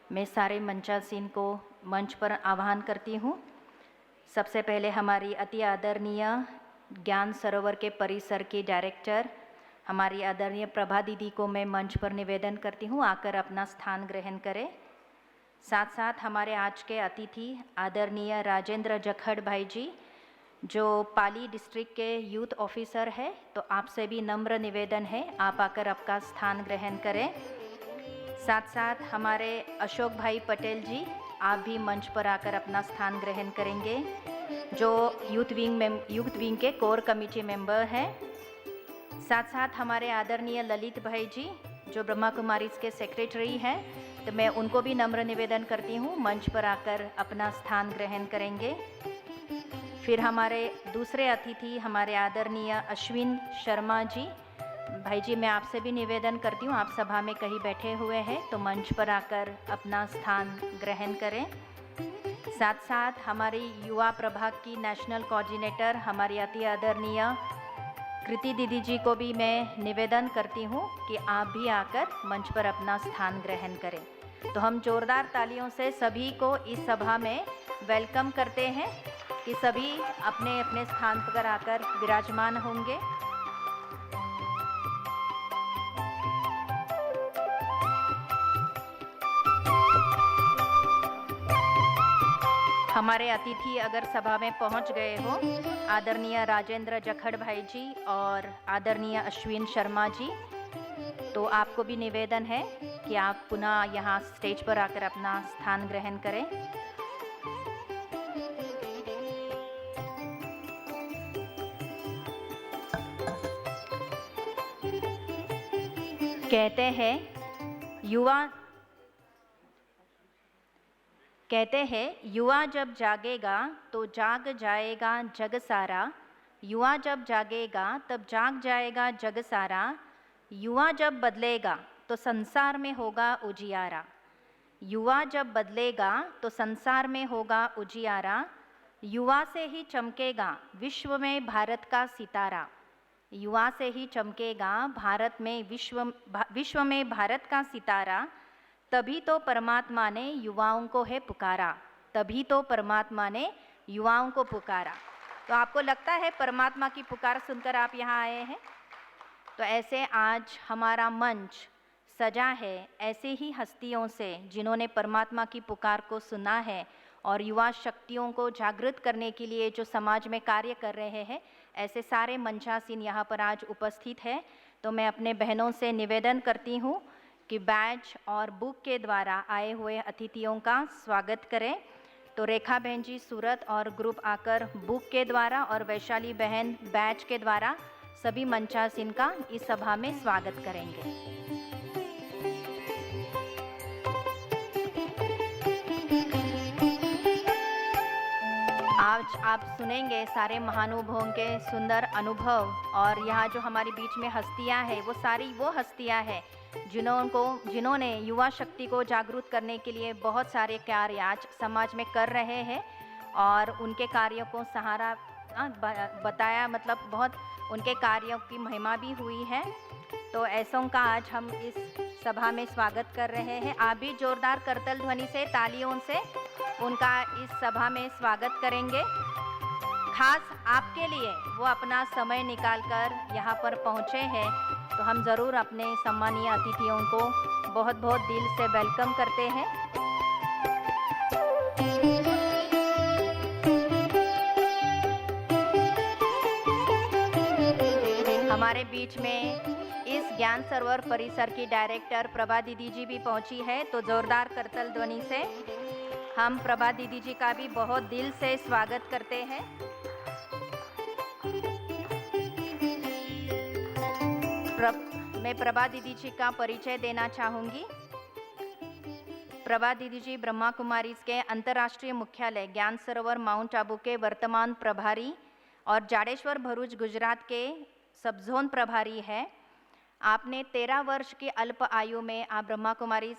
मैं सारे मंचासीन को मंच पर आह्वान करती हूँ। सबसे पहले हमारी अति आदरणीय ज्ञान सरोवर के परिसर की डायरेक्टर हमारी आदरणीय प्रभा दीदी को मैं मंच पर निवेदन करती हूँ, आकर अपना स्थान ग्रहण करें। साथ साथ हमारे आज के अतिथि आदरणीय राजेंद्र जखड़ भाई जी, जो पाली डिस्ट्रिक्ट के यूथ ऑफिसर है, तो आपसे भी नम्र निवेदन है आप आकर आपका स्थान ग्रहण करें। साथ साथ हमारे अशोक भाई पटेल जी, आप भी मंच पर आकर अपना स्थान ग्रहण करेंगे, जो यूथ विंग के कोर कमेटी मेंबर हैं। साथ साथ हमारे आदरणीय ललित भाई जी, जो ब्रह्मा कुमारीज के सेक्रेटरी हैं, तो मैं उनको भी नम्र निवेदन करती हूँ मंच पर आकर अपना स्थान ग्रहण करेंगे। फिर हमारे दूसरे अतिथि हमारे आदरणीय अश्विन शर्मा जी, भाई जी मैं आपसे भी निवेदन करती हूँ, आप सभा में कहीं बैठे हुए हैं तो मंच पर आकर अपना स्थान ग्रहण करें। साथ साथ हमारी युवा प्रभाग की नेशनल कोऑर्डिनेटर हमारी अति आदरणीय कृति दीदी जी को भी मैं निवेदन करती हूँ कि आप भी आकर मंच पर अपना स्थान ग्रहण करें। तो हम जोरदार तालियों से सभी को इस सभा में वेलकम करते हैं कि सभी अपने अपने स्थान पर आकर विराजमान होंगे। हमारे अतिथि अगर सभा में पहुंच गए हो, आदरणीय राजेंद्र जखड़ भाई जी और आदरणीय अश्विन शर्मा जी, तो आपको भी निवेदन है कि आप पुनः यहाँ स्टेज पर आकर अपना स्थान ग्रहण करें। कहते हैं युवा जब जागेगा तो जाग जाएगा जग सारा, युवा जब जागेगा तब जाग जाएगा जग सारा, युवा जब बदलेगा तो संसार में होगा उजियारा, युवा जब बदलेगा तो संसार में होगा उजियारा, युवा से ही चमकेगा विश्व में भारत का सितारा, युवा से ही चमकेगा भारत में विश्व में भारत का सितारा, तभी तो परमात्मा ने युवाओं को है पुकारा, तभी तो परमात्मा ने युवाओं को पुकारा। तो आपको लगता है परमात्मा की पुकार सुनकर आप यहाँ आए हैं? तो ऐसे आज हमारा मंच सजा है ऐसे ही हस्तियों से जिन्होंने परमात्मा की पुकार को सुना है और युवा शक्तियों को जागृत करने के लिए जो समाज में कार्य कर रहे हैं, ऐसे सारे मंचासीन यहाँ पर आज उपस्थित है। तो मैं अपने बहनों से निवेदन करती हूँ कि बैच और बुक के द्वारा आए हुए अतिथियों का स्वागत करें। तो रेखा बहन जी सूरत और ग्रुप आकर बुक के द्वारा और वैशाली बहन बैच के द्वारा सभी मंचासीन का इस सभा में स्वागत करेंगे। आज आप सुनेंगे सारे महानुभवों के सुंदर अनुभव, और यहाँ जो हमारे बीच में हस्तियाँ हैं वो सारी वो हस्तियाँ हैं जिन्होंने युवा शक्ति को जागरूक करने के लिए बहुत सारे कार्य आज समाज में कर रहे हैं और उनके कार्यों को सहारा बताया, मतलब बहुत उनके कार्यों की महिमा भी हुई है। तो ऐसों का आज हम इस सभा में स्वागत कर रहे हैं। आप भी जोरदार करतल ध्वनि से तालियों से उनका इस सभा में स्वागत करेंगे। खास आपके लिए वो अपना समय निकालकर यहाँ पर पहुँचे हैं, तो हम ज़रूर अपने सम्मानीय अतिथियों को बहुत बहुत दिल से वेलकम करते हैं। हमारे बीच में इस ज्ञान सरोवर परिसर की डायरेक्टर प्रभा दीदी जी भी पहुंची है, तो जोरदार करतल ध्वनि से हम प्रभा दीदी जी का भी बहुत दिल से स्वागत करते हैं। मैं प्रभा दीदी जी का परिचय देना चाहूँगी। प्रभा दीदी जी ब्रह्मा कुमारीज के अंतर्राष्ट्रीय मुख्यालय ज्ञान सरोवर माउंट आबू के वर्तमान प्रभारी और जाडेश्वर भरूच गुजरात के सब जोन प्रभारी है। आपने 13 वर्ष की अल्प आयु में आप ब्रह्मा कुमारी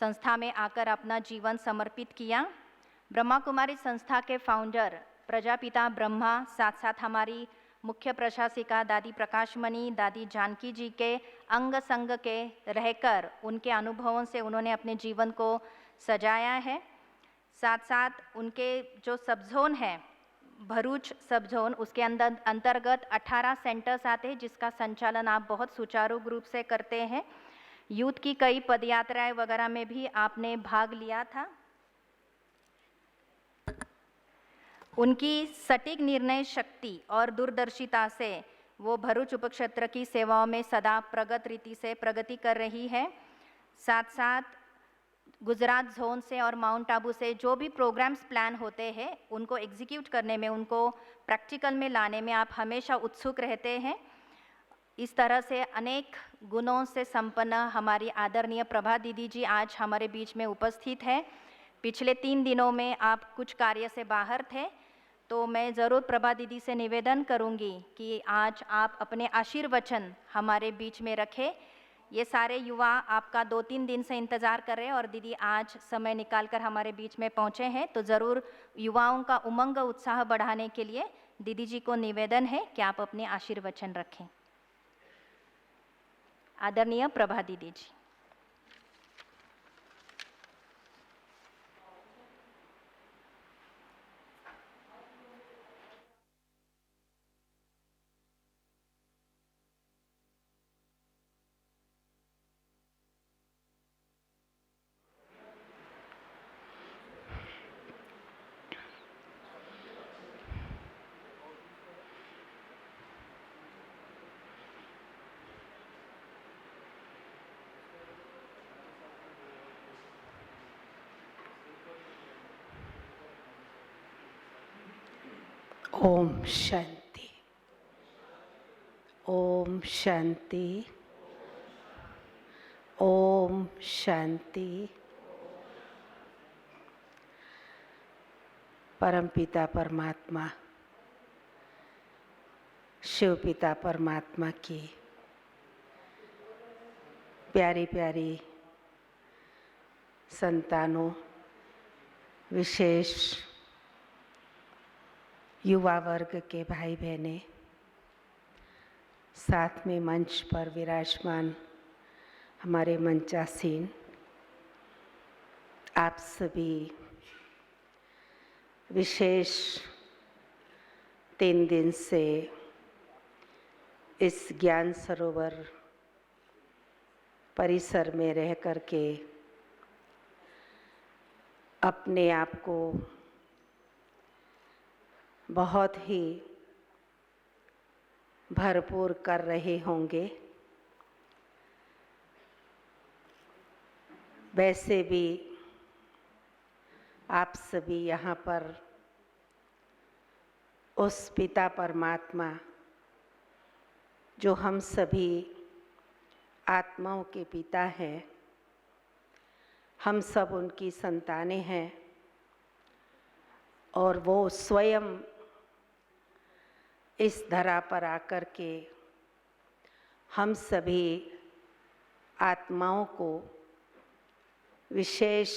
संस्था में आकर अपना जीवन समर्पित किया। ब्रह्मा कुमारी संस्था के फाउंडर प्रजापिता ब्रह्मा, साथ साथ हमारी मुख्य प्रशासिका दादी प्रकाशमणि, दादी जानकी जी के अंग संग के रहकर उनके अनुभवों से उन्होंने अपने जीवन को सजाया है। साथ साथ उनके जो सब जोन है, भरूच सब जोन, उसके अंतर्गत 18 सेंटर्स आते हैं जिसका संचालन आप बहुत सुचारू रूप से करते हैं। यूथ की कई पदयात्राएं वगैरह में भी आपने भाग लिया था। उनकी सटीक निर्णय शक्ति और दूरदर्शिता से वो भरूच उपक्षेत्र की सेवाओं में सदा प्रगति कर रही है। साथ साथ गुजरात जोन से और माउंट आबू से जो भी प्रोग्राम्स प्लान होते हैं उनको एग्जीक्यूट करने में, उनको प्रैक्टिकल में लाने में आप हमेशा उत्सुक रहते हैं। इस तरह से अनेक गुणों से संपन्न हमारी आदरणीय प्रभा दीदी जी आज हमारे बीच में उपस्थित है। पिछले 3 दिनों में आप कुछ कार्य से बाहर थे, तो मैं ज़रूर प्रभा दीदी से निवेदन करूंगी कि आज आप अपने आशीर्वचन हमारे बीच में रखें। ये सारे युवा आपका 2-3 दिन से इंतज़ार कर रहे हैं और दीदी आज समय निकालकर हमारे बीच में पहुँचे हैं, तो ज़रूर युवाओं का उमंग उत्साह बढ़ाने के लिए दीदी जी को निवेदन है कि आप अपने आशीर्वचन रखें। आदरणीय प्रभा दीदी जी। ओम शांति, ओम शांति, ओम शांति। परमपिता परमात्मा, शिव पिता परमात्मा की प्यारी प्यारी संतानों, विशेष युवा वर्ग के भाई बहनें, साथ में मंच पर विराजमान हमारे मंचासीन, आप सभी विशेष 3 दिन से इस ज्ञान सरोवर परिसर में रह कर के अपने आप को बहुत ही भरपूर कर रहे होंगे। वैसे भी आप सभी यहाँ पर उस पिता परमात्मा जो हम सभी आत्माओं के पिता हैं, हम सब उनकी संतानें हैं और वो स्वयं इस धरा पर आकर के हम सभी आत्माओं को विशेष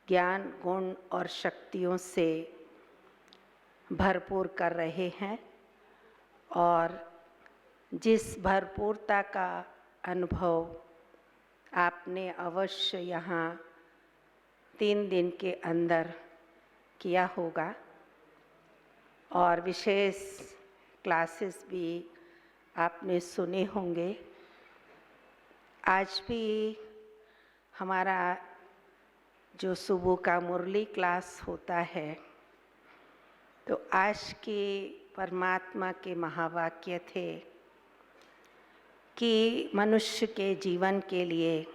ज्ञान, गुण और शक्तियों से भरपूर कर रहे हैं। और जिस भरपूरता का अनुभव आपने अवश्य यहाँ 3 दिन के अंदर किया होगा और विशेष क्लासेस भी आपने सुने होंगे। आज भी हमारा जो सुबह का मुरली क्लास होता है, तो आज के परमात्मा के महावाक्य थे कि मनुष्य के जीवन के लिए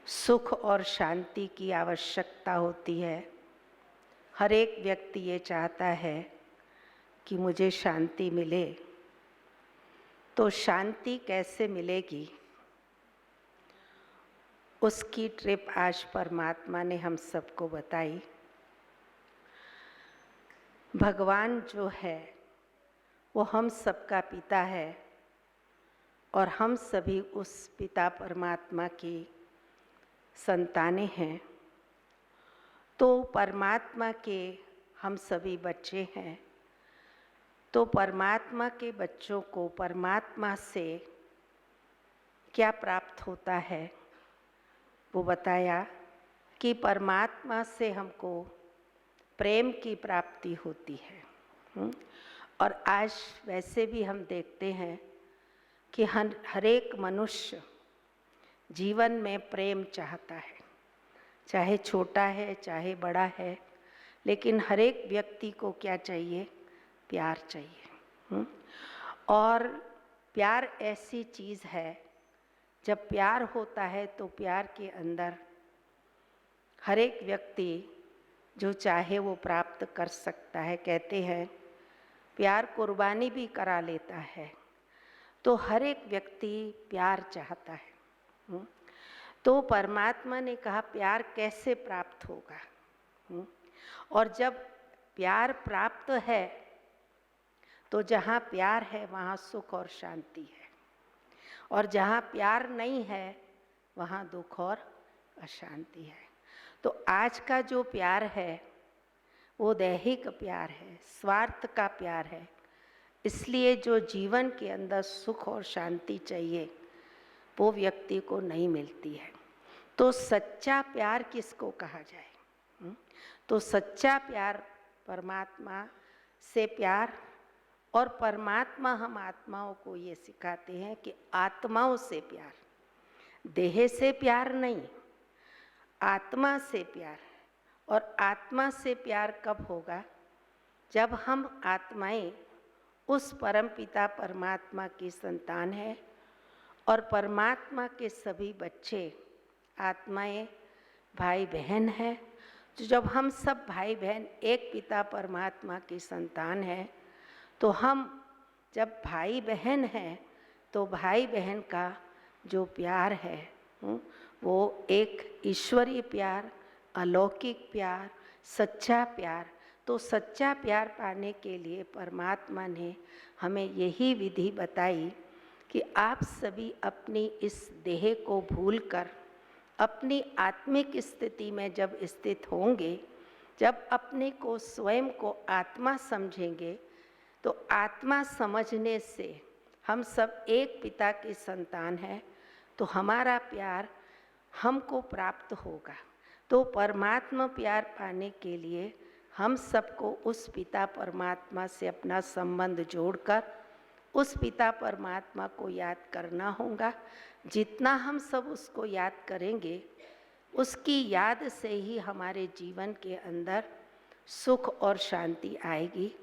सुख और शांति की आवश्यकता होती है। हर एक व्यक्ति ये चाहता है कि मुझे शांति मिले। तो शांति कैसे मिलेगी, उसकी ट्रिप आज परमात्मा ने हम सबको बताई। भगवान जो है वो हम सबका पिता है और हम सभी उस पिता परमात्मा की संतानें हैं। तो परमात्मा के हम सभी बच्चे हैं तो परमात्मा के बच्चों को परमात्मा से क्या प्राप्त होता है वो बताया कि परमात्मा से हमको प्रेम की प्राप्ति होती है। और आज वैसे भी हम देखते हैं कि हर एक मनुष्य जीवन में प्रेम चाहता है, चाहे छोटा है चाहे बड़ा है, लेकिन हर एक व्यक्ति को क्या चाहिए? प्यार चाहिए। और प्यार ऐसी चीज़ है, जब प्यार होता है तो प्यार के अंदर हर एक व्यक्ति जो चाहे वो प्राप्त कर सकता है। कहते हैं प्यार कुर्बानी भी करा लेता है, तो हर एक व्यक्ति प्यार चाहता है। तो परमात्मा ने कहा प्यार कैसे प्राप्त होगा? और जब प्यार प्राप्त है तो जहाँ प्यार है वहाँ सुख और शांति है, और जहाँ प्यार नहीं है वहाँ दुख और अशांति है। तो आज का जो प्यार है वो दैहिक प्यार है, स्वार्थ का प्यार है। इसलिए जो जीवन के अंदर सुख और शांति चाहिए वो व्यक्ति को नहीं मिलती है। तो सच्चा प्यार किसको कहा जाए? तो सच्चा प्यार परमात्मा से प्यार, और परमात्मा हम आत्माओं को ये सिखाते हैं कि आत्माओं से प्यार, देह से प्यार नहीं, आत्मा से प्यार। और आत्मा से प्यार कब होगा? जब हम आत्माएं उस परमपिता परमात्मा की संतान है, और परमात्मा के सभी बच्चे आत्माएं भाई बहन हैं। तो जब हम सब भाई बहन एक पिता परमात्मा की संतान है, तो हम जब भाई बहन हैं तो भाई बहन का जो प्यार है वो एक ईश्वरीय प्यार, अलौकिक प्यार, सच्चा प्यार। तो सच्चा प्यार पाने के लिए परमात्मा ने हमें यही विधि बताई कि आप सभी अपनी इस देह को भूलकर अपनी आत्मिक स्थिति में जब स्थित होंगे, जब अपने को स्वयं को आत्मा समझेंगे, तो आत्मा समझने से हम सब एक पिता की संतान हैं, तो हमारा प्यार हमको प्राप्त होगा। तो परमात्मा प्यार पाने के लिए हम सबको उस पिता परमात्मा से अपना संबंध जोड़कर उस पिता परमात्मा को याद करना होगा। जितना हम सब उसको याद करेंगे, उसकी याद से ही हमारे जीवन के अंदर सुख और शांति आएगी।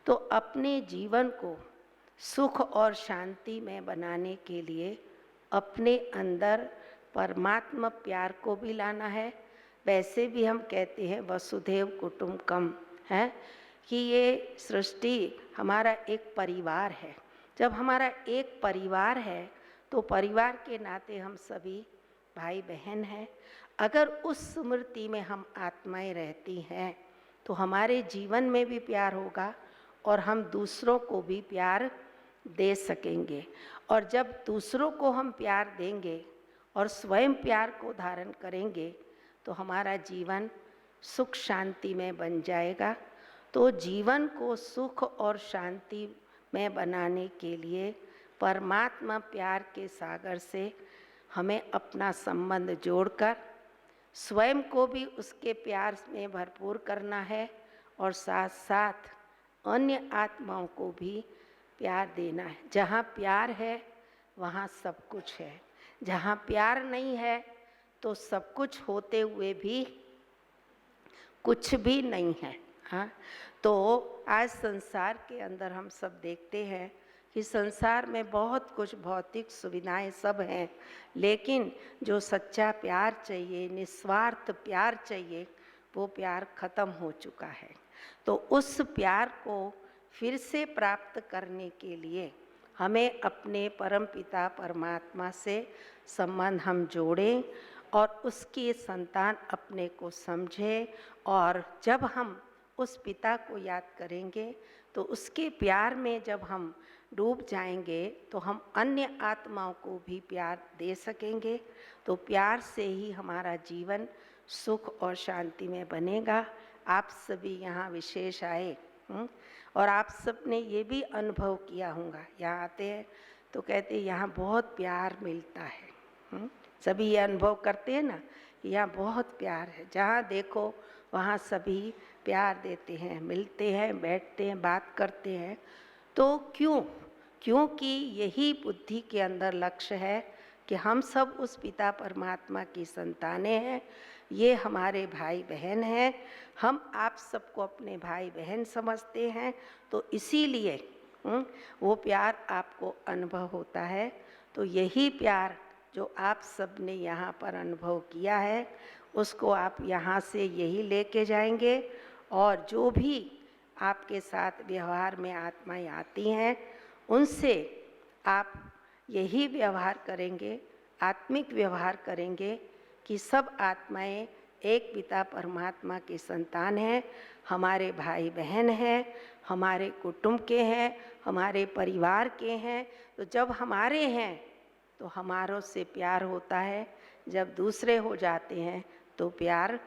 तो अपने जीवन को सुख और शांति में बनाने के लिए अपने अंदर परमात्मा प्यार को भी लाना है। वैसे भी हम कहते हैं वसुधैव कुटुंबकम है कि ये सृष्टि हमारा एक परिवार है। जब हमारा एक परिवार है तो परिवार के नाते हम सभी भाई बहन हैं। अगर उस स्मृति में हम आत्माएं रहती हैं तो हमारे जीवन में भी प्यार होगा और हम दूसरों को भी प्यार दे सकेंगे। और जब दूसरों को हम प्यार देंगे और स्वयं प्यार को धारण करेंगे तो हमारा जीवन सुख शांति में बन जाएगा। तो जीवन को सुख और शांति में बनाने के लिए परमात्मा प्यार के सागर से हमें अपना संबंध जोड़कर स्वयं को भी उसके प्यार में भरपूर करना है, और साथ साथ अन्य आत्माओं को भी प्यार देना है। जहाँ प्यार है वहाँ सब कुछ है, जहाँ प्यार नहीं है तो सब कुछ होते हुए भी कुछ भी नहीं है। हाँ, तो आज संसार के अंदर हम सब देखते हैं कि संसार में बहुत कुछ भौतिक सुविधाएं सब हैं, लेकिन जो सच्चा प्यार चाहिए, निस्वार्थ प्यार चाहिए, वो प्यार खत्म हो चुका है। तो उस प्यार को फिर से प्राप्त करने के लिए हमें अपने परमपिता परमात्मा से संबंध हम जोड़ें और उसकी संतान अपने को समझें। और जब हम उस पिता को याद करेंगे तो उसके प्यार में जब हम डूब जाएंगे तो हम अन्य आत्माओं को भी प्यार दे सकेंगे। तो प्यार से ही हमारा जीवन सुख और शांति में बनेगा। आप सभी यहाँ विशेष आए और आप सब ने ये भी अनुभव किया होगा, यहाँ आते हैं तो कहते हैं यहाँ बहुत प्यार मिलता है। सभी ये अनुभव करते हैं ना, यहाँ बहुत प्यार है, जहाँ देखो वहाँ सभी प्यार देते हैं, मिलते हैं, बैठते हैं, बात करते हैं। तो क्योंकि यही बुद्धि के अंदर लक्ष्य है कि हम सब उस पिता परमात्मा की संतानें हैं, ये हमारे भाई बहन हैं, हम आप सबको अपने भाई बहन समझते हैं, तो इसीलिए वो प्यार आपको अनुभव होता है। तो यही प्यार जो आप सब ने यहाँ पर अनुभव किया है, उसको आप यहाँ से यही लेके जाएंगे, और जो भी आपके साथ व्यवहार में आत्माएं आती हैं उनसे आप यही व्यवहार करेंगे, आत्मिक व्यवहार करेंगे कि सब आत्माएं एक पिता परमात्मा की संतान हैं, हमारे भाई बहन हैं, हमारे कुटुंब के हैं, हमारे परिवार के हैं। तो जब हमारे हैं तो हमारों से प्यार होता है, जब दूसरे हो जाते हैं तो प्यार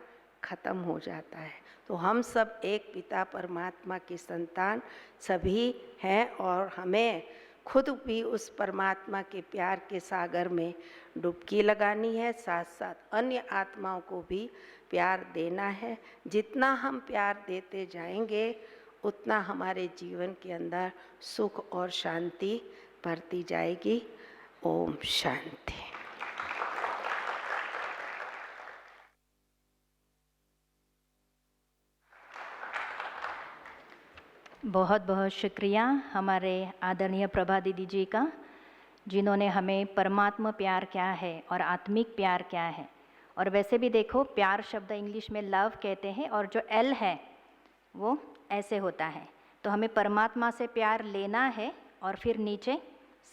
खत्म हो जाता है। तो हम सब एक पिता परमात्मा की संतान सभी हैं, और हमें खुद भी उस परमात्मा के प्यार के सागर में डुबकी लगानी है, साथ साथ अन्य आत्माओं को भी प्यार देना है। जितना हम प्यार देते जाएंगे उतना हमारे जीवन के अंदर सुख और शांति बढ़ती जाएगी। ओम शांति। बहुत बहुत शुक्रिया हमारे आदरणीय प्रभा दीदी जी का, जिन्होंने हमें परमात्मा प्यार क्या है और आत्मिक प्यार क्या है। और वैसे भी देखो, प्यार शब्द इंग्लिश में लव कहते हैं, और जो एल है वो ऐसे होता है। तो हमें परमात्मा से प्यार लेना है और फिर नीचे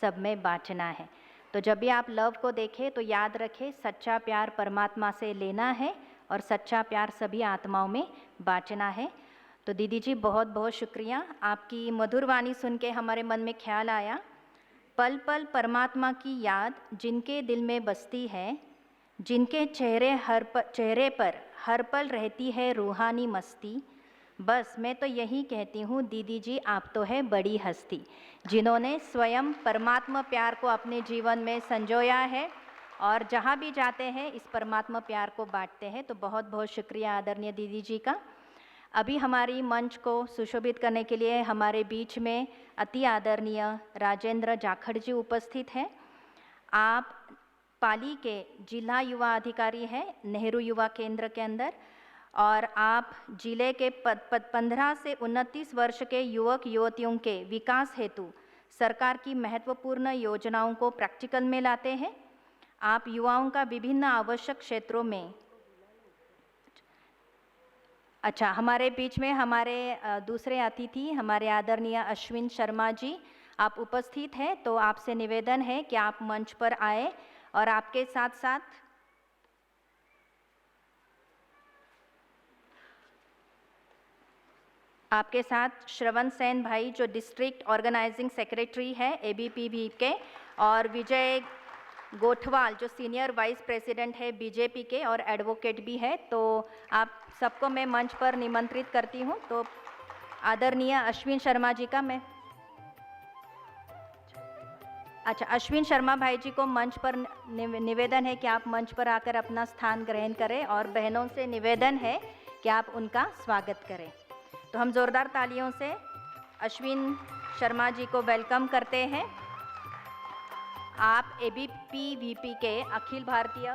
सब में बांटना है। तो जब भी आप लव को देखें तो याद रखें, सच्चा प्यार परमात्मा से लेना है और सच्चा प्यार सभी आत्माओं में बांटना है। तो दीदी जी बहुत बहुत शुक्रिया, आपकी मधुर वाणी सुन के हमारे मन में ख्याल आया, पल पल परमात्मा की याद जिनके दिल में बसती है, जिनके चेहरे पर हर पल रहती है रूहानी मस्ती। बस मैं तो यही कहती हूँ दीदी जी, आप तो है बड़ी हस्ती, जिन्होंने स्वयं परमात्मा प्यार को अपने जीवन में संजोया है और जहाँ भी जाते हैं इस परमात्मा प्यार को बांटते हैं। तो बहुत बहुत शुक्रिया आदरणीय दीदी जी का। अभी हमारी मंच को सुशोभित करने के लिए हमारे बीच में अति आदरणीय राजेंद्र जाखड़ जी उपस्थित हैं। आप पाली के जिला युवा अधिकारी हैं नेहरू युवा केंद्र के अंदर, और आप जिले के 15 से 29 वर्ष के युवक युवतियों के विकास हेतु सरकार की महत्वपूर्ण योजनाओं को प्रैक्टिकल में लाते हैं। आप युवाओं का विभिन्न आवश्यक क्षेत्रों में हमारे बीच में हमारे दूसरे अतिथि हमारे आदरणीय अश्विन शर्मा जी आप उपस्थित हैं। तो आपसे निवेदन है कि आप मंच पर आए, और आपके साथ साथ श्रवण सेन भाई जो डिस्ट्रिक्ट ऑर्गेनाइजिंग सेक्रेटरी है ABPV के, और विजय गोठवाल जो सीनियर वाइस प्रेसिडेंट है बीजेपी के और एडवोकेट भी है। तो आप सबको मैं मंच पर निमंत्रित करती हूँ। तो आदरणीय अश्विन शर्मा जी का मैं अश्विन शर्मा भाई जी को मंच पर निवेदन है कि आप मंच पर आकर अपना स्थान ग्रहण करें, और बहनों से निवेदन है कि आप उनका स्वागत करें। तो हम जोरदार तालियों से अश्विन शर्मा जी को वेलकम करते हैं। आप ABPVP के अखिल भारतीय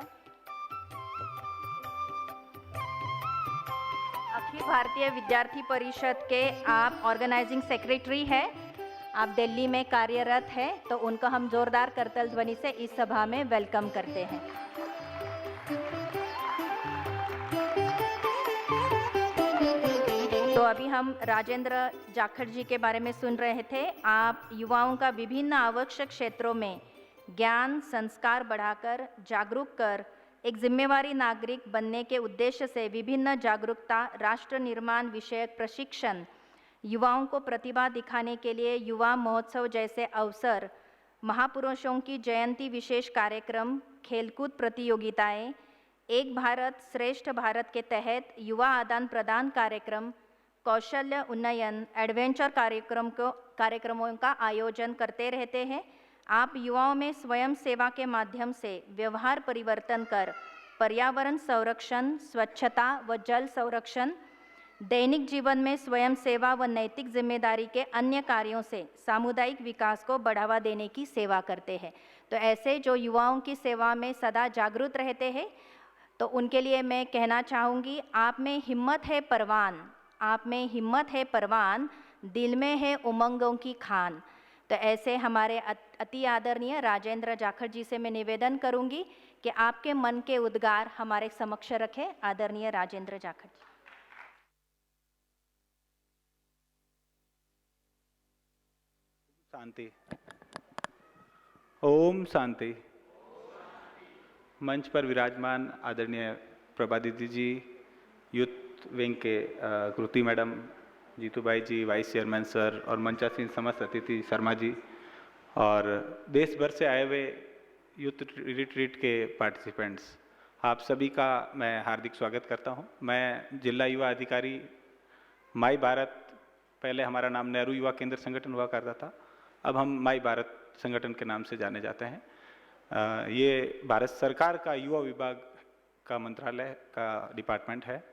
विद्यार्थी परिषद के आप ऑर्गेनाइजिंग सेक्रेटरी हैं, आप दिल्ली में कार्यरत हैं। तो उनको हम जोरदार करतल ध्वनि से इस सभा में वेलकम करते हैं। तो अभी हम राजेंद्र जाखड़ जी के बारे में सुन रहे थे। आप युवाओं का विभिन्न आवश्यक क्षेत्रों में ज्ञान संस्कार बढ़ाकर जागरूक कर एक जिम्मेवारी नागरिक बनने के उद्देश्य से विभिन्न जागरूकता राष्ट्र निर्माण विषयक प्रशिक्षण, युवाओं को प्रतिभा दिखाने के लिए युवा महोत्सव जैसे अवसर, महापुरुषों की जयंती विशेष कार्यक्रम, खेलकूद प्रतियोगिताएं, एक भारत श्रेष्ठ भारत के तहत युवा आदान प्रदान कार्यक्रम, कौशल्य उन्नयन, एडवेंचर कार्यक्रमों का आयोजन करते रहते हैं। आप युवाओं में स्वयं सेवा के माध्यम से व्यवहार परिवर्तन कर पर्यावरण संरक्षण, स्वच्छता व जल संरक्षण, दैनिक जीवन में स्वयं सेवा व नैतिक जिम्मेदारी के अन्य कार्यों से सामुदायिक विकास को बढ़ावा देने की सेवा करते हैं। तो ऐसे जो युवाओं की सेवा में सदा जागरूक रहते हैं, तो उनके लिए मैं कहना चाहूँगी, आप में हिम्मत है परवान, आप में हिम्मत है परवान, दिल में है उमंगों की खान। तो ऐसे हमारे अति आदरणीय राजेंद्र जाखड़ जी से मैं निवेदन करूंगी कि आपके मन के उद्गार हमारे समक्ष रखें। आदरणीय राजेंद्र जाखड़ जी। शांति। ओम शांति। मंच पर विराजमान आदरणीय प्रभा दीदी जी, यूथ विंग के कृति मैडम, जीतू भाई जी, वाइस चेयरमैन सर और मंचासीन समस्त अतिथि शर्मा जी और देश भर से आए हुए यूथ रिट्रीट के पार्टिसिपेंट्स, आप सभी का मैं हार्दिक स्वागत करता हूं। मैं जिला युवा अधिकारी माई भारत, पहले हमारा नाम नेहरू युवा केंद्र संगठन हुआ करता था, अब हम माई भारत संगठन के नाम से जाने जाते हैं। ये भारत सरकार का युवा विभाग का मंत्रालय का डिपार्टमेंट है।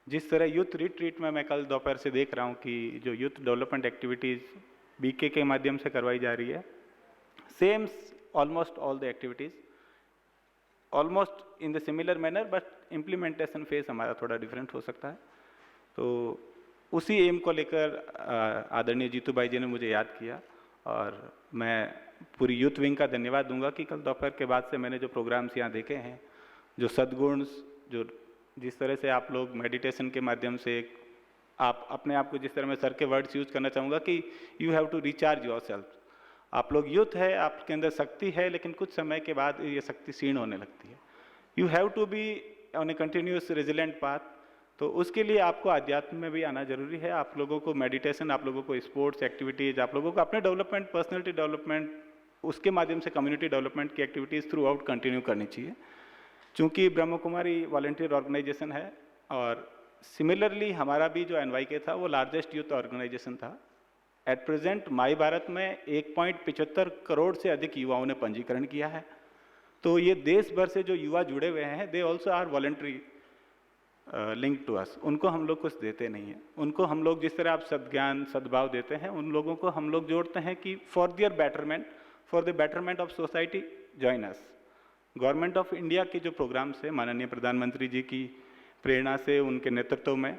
जिस तरह यूथ रिट्रीट में मैं कल दोपहर से देख रहा हूँ कि जो यूथ डेवलपमेंट एक्टिविटीज़ बीके के माध्यम से करवाई जा रही है, same almost all the activities almost in the similar manner, but implementation phase हमारा थोड़ा डिफरेंट हो सकता है। तो उसी एम को लेकर आदरणीय जीतू भाई जी ने मुझे याद किया और मैं पूरी यूथ विंग का धन्यवाद दूंगा कि कल दोपहर के बाद से मैंने जो प्रोग्राम्स यहाँ देखे हैं, जो सद्गुण, जो जिस तरह से आप लोग मेडिटेशन के माध्यम से आप अपने आप को, जिस तरह मैं सर के वर्ड्स यूज करना चाहूँगा कि you have to recharge yourself. आप लोग यूथ है, आपके अंदर शक्ति है, लेकिन कुछ समय के बाद ये शक्ति क्षीण होने लगती है। You have to be on a continuous resilient path. तो उसके लिए आपको अध्यात्म में भी आना जरूरी है। आप लोगों को मेडिटेशन, आप लोगों को स्पोर्ट्स एक्टिविटीज़, आप लोगों को अपने डेवलपमेंट, पर्सनैलिटी डेवलपमेंट, उसके माध्यम से कम्युनिटी डेवलपमेंट की एक्टिविटीज़ थ्रू आउट कंटिन्यू करनी चाहिए। चूँकि ब्रह्म कुमारी वॉलंटियर ऑर्गेनाइजेशन है और सिमिलरली हमारा भी जो NYK था वो लार्जेस्ट यूथ ऑर्गेनाइजेशन था। एट प्रेजेंट माई भारत में 1.75 करोड़ से अधिक युवाओं ने पंजीकरण किया है। तो ये देश भर से जो युवा जुड़े हुए हैं, they also are voluntary link to us. उनको हम लोग कुछ देते नहीं हैं। उनको हम लोग जिस तरह आप सद्ज्ञान, सद्भाव देते हैं, उन लोगों को हम लोग जोड़ते हैं कि for their betterment, for the betterment of society, join us. Government of India के जो प्रोग्राम्स है, माननीय प्रधानमंत्री जी की प्रेरणा से, उनके नेतृत्व में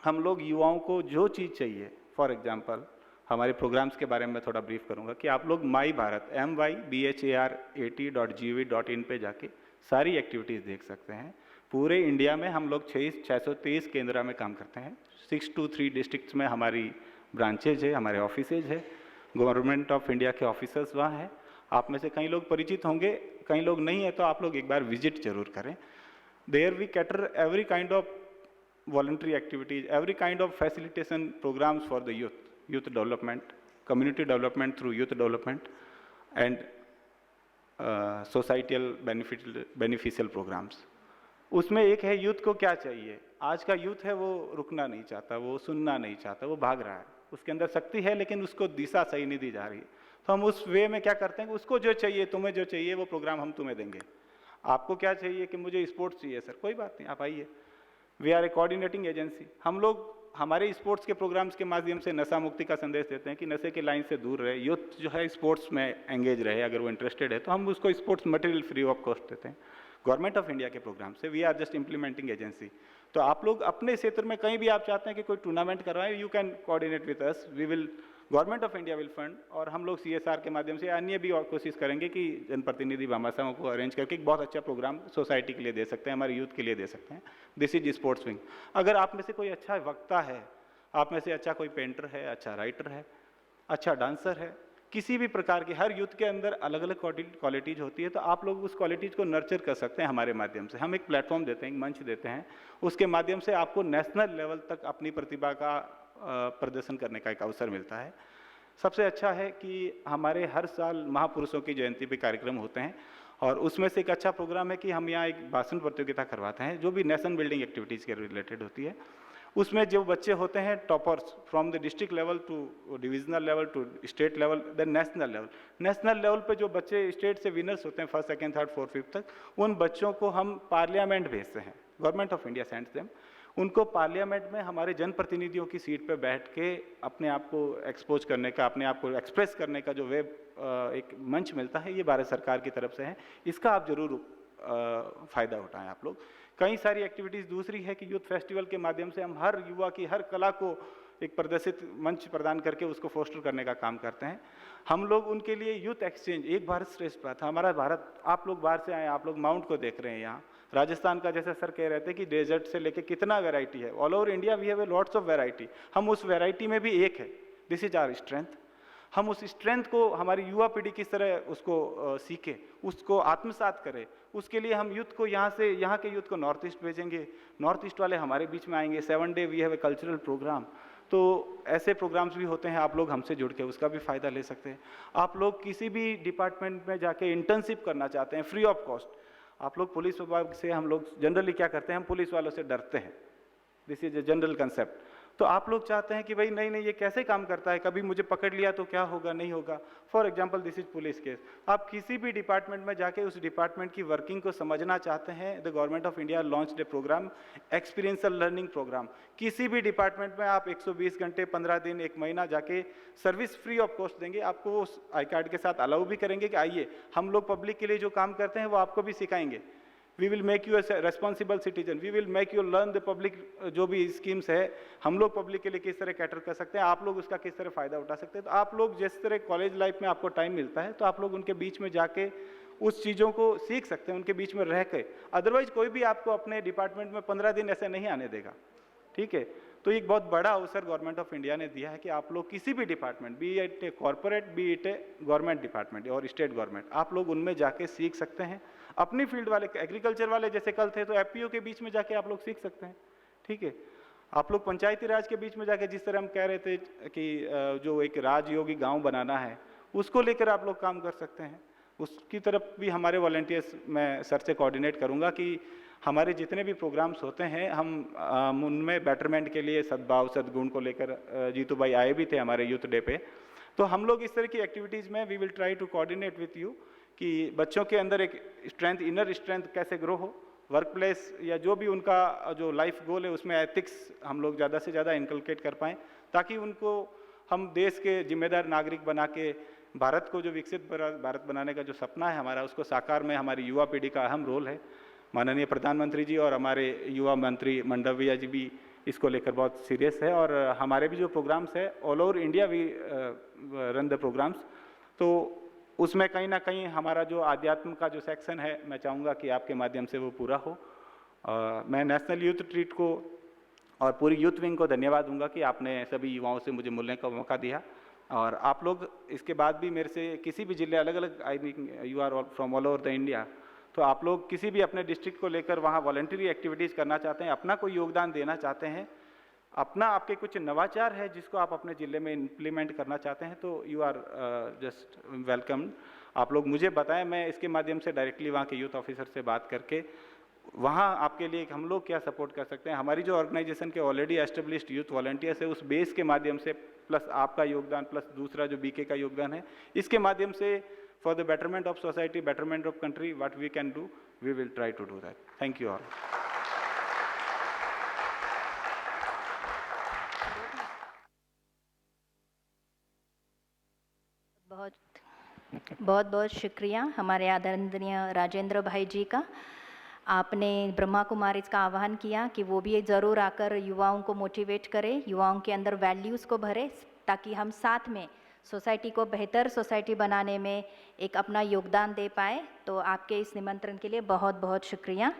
हम लोग युवाओं को जो चीज़ चाहिए, फॉर एग्जांपल हमारे प्रोग्राम्स के बारे में मैं थोड़ा ब्रीफ करूंगा कि आप लोग माई भारत MYBHARAT.gov.in पे जाके सारी एक्टिविटीज़ देख सकते हैं। पूरे इंडिया में हम लोग 623 केंद्र में काम करते हैं। 623 डिस्ट्रिक्ट्स में हमारी ब्रांचेज है, हमारे ऑफिसेज है, गवर्नमेंट ऑफ इंडिया के ऑफिसर्स वहाँ हैं। आप में से कई लोग परिचित होंगे, कई लोग नहीं है, तो आप लोग एक बार विजिट जरूर करें। There we cater every kind of voluntary activities, every kind of facilitation programs for the youth development, community development through youth development, and societal beneficial programs. उसमें एक है यूथ को क्या चाहिए। आज का यूथ है वो रुकना नहीं चाहता, वो सुनना नहीं चाहता, वो भाग रहा है। उसके अंदर शक्ति है लेकिन उसको दिशा सही नहीं दी जा रही है। तो हम उस वे में क्या करते हैं कि उसको जो चाहिए, तुम्हें जो चाहिए वो प्रोग्राम हम तुम्हें देंगे। आपको क्या चाहिए कि मुझे स्पोर्ट्स चाहिए सर, कोई बात नहीं, आप आइए। We are a coordinating agency. हम लोग हमारे स्पोर्ट्स के प्रोग्राम्स के माध्यम से नशा मुक्ति का संदेश देते हैं कि नशे की लाइन से दूर रहे, यूथ जो है स्पोर्ट्स में एंगेज रहे। अगर वो इंटरेस्टेड है तो हम उसको sports material free of cost देते हैं गवर्नमेंट ऑफ इंडिया के प्रोग्राम से। We are just implementing agency. तो आप लोग अपने क्षेत्र में कहीं भी आप चाहते हैं कि कोई टूर्नामेंट करवाएं, you can coordinate with us. We will, government of India will fund, और हम लोग CSR के माध्यम से अन्य भी और कोशिश करेंगे कि जनप्रतिनिधि भामाशाहों को अरेंज करके एक बहुत अच्छा प्रोग्राम सोसाइटी के लिए दे सकते हैं, हमारे यूथ के लिए दे सकते हैं। This is sports wing. अगर आप में से कोई अच्छा वक्ता है, आप में से अच्छा कोई पेंटर है, अच्छा राइटर है, अच्छा डांसर है, किसी भी प्रकार की, हर यूथ के अंदर अलग अलग क्वालिटीज होती है, तो आप लोग उस क्वालिटीज को नर्चर कर सकते हैं हमारे माध्यम से। हम एक प्लेटफॉर्म देते हैं, एक मंच देते हैं, उसके माध्यम से आपको नेशनल लेवल तक अपनी प्रतिभा का प्रदर्शन करने का एक अवसर मिलता है। सबसे अच्छा है कि हमारे हर साल महापुरुषों की जयंती पे कार्यक्रम होते हैं, और उसमें से एक अच्छा प्रोग्राम है कि हम यहाँ एक भाषण प्रतियोगिता करवाते हैं जो भी नेशन बिल्डिंग एक्टिविटीज़ के रिलेटेड होती है। उसमें जो बच्चे होते हैं toppers from the district level to divisional level to state level then national level पे जो बच्चे स्टेट से विनर्स होते हैं first second third fourth fifth तक, उन बच्चों को हम पार्लियामेंट भेजते हैं, government of India sends them. उनको पार्लियामेंट में हमारे जनप्रतिनिधियों की सीट पे बैठ के अपने आप को एक्सपोज करने का, अपने आप को एक्सप्रेस करने का जो एक मंच मिलता है, ये भारत सरकार की तरफ से है। इसका आप जरूर फ़ायदा उठाएं आप लोग। कई सारी एक्टिविटीज़ दूसरी है कि यूथ फेस्टिवल के माध्यम से हम हर युवा की हर कला को एक प्रदर्शित मंच प्रदान करके उसको फोस्टर करने का काम करते हैं। हम लोग उनके लिए यूथ एक्सचेंज, एक भारत श्रेष्ठ भारत, हमारा भारत, आप लोग बाहर से आए, आप लोग माउंट को देख रहे हैं, यहाँ राजस्थान का जैसे सर कह रहे थे कि डेजर्ट से लेके कितना वैरायटी है, all over India we have a lots of variety. हम उस वैरायटी में भी एक है, दिस इज आवर स्ट्रेंथ। हम उस स्ट्रेंथ को हमारी युवा पीढ़ी किस तरह उसको सीखे, उसको आत्मसात करे, उसके लिए हम यूथ को यहाँ के यूथ को नॉर्थ ईस्ट भेजेंगे, नॉर्थ ईस्ट वाले हमारे बीच में आएंगे। 7 day we have a cultural programme. तो ऐसे प्रोग्राम्स भी होते हैं, आप लोग हमसे जुड़ के उसका भी फ़ायदा ले सकते हैं। आप लोग किसी भी डिपार्टमेंट में जाके इंटर्नशिप करना चाहते हैं फ्री ऑफ कॉस्ट, आप लोग पुलिस विभाग से, हम लोग जनरली क्या करते हैं, हम पुलिस वालों से डरते हैं, this is a general concept. तो आप लोग चाहते हैं कि भाई नहीं ये कैसे काम करता है, कभी मुझे पकड़ लिया तो क्या होगा, नहीं होगा। For example this is police case. आप किसी भी डिपार्टमेंट में जाके उस डिपार्टमेंट की वर्किंग को समझना चाहते हैं, the government of India launch a programme, experiential learning programme. किसी भी डिपार्टमेंट में आप 120 घंटे, 15 दिन, 1 महीना जाके सर्विस फ्री ऑफ कॉस्ट देंगे। आपको उस आई कार्ड के साथ अलाउ भी करेंगे कि आइए, हम लोग पब्लिक के लिए जो काम करते हैं वो आपको भी सिखाएंगे। We will make you a responsible citizen, we will make you learn the public, जो भी स्कीम्स है हम लोग पब्लिक के लिए किस तरह कैटर कर सकते हैं, आप लोग उसका किस तरह फ़ायदा उठा सकते हैं। तो आप लोग जिस तरह कॉलेज लाइफ में आपको टाइम मिलता है, तो आप लोग उनके बीच में जाके उस चीज़ों को सीख सकते हैं, उनके बीच में रह के। अदरवाइज कोई भी आपको अपने डिपार्टमेंट में 15 दिन ऐसे नहीं आने देगा, ठीक है। तो एक बहुत बड़ा अवसर गवर्नमेंट ऑफ इंडिया ने दिया है कि आप लोग किसी भी department, B it a corporate, B it A government department और स्टेट गवर्नमेंट, आप लोग उनमें जाके सीख सकते हैं। अपनी फील्ड वाले, एग्रीकल्चर वाले जैसे कल थे, तो एफपीओ के बीच में जाके आप लोग सीख सकते हैं, ठीक है। आप लोग पंचायती राज के बीच में जाके, जिस तरह हम कह रहे थे कि जो एक राजयोगी गांव बनाना है, उसको लेकर आप लोग काम कर सकते हैं। उसकी तरफ भी हमारे वॉलंटियर्स, मैं सर से कोऑर्डिनेट करूंगा कि हमारे जितने भी प्रोग्राम्स होते हैं, हम उनमें बेटरमेंट के लिए सद्भाव सद्गुण को लेकर, जीतू भाई आए भी थे हमारे यूथ डे पे, तो हम लोग इस तरह की एक्टिविटीज़ में we will try to coordinate with you कि बच्चों के अंदर एक स्ट्रेंथ, इनर स्ट्रेंथ कैसे ग्रो हो, वर्क प्लेस या जो भी उनका जो लाइफ गोल है उसमें एथिक्स हम लोग ज़्यादा से ज़्यादा इनकलकेट कर पाएँ, ताकि उनको हम देश के जिम्मेदार नागरिक बना के भारत को जो विकसित भारत बनाने का जो सपना है हमारा, उसको साकार में हमारी युवा पीढ़ी का अहम रोल है। माननीय प्रधानमंत्री जी और हमारे युवा मंत्री मंडविया जी भी इसको लेकर बहुत सीरियस है, और हमारे भी जो प्रोग्राम्स है all over India we run the programs, तो उसमें कहीं ना कहीं हमारा जो आध्यात्म का जो सेक्शन है, मैं चाहूँगा कि आपके माध्यम से वो पूरा हो। मैं नेशनल यूथ ट्रीट को और पूरी यूथ विंग को धन्यवाद दूंगा कि आपने सभी युवाओं से मुझे मिलने का मौका दिया, और आप लोग इसके बाद भी मेरे से किसी भी जिले, अलग अलग, I mean you are from all over the India, तो आप लोग किसी भी अपने डिस्ट्रिक्ट को लेकर वहाँ वॉलंटरी एक्टिविटीज़ करना चाहते हैं, अपना कोई योगदान देना चाहते हैं, अपना आपके कुछ नवाचार है जिसको आप अपने ज़िले में इम्प्लीमेंट करना चाहते हैं, तो यू आर जस्ट वेलकम। आप लोग मुझे बताएं, मैं इसके माध्यम से डायरेक्टली वहाँ के यूथ ऑफिसर से बात करके वहाँ आपके लिए हम लोग क्या सपोर्ट कर सकते हैं। हमारी जो ऑर्गेनाइजेशन के ऑलरेडी एस्टेब्लिश्ड यूथ वॉलंटियर्स है, उस बेस के माध्यम से, प्लस आपका योगदान, प्लस दूसरा जो बीके का योगदान है, इसके माध्यम से for the betterment of society, betterment of country, what we can do, we will try to do that. Thank you all. बहुत बहुत शुक्रिया हमारे आदरणीय राजेंद्र भाई जी का। आपने ब्रह्मा कुमारीज का आह्वान किया कि वो भी ज़रूर आकर युवाओं को मोटिवेट करें, युवाओं के अंदर वैल्यूज़ को भरे, ताकि हम साथ में सोसाइटी को बेहतर सोसाइटी बनाने में एक अपना योगदान दे पाए। तो आपके इस निमंत्रण के लिए बहुत बहुत शुक्रिया।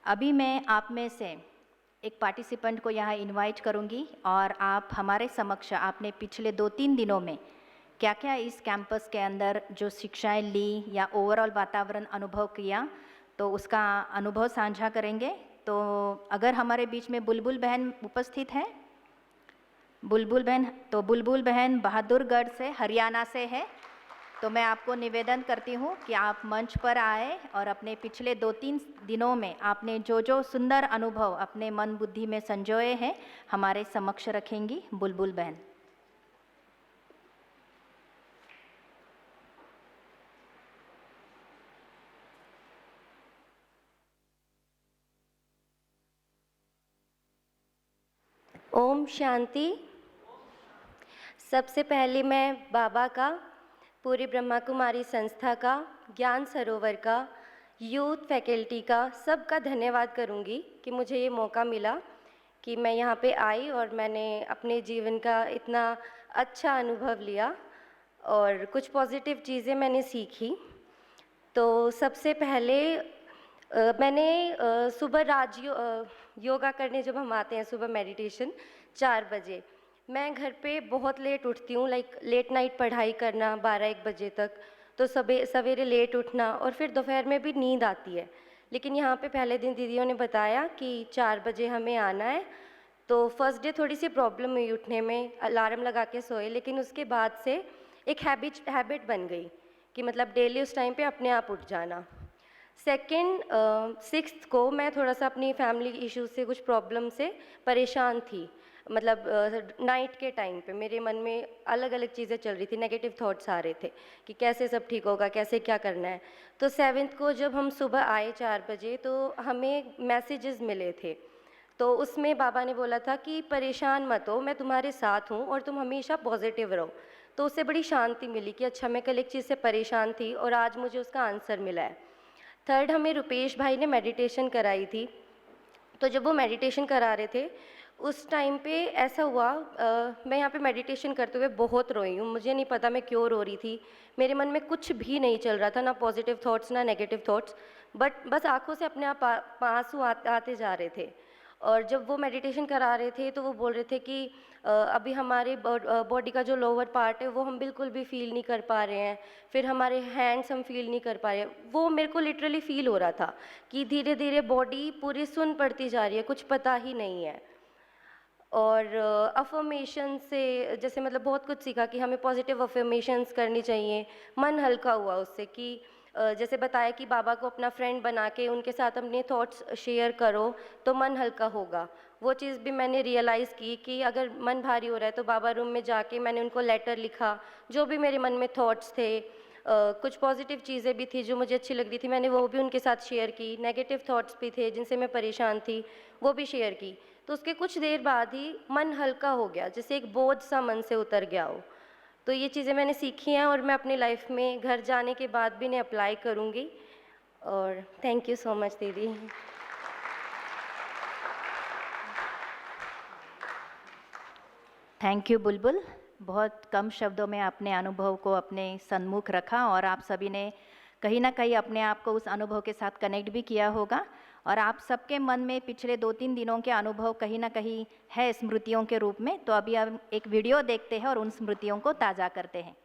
अभी मैं आप में से एक पार्टिसिपेंट को यहाँ इनवाइट करूँगी, और आप हमारे समक्ष आपने पिछले 2-3 दिनों में क्या क्या इस कैंपस के अंदर जो शिक्षाएं ली या ओवरऑल वातावरण अनुभव किया, तो उसका अनुभव साझा करेंगे। तो अगर हमारे बीच में बुलबुल बहन उपस्थित है, बुलबुल बहन, तो बुलबुल बहन बहादुरगढ़ से, हरियाणा से है, तो मैं आपको निवेदन करती हूँ कि आप मंच पर आए और अपने पिछले 2-3 दिनों में आपने जो जो सुंदर अनुभव अपने मन बुद्धि में संजोए हैं हमारे समक्ष रखेंगी बुलबुल बहन। ओम शांति। सबसे पहले मैं बाबा का, पूरी ब्रह्मा कुमारी संस्था का, ज्ञान सरोवर का, यूथ फैकल्टी का, सबका धन्यवाद करूंगी कि मुझे ये मौका मिला कि मैं यहाँ पे आई और मैंने अपने जीवन का इतना अच्छा अनुभव लिया और कुछ पॉजिटिव चीज़ें मैंने सीखी। तो सबसे पहले मैंने सुबह योगा करने जब हम आते हैं सुबह मेडिटेशन 4 बजे, मैं घर पे बहुत लेट उठती हूँ, लाइक लेट नाइट पढ़ाई करना 12-1 बजे तक, तो सवेरे लेट उठना और फिर दोपहर में भी नींद आती है। लेकिन यहाँ पे पहले दिन दीदियों ने बताया कि 4 बजे हमें आना है, तो फर्स्ट डे थोड़ी सी प्रॉब्लम हुई उठने में, अलार्म लगा के सोए, लेकिन उसके बाद से एक हैबिट बन गई कि मतलब डेली उस टाइम पे अपने आप उठ जाना। सेकेंड 6th को मैं थोड़ा सा अपनी फैमिली इश्यूज से, कुछ प्रॉब्लम से परेशान थी, मतलब नाइट के टाइम पे मेरे मन में अलग अलग चीज़ें चल रही थी, नेगेटिव थॉट्स आ रहे थे कि कैसे सब ठीक होगा, कैसे क्या करना है। तो 7th को जब हम सुबह आए 4 बजे तो हमें मैसेजेस मिले थे, तो उसमें बाबा ने बोला था कि परेशान मत हो, मैं तुम्हारे साथ हूँ और तुम हमेशा पॉजिटिव रहो। तो उससे बड़ी शांति मिली कि अच्छा, मैं कल एक चीज़ से परेशान थी और आज मुझे उसका आंसर मिला है। थर्ड, हमें रुपेश भाई ने मेडिटेशन कराई थी, तो जब वो मेडिटेशन करा रहे थे उस टाइम पे ऐसा हुआ, मैं यहाँ पे मेडिटेशन करते हुए बहुत रोई हूँ। मुझे नहीं पता मैं क्यों रो रही थी, मेरे मन में कुछ भी नहीं चल रहा था, ना पॉजिटिव थॉट्स ना नेगेटिव थॉट्स, बट बस आंखों से अपने आप आंसू आते जा रहे थे। और जब वो मेडिटेशन करा रहे थे तो वो बोल रहे थे कि अभी हमारे बॉडी का जो लोअर पार्ट है वो हम बिल्कुल भी फील नहीं कर पा रहे हैं, फिर हमारे हैंड्स हम फील नहीं कर पा रहे हैं। वो मेरे को लिटरली फील हो रहा था कि धीरे धीरे बॉडी पूरी सुन पड़ती जा रही है, कुछ पता ही नहीं है। और अफर्मेशन से जैसे मतलब बहुत कुछ सीखा कि हमें पॉजिटिव अफर्मेशंस करनी चाहिए, मन हल्का हुआ उससे कि जैसे बताया कि बाबा को अपना फ्रेंड बना के उनके साथ अपने थॉट्स शेयर करो तो मन हल्का होगा। वो चीज़ भी मैंने रियलाइज़ की कि अगर मन भारी हो रहा है तो बाबा रूम में जाके मैंने उनको लेटर लिखा, जो भी मेरे मन में थॉट्स थे, कुछ पॉजिटिव चीज़ें भी थी जो मुझे अच्छी लग रही थी, मैंने वो भी उनके साथ शेयर की, नेगेटिव थॉट्स भी थे जिनसे मैं परेशान थी वो भी शेयर की। तो उसके कुछ देर बाद ही मन हल्का हो गया, जैसे एक बोझ सा मन से उतर गया हो। तो ये चीज़ें मैंने सीखी हैं और मैं अपनी लाइफ में घर जाने के बाद भी इन्हें अप्लाई करूँगी। और थैंक यू सो मच दीदी। थैंक यू बुलबुल। बहुत कम शब्दों में आपने अनुभव को अपने सन्मुख रखा और आप सभी ने कहीं ना कहीं अपने आप को उस अनुभव के साथ कनेक्ट भी किया होगा और आप सबके मन में पिछले 2-3 दिनों के अनुभव कहीं ना कहीं है स्मृतियों के रूप में। तो अभी हम एक वीडियो देखते हैं और उन स्मृतियों को ताज़ा करते हैं।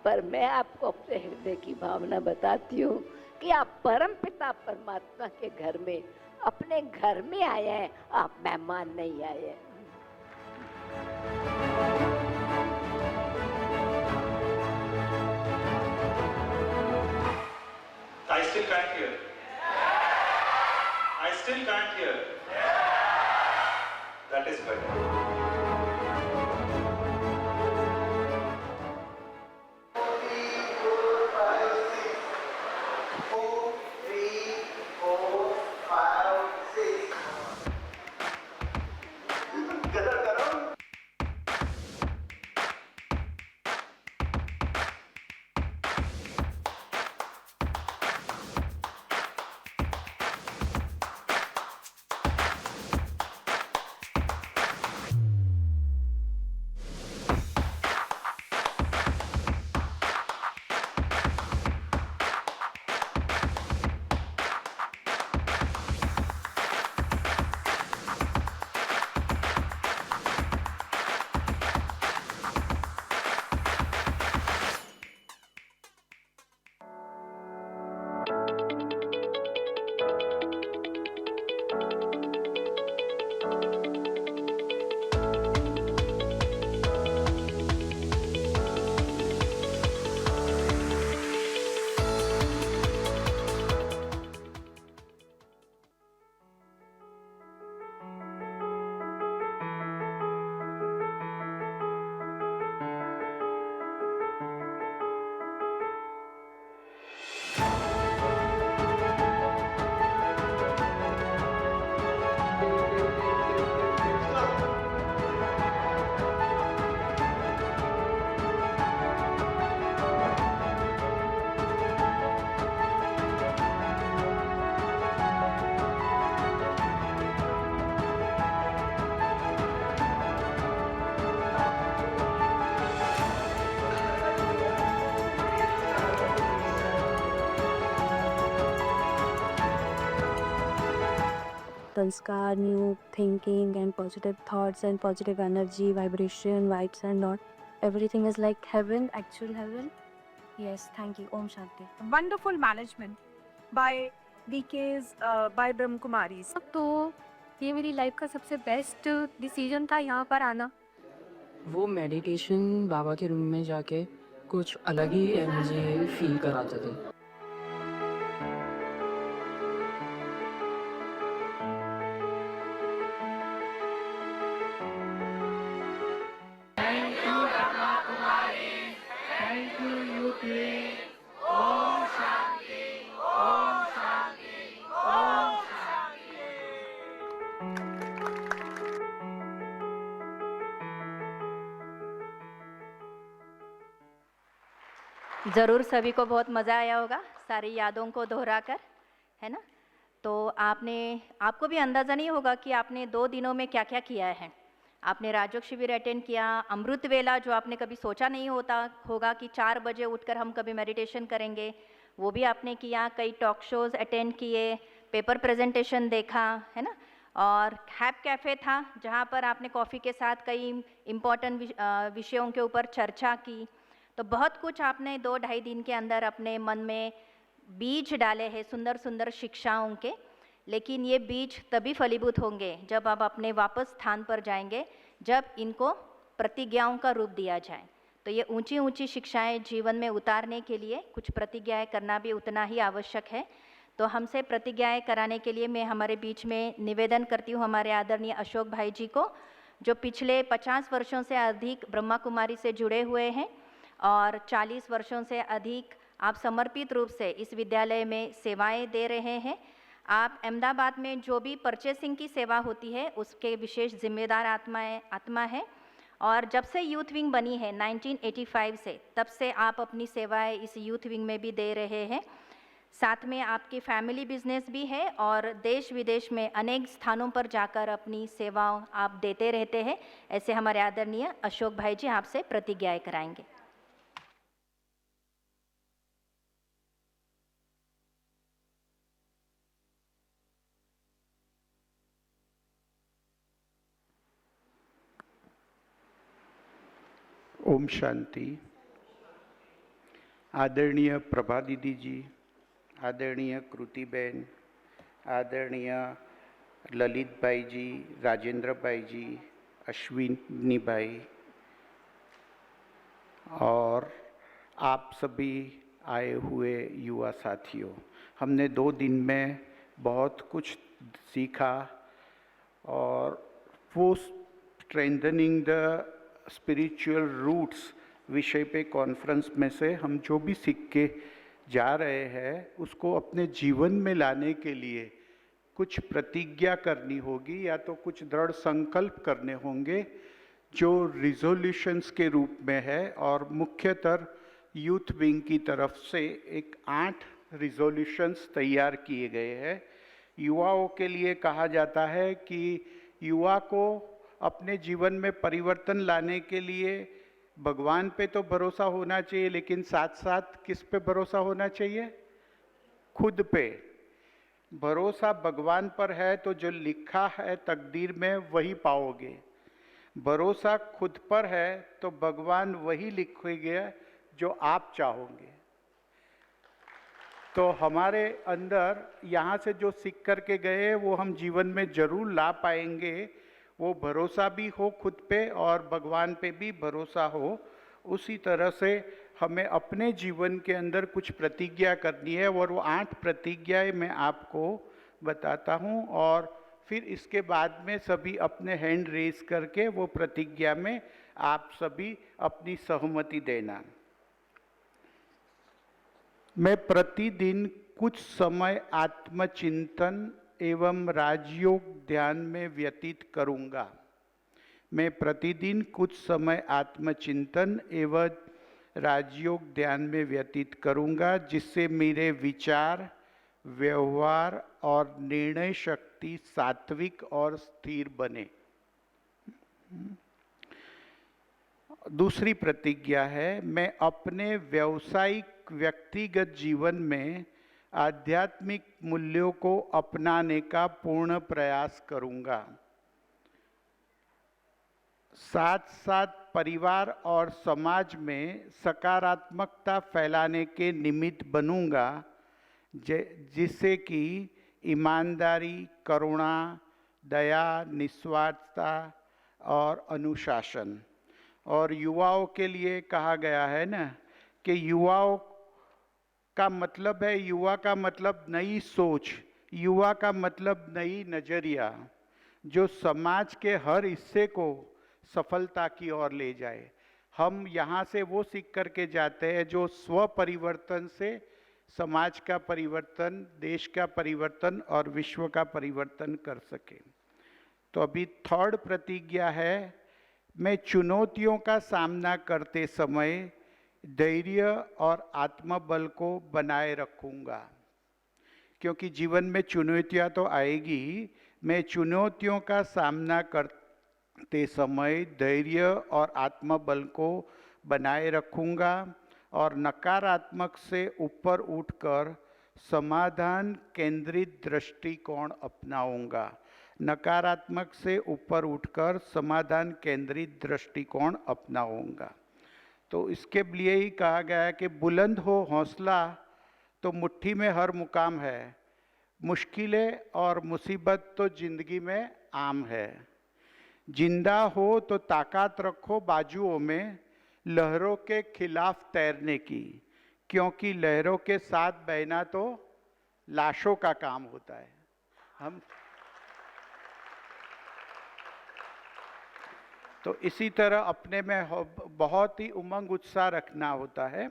पर मैं आपको अपने हृदय की भावना बताती हूँ कि आप परम पिता परमात्मा के घर में, अपने घर में आए हैं, आप मेहमान नहीं आए हैं। I still can't hear. I still can't hear. That is Tanskar, new thinking and positive thoughts and positive energy, vibration, vibes and all. Everything is like heaven, actual heaven. Yes, thank you. Om Shanti. Wonderful management by BK's, by Brahma Kumaris. तो ये मेरी life का सबसे best decision था यहाँ पर आना. वो मेडिटेशन बाबा के रूम में जाके कुछ अलग ही एनर्जी फील कराते थे. ज़रूर सभी को बहुत मज़ा आया होगा सारी यादों को दोहराकर, है ना? तो आपको भी अंदाज़ा नहीं होगा कि आपने 2 दिनों में क्या क्या किया है. आपने राजयोग शिविर अटेंड किया, अमृत वेला जो आपने कभी सोचा नहीं होगा कि 4 बजे उठकर हम कभी मेडिटेशन करेंगे, वो भी आपने किया. कई टॉक शोज़ अटेंड किए, पेपर प्रेजेंटेशन देखा, है ना? और हैप कैफ़े था जहाँ पर आपने कॉफ़ी के साथ कई इम्पॉर्टेंट विषयों के ऊपर चर्चा की. तो बहुत कुछ आपने 2-2.5 दिन के अंदर अपने मन में बीज डाले हैं सुंदर सुंदर शिक्षाओं के. लेकिन ये बीज तभी फलीभूत होंगे जब आप अपने वापस स्थान पर जाएंगे, जब इनको प्रतिज्ञाओं का रूप दिया जाए. तो ये ऊंची ऊंची शिक्षाएं जीवन में उतारने के लिए कुछ प्रतिज्ञाएं करना भी उतना ही आवश्यक है. तो हमसे प्रतिज्ञाएं कराने के लिए मैं हमारे बीच में निवेदन करती हूँ हमारे आदरणीय अशोक भाई जी को, जो पिछले 50 वर्षों से अधिक ब्रह्मा कुमारी से जुड़े हुए हैं और 40 वर्षों से अधिक आप समर्पित रूप से इस विद्यालय में सेवाएं दे रहे हैं. आप अहमदाबाद में जो भी परचेसिंग की सेवा होती है उसके विशेष जिम्मेदार आत्मा है. और जब से यूथ विंग बनी है 1985 से, तब से आप अपनी सेवाएं इस यूथ विंग में भी दे रहे हैं. साथ में आपकी फैमिली बिजनेस भी है और देश विदेश में अनेक स्थानों पर जाकर अपनी सेवाओं आप देते रहते हैं. ऐसे हमारे आदरणीय अशोक भाई जी आपसे प्रतिज्ञाएं कराएंगे. ओम शांति. आदरणीय प्रभा दीदी जी, आदरणीय कृति बहन, आदरणीय ललित भाई जी, राजेंद्र भाई जी, अश्विनी भाई और आप सभी आए हुए युवा साथियों, हमने 2 दिन में बहुत कुछ सीखा और वो स्ट्रेंथनिंग द स्पिरिचुअल रूट्स विषय पे कॉन्फ्रेंस में से हम जो भी सीख के जा रहे हैं उसको अपने जीवन में लाने के लिए कुछ प्रतिज्ञा करनी होगी या तो कुछ दृढ़ संकल्प करने होंगे जो रिजोल्यूशंस के रूप में है. और मुख्यतः यूथ विंग की तरफ से 8 रिजोल्यूशंस तैयार किए गए हैं. युवाओं के लिए कहा जाता है कि युवा को अपने जीवन में परिवर्तन लाने के लिए भगवान पे तो भरोसा होना चाहिए, लेकिन साथ साथ किस पे भरोसा होना चाहिए? खुद पे. भरोसा भगवान पर है तो जो लिखा है तकदीर में वही पाओगे. भरोसा खुद पर है तो भगवान वही लिखेंगे जो आप चाहोगे. तो हमारे अंदर यहाँ से जो सीख करके गए वो हम जीवन में जरूर ला पाएंगे. वो भरोसा भी हो खुद पे और भगवान पे भी भरोसा हो. उसी तरह से हमें अपने जीवन के अंदर कुछ प्रतिज्ञा करनी है और वो 8 प्रतिज्ञाएं मैं आपको बताता हूँ और फिर इसके बाद में सभी अपने हैंड रेज करके वो प्रतिज्ञा में आप सभी अपनी सहमति देना. मैं प्रतिदिन कुछ समय आत्मचिंतन एवं राजयोग ध्यान में व्यतीत करूँगा. मैं प्रतिदिन कुछ समय आत्मचिंतन एवं राजयोग ध्यान में व्यतीत करूँगा जिससे मेरे विचार, व्यवहार और निर्णय शक्ति सात्विक और स्थिर बने. दूसरी प्रतिज्ञा है, मैं अपने व्यावसायिक व्यक्तिगत जीवन में आध्यात्मिक मूल्यों को अपनाने का पूर्ण प्रयास करूंगा। साथ साथ परिवार और समाज में सकारात्मकता फैलाने के निमित्त बनूंगा, जिससे कि ईमानदारी, करुणा, दया, निस्वार्थता और अनुशासन। और युवाओं के लिए कहा गया है ना कि युवाओं का मतलब है, युवा का मतलब नई सोच, युवा का मतलब नई नजरिया, जो समाज के हर हिस्से को सफलता की ओर ले जाए। हम यहाँ से वो सीख करके जाते हैं जो स्व परिवर्तन से समाज का परिवर्तन, देश का परिवर्तन और विश्व का परिवर्तन कर सके। तो अभी थर्ड प्रतिज्ञा है, मैं चुनौतियों का सामना करते समय धैर्य और आत्मबल को बनाए रखूंगा। क्योंकि जीवन में चुनौतियां तो आएगी, मैं चुनौतियों का सामना करते समय धैर्य और आत्मबल को बनाए रखूंगा और नकारात्मक से ऊपर उठकर समाधान केंद्रित दृष्टिकोण अपनाऊंगा। नकारात्मक से ऊपर उठकर समाधान केंद्रित दृष्टिकोण अपनाऊंगा। तो इसके लिए ही कहा गया है कि बुलंद हो हौसला तो मुट्ठी में हर मुकाम है, मुश्किलें और मुसीबत तो जिंदगी में आम है। जिंदा हो तो ताकत रखो बाजुओं में, लहरों के खिलाफ तैरने की, क्योंकि लहरों के साथ बहना तो लाशों का काम होता है। हम तो इसी तरह अपने में बहुत ही उमंग उत्साह रखना होता है।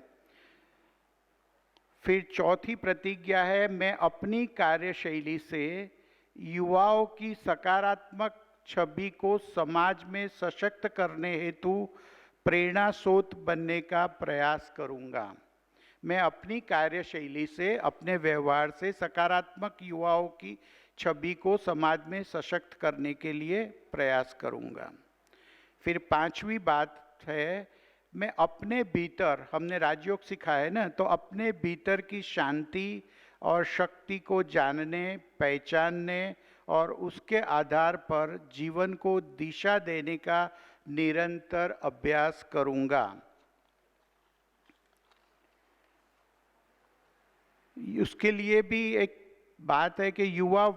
फिर चौथी प्रतिज्ञा है, मैं अपनी कार्यशैली से युवाओं की सकारात्मक छवि को समाज में सशक्त करने हेतु प्रेरणा स्रोत बनने का प्रयास करूंगा। मैं अपनी कार्यशैली से, अपने व्यवहार से सकारात्मक युवाओं की छवि को समाज में सशक्त करने के लिए प्रयास करूंगा। फिर पांचवी बात है, मैं अपने भीतर, हमने राजयोग सिखा है ना, तो अपने भीतर की शांति और शक्ति को जानने, पहचानने और उसके आधार पर जीवन को दिशा देने का निरंतर अभ्यास करूंगा। उसके लिए भी एक बात है कि युवा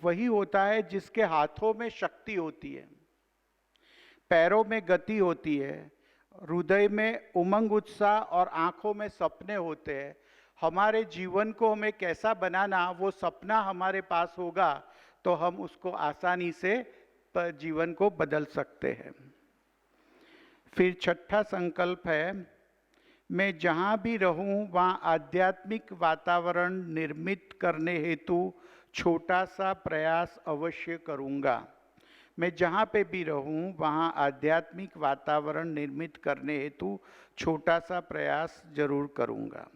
वही होता है जिसके हाथों में शक्ति होती है, पैरों में गति होती है, हृदय में उमंग उत्साह और आंखों में सपने होते हैं। हमारे जीवन को हमें कैसा बनाना, वो सपना हमारे पास होगा तो हम उसको आसानी से जीवन को बदल सकते हैं। फिर छठा संकल्प है, मैं जहाँ भी रहूँ वहाँ आध्यात्मिक वातावरण निर्मित करने हेतु छोटा सा प्रयास अवश्य करूँगा। मैं जहाँ पे भी रहूँ वहाँ आध्यात्मिक वातावरण निर्मित करने हेतु छोटा सा प्रयास जरूर करूँगा।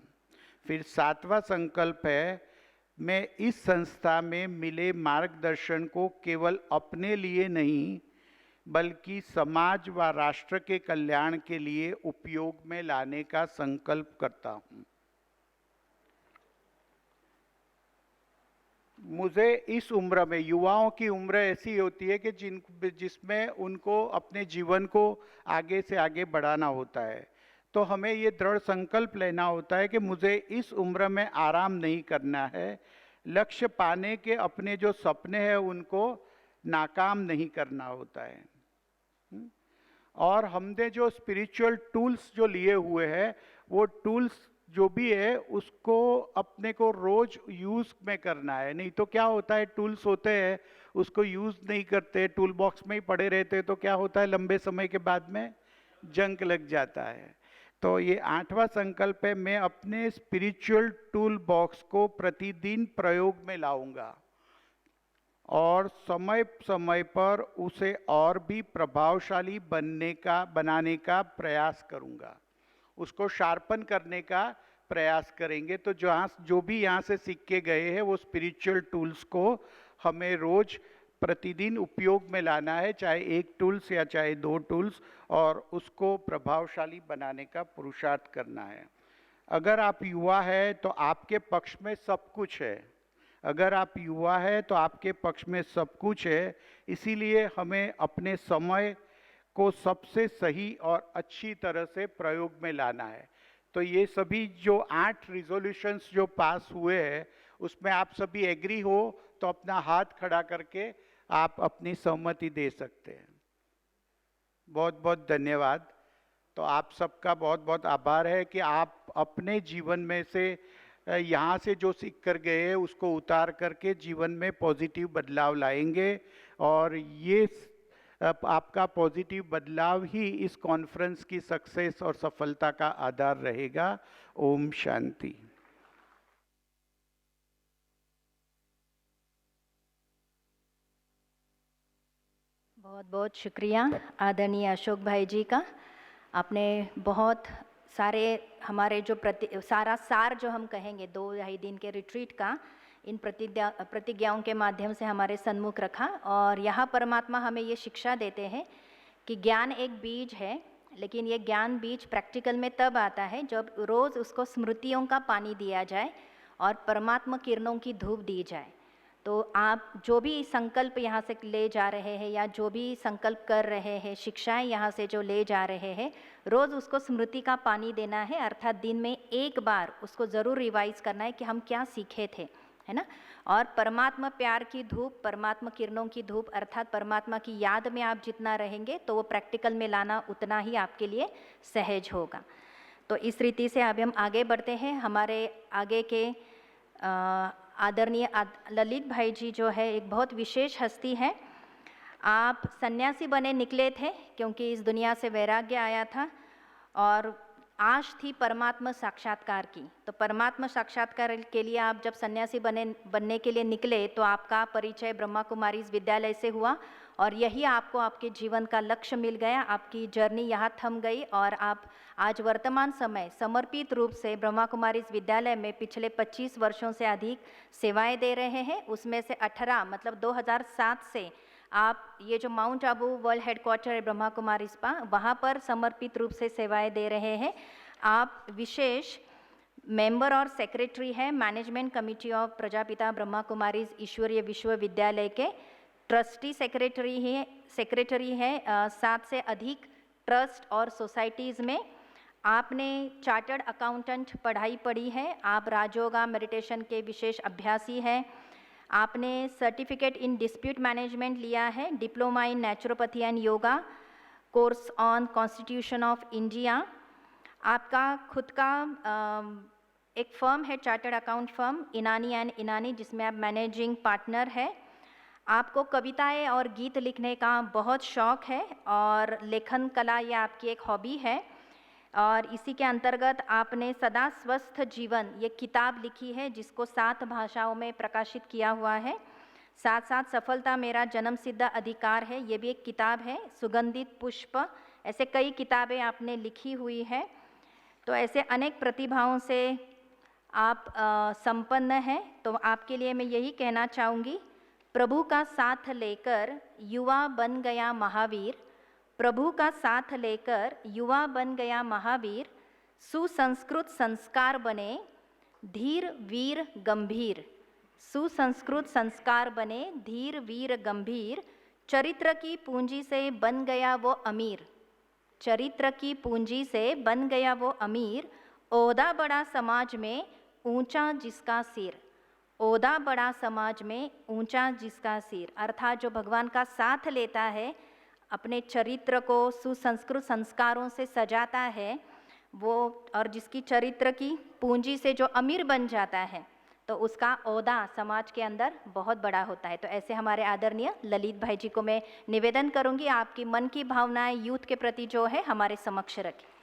फिर सातवां संकल्प है, मैं इस संस्था में मिले मार्गदर्शन को केवल अपने लिए नहीं बल्कि समाज व राष्ट्र के कल्याण के लिए उपयोग में लाने का संकल्प करता हूँ। मुझे इस उम्र में, युवाओं की उम्र ऐसी होती है कि जिसमें उनको अपने जीवन को आगे से आगे बढ़ाना होता है, तो हमें ये दृढ़ संकल्प लेना होता है कि मुझे इस उम्र में आराम नहीं करना है, लक्ष्य पाने के अपने जो सपने हैं उनको नाकाम नहीं करना होता है। और हमने जो स्पिरिचुअल टूल्स जो लिए हुए हैं, वो टूल्स जो भी है उसको अपने को रोज यूज में करना है। नहीं तो क्या होता है, टूल्स होते हैं उसको यूज नहीं करते, टूल बॉक्स में ही पड़े रहते, तो क्या होता है, लंबे समय के बाद में जंक लग जाता है। तो ये आठवां संकल्प है, मैं अपने स्पिरिचुअल टूल बॉक्स को प्रतिदिन प्रयोग में लाऊंगा और समय समय पर उसे और भी प्रभावशाली बनाने का प्रयास करूंगा, उसको शार्पन करने का प्रयास करेंगे। तो जो भी यहाँ से सीख के गए हैं वो स्पिरिचुअल टूल्स को हमें रोज प्रतिदिन उपयोग में लाना है, चाहे एक टूल्स या चाहे दो टूल्स, और उसको प्रभावशाली बनाने का पुरुषार्थ करना है। अगर आप युवा है तो आपके पक्ष में सब कुछ है, अगर आप युवा है तो आपके पक्ष में सब कुछ है। इसीलिए हमें अपने समय को सबसे सही और अच्छी तरह से प्रयोग में लाना है। तो ये सभी जो 8 रिजोल्यूशंस जो पास हुए हैं उसमें आप सभी एग्री हो तो अपना हाथ खड़ा करके आप अपनी सहमति दे सकते हैं। बहुत बहुत धन्यवाद। तो आप सबका बहुत बहुत आभार है कि आप अपने जीवन में से यहाँ से जो सीख कर गए हैं उसको उतार करके जीवन में पॉजिटिव बदलाव लाएंगे, और ये आपका पॉजिटिव बदलाव ही इस कॉन्फ्रेंस की सक्सेस और सफलता का आधार रहेगा। ओम शांति। बहुत बहुत शुक्रिया आदरणीय अशोक भाई जी का। आपने बहुत सारे हमारे जो सारा सार जो हम कहेंगे 2-2.5 दिन के रिट्रीट का इन प्रतिज्ञाओं के माध्यम से हमारे सन्मुख रखा। और यहाँ परमात्मा हमें ये शिक्षा देते हैं कि ज्ञान एक बीज है, लेकिन ये ज्ञान बीज प्रैक्टिकल में तब आता है जब रोज़ उसको स्मृतियों का पानी दिया जाए और परमात्मा किरणों की धूप दी जाए। तो आप जो भी संकल्प यहाँ से ले जा रहे हैं या जो भी संकल्प कर रहे हैं, शिक्षाएं यहाँ से जो ले जा रहे हैं, रोज़ उसको स्मृति का पानी देना है, अर्थात दिन में एक बार उसको ज़रूर रिवाइज करना है कि हम क्या सीखे थे, है ना। और परमात्मा प्यार की धूप, परमात्मा किरणों की धूप, अर्थात परमात्मा की याद में आप जितना रहेंगे तो वो प्रैक्टिकल में लाना उतना ही आपके लिए सहज होगा। तो इस रीति से अभी हम आगे बढ़ते हैं। हमारे आगे के आदरणीय ललित भाई जी जो है एक बहुत विशेष हस्ती है। आप सन्यासी बने निकले थे क्योंकि इस दुनिया से वैराग्य आया था और आश थी परमात्मा साक्षात्कार की। तो परमात्मा साक्षात्कार के लिए आप जब सन्यासी बनने के लिए निकले तो आपका परिचय ब्रह्मा कुमारी विद्यालय से हुआ और यही आपको आपके जीवन का लक्ष्य मिल गया। आपकी जर्नी यहाँ थम गई और आप आज वर्तमान समय समर्पित रूप से ब्रह्मा कुमारी विद्यालय में पिछले 25 वर्षों से अधिक सेवाएं दे रहे हैं। उसमें से 18 मतलब 2007 से आप ये जो माउंट आबू वर्ल्ड हेडक्वार्टर है ब्रह्मा कुमारी स्पा, वहाँ पर समर्पित रूप से सेवाएं दे रहे हैं। आप विशेष मेंबर और सेक्रेटरी है management committee of Prajapita Brahma Kumari Ishwariya Vishwavidyalaya के। ट्रस्टी सेक्रेटरी है 7 से अधिक ट्रस्ट और सोसाइटीज़ में। आपने चार्टर्ड अकाउंटेंट पढ़ाई पढ़ी है। आप राजयोगा मेडिटेशन के विशेष अभ्यासी हैं। आपने सर्टिफिकेट इन डिस्प्यूट मैनेजमेंट लिया है, diploma in naturopathy and yoga, course on constitution of India. आपका खुद का एक फर्म है चार्टर्ड अकाउंट फर्म इनानी एंड इनानी, जिसमें आप मैनेजिंग पार्टनर है। आपको कविताएं और गीत लिखने का बहुत शौक़ है और लेखन कला ये आपकी एक हॉबी है। और इसी के अंतर्गत आपने सदा स्वस्थ जीवन ये किताब लिखी है जिसको 7 भाषाओं में प्रकाशित किया हुआ है। साथ साथ सफलता मेरा जन्म सिद्ध अधिकार है, ये भी एक किताब है। सुगंधित पुष्प, ऐसे कई किताबें आपने लिखी हुई है। तो ऐसे अनेक प्रतिभाओं से आप संपन्न हैं। तो आपके लिए मैं यही कहना चाहूँगी, प्रभु का साथ लेकर युवा बन गया महावीर, प्रभु का साथ लेकर युवा बन गया महावीर, सुसंस्कृत संस्कार बने धीर वीर गंभीर, सुसंस्कृत संस्कार बने धीर वीर गंभीर, चरित्र की पूंजी से बन गया वो अमीर, चरित्र की पूंजी से बन गया वो अमीर, ओहदा बड़ा समाज में ऊंचा जिसका सिर, ओहदा बड़ा समाज में ऊंचा जिसका सिर। अर्थात जो भगवान का साथ लेता है, अपने चरित्र को सुसंस्कृत संस्कारों से सजाता है वो, और जिसकी चरित्र की पूंजी से जो अमीर बन जाता है तो उसका ओहदा समाज के अंदर बहुत बड़ा होता है। तो ऐसे हमारे आदरणीय ललित भाई जी को मैं निवेदन करूंगी आपकी मन की भावनाएं यूथ के प्रति जो है हमारे समक्ष रखें।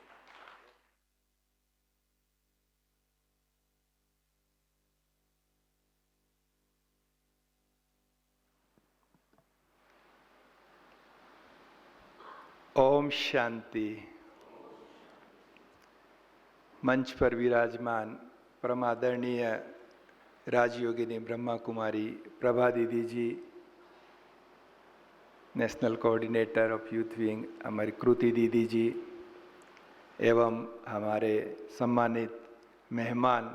ओम शांति। मंच पर विराजमान परम आदरणीय राजयोगिनी Brahma Kumari Prabha Didi ji, national coordinator of youth wing हमारी कृति दीदी जी, एवं हमारे सम्मानित मेहमान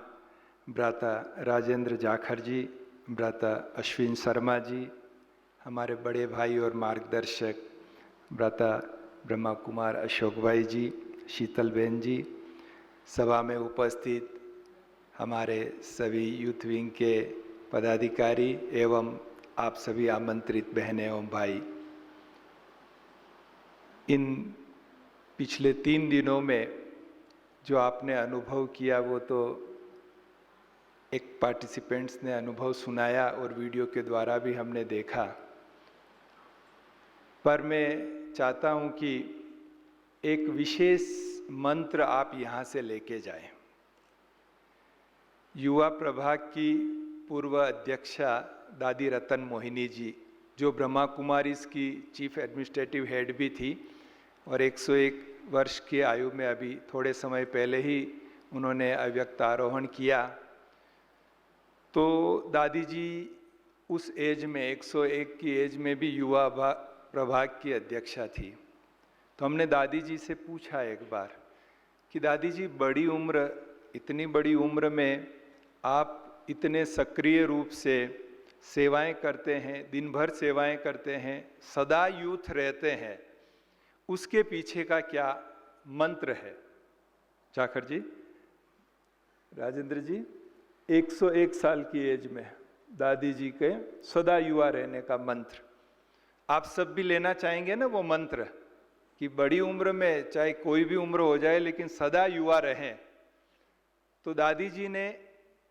भ्राता राजेंद्र जाखर जी, भ्राता अश्विन शर्मा जी, हमारे बड़े भाई और मार्गदर्शक भ्राता ब्रह्मा कुमार अशोक भाई जी, शीतल बहन जी, सभा में उपस्थित हमारे सभी यूथ विंग के पदाधिकारी एवं आप सभी आमंत्रित बहनें एवं भाई, इन पिछले 3 दिनों में जो आपने अनुभव किया वो तो एक पार्टिसिपेंट्स ने अनुभव सुनाया और वीडियो के द्वारा भी हमने देखा, पर मैं चाहता हूं कि एक विशेष मंत्र आप यहाँ से लेके जाएं। युवा प्रभाग की पूर्व अध्यक्षा दादी रतन मोहिनी जी, जो ब्रह्मा कुमारीज की चीफ एडमिनिस्ट्रेटिव हेड भी थी और 101 वर्ष की आयु में अभी थोड़े समय पहले ही उन्होंने अव्यक्त आरोहण किया, तो दादी जी उस एज में 101 की एज में भी युवा प्रभाग की अध्यक्षा थी। तो हमने दादी जी से पूछा एक बार कि दादी जी बड़ी उम्र, इतनी बड़ी उम्र में आप इतने सक्रिय रूप से सेवाएं करते हैं, दिन भर सेवाएं करते हैं, सदा यूथ रहते हैं, उसके पीछे का क्या मंत्र है? जाखर जी, राजेंद्र जी, 101 साल की एज में दादी जी के सदा युवा रहने का मंत्र आप सब भी लेना चाहेंगे ना, वो मंत्र कि बड़ी उम्र में चाहे कोई भी उम्र हो जाए लेकिन सदा युवा रहें। तो दादी जी ने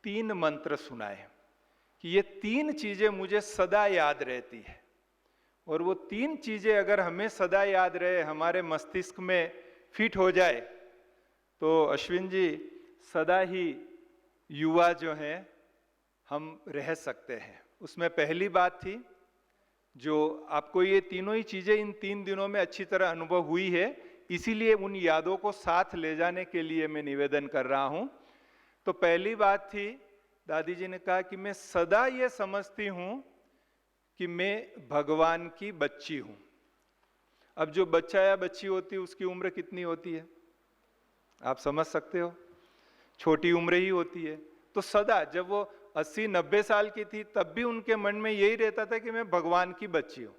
3 मंत्र सुनाए कि ये 3 चीजें मुझे सदा याद रहती है, और वो 3 चीजें अगर हमें सदा याद रहे, हमारे मस्तिष्क में फिट हो जाए, तो अश्विन जी सदा ही युवा जो हैं हम रह सकते हैं। उसमें पहली बात थी, जो आपको ये तीनों ही चीजें इन 3 दिनों में अच्छी तरह अनुभव हुई है, इसीलिए उन यादों को साथ ले जाने के लिए मैं निवेदन कर रहा हूं। तो पहली बात थी, दादी जी ने कहा कि मैं सदा ये समझती हूं कि मैं भगवान की बच्ची हूं। अब जो बच्चा या बच्ची होती है उसकी उम्र कितनी होती है आप समझ सकते हो, छोटी उम्र ही होती है। तो सदा जब वो 80-90 साल की थी तब भी उनके मन में यही रहता था कि मैं भगवान की बच्ची हूं।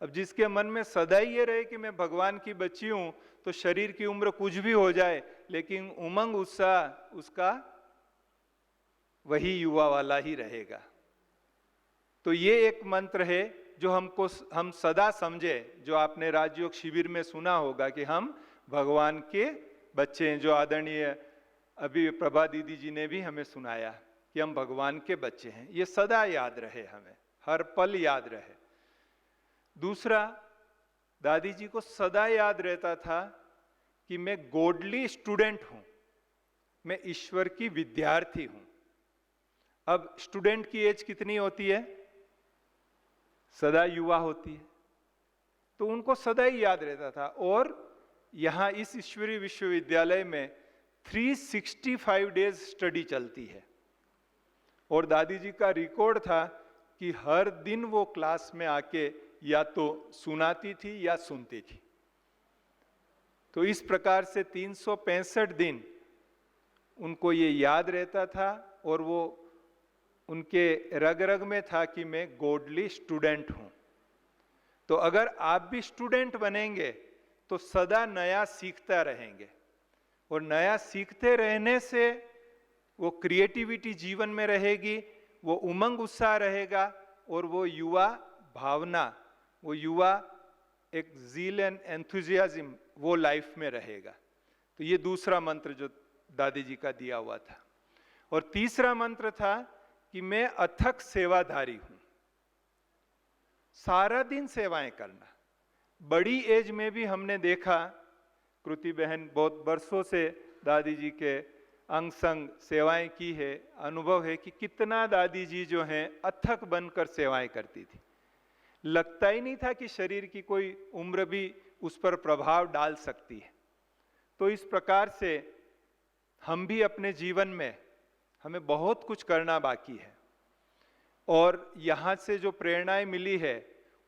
अब जिसके मन में सदा ही ये रहे कि मैं भगवान की बच्ची हूं, तो शरीर की उम्र कुछ भी हो जाए लेकिन उमंग उत्साह उसका वही युवा वाला ही रहेगा। तो ये एक मंत्र है जो हम सदा समझे, जो आपने राजयोग शिविर में सुना होगा कि हम भगवान के बच्चे हैं, जो आदरणीय अभी प्रभा दीदी जी ने भी हमें सुनाया कि हम भगवान के बच्चे हैं। ये सदा याद रहे, हमें हर पल याद रहे। दूसरा, दादी जी को सदा याद रहता था कि मैं गॉडली स्टूडेंट हूं, मैं ईश्वर की विद्यार्थी हूं। अब स्टूडेंट की एज कितनी होती है? सदा युवा होती है। तो उनको सदा ही याद रहता था। और यहां इस ईश्वरीय विश्वविद्यालय में 365 डेज स्टडी चलती है, और दादी जी का रिकॉर्ड था कि हर दिन वो क्लास में आके या तो सुनाती थी या सुनती थी। तो इस प्रकार से 365 दिन उनको ये याद रहता था, और वो उनके रग रग में था कि मैं गॉडली स्टूडेंट हूं। तो अगर आप भी स्टूडेंट बनेंगे तो सदा नया सीखता रहेंगे, और नया सीखते रहने से वो क्रिएटिविटी जीवन में रहेगी, वो उमंग उत्साह रहेगा, और वो युवा भावना, वो युवा एक ज़ील एंड एंथुजियाज्म वो लाइफ में रहेगा। तो ये दूसरा मंत्र जो दादी जी का दिया हुआ था। और तीसरा मंत्र था कि मैं अथक सेवाधारी हूं, सारा दिन सेवाएं करना। बड़ी एज में भी हमने देखा, कृति बहन बहुत वर्षों से दादी जी के अंग संग सेवाएं की है, अनुभव है कि कितना दादी जी जो हैं अथक बनकर सेवाएं करती थी। लगता ही नहीं था कि शरीर की कोई उम्र भी उस पर प्रभाव डाल सकती है। तो इस प्रकार से हम भी अपने जीवन में हमें बहुत कुछ करना बाकी है, और यहाँ से जो प्रेरणाएं मिली है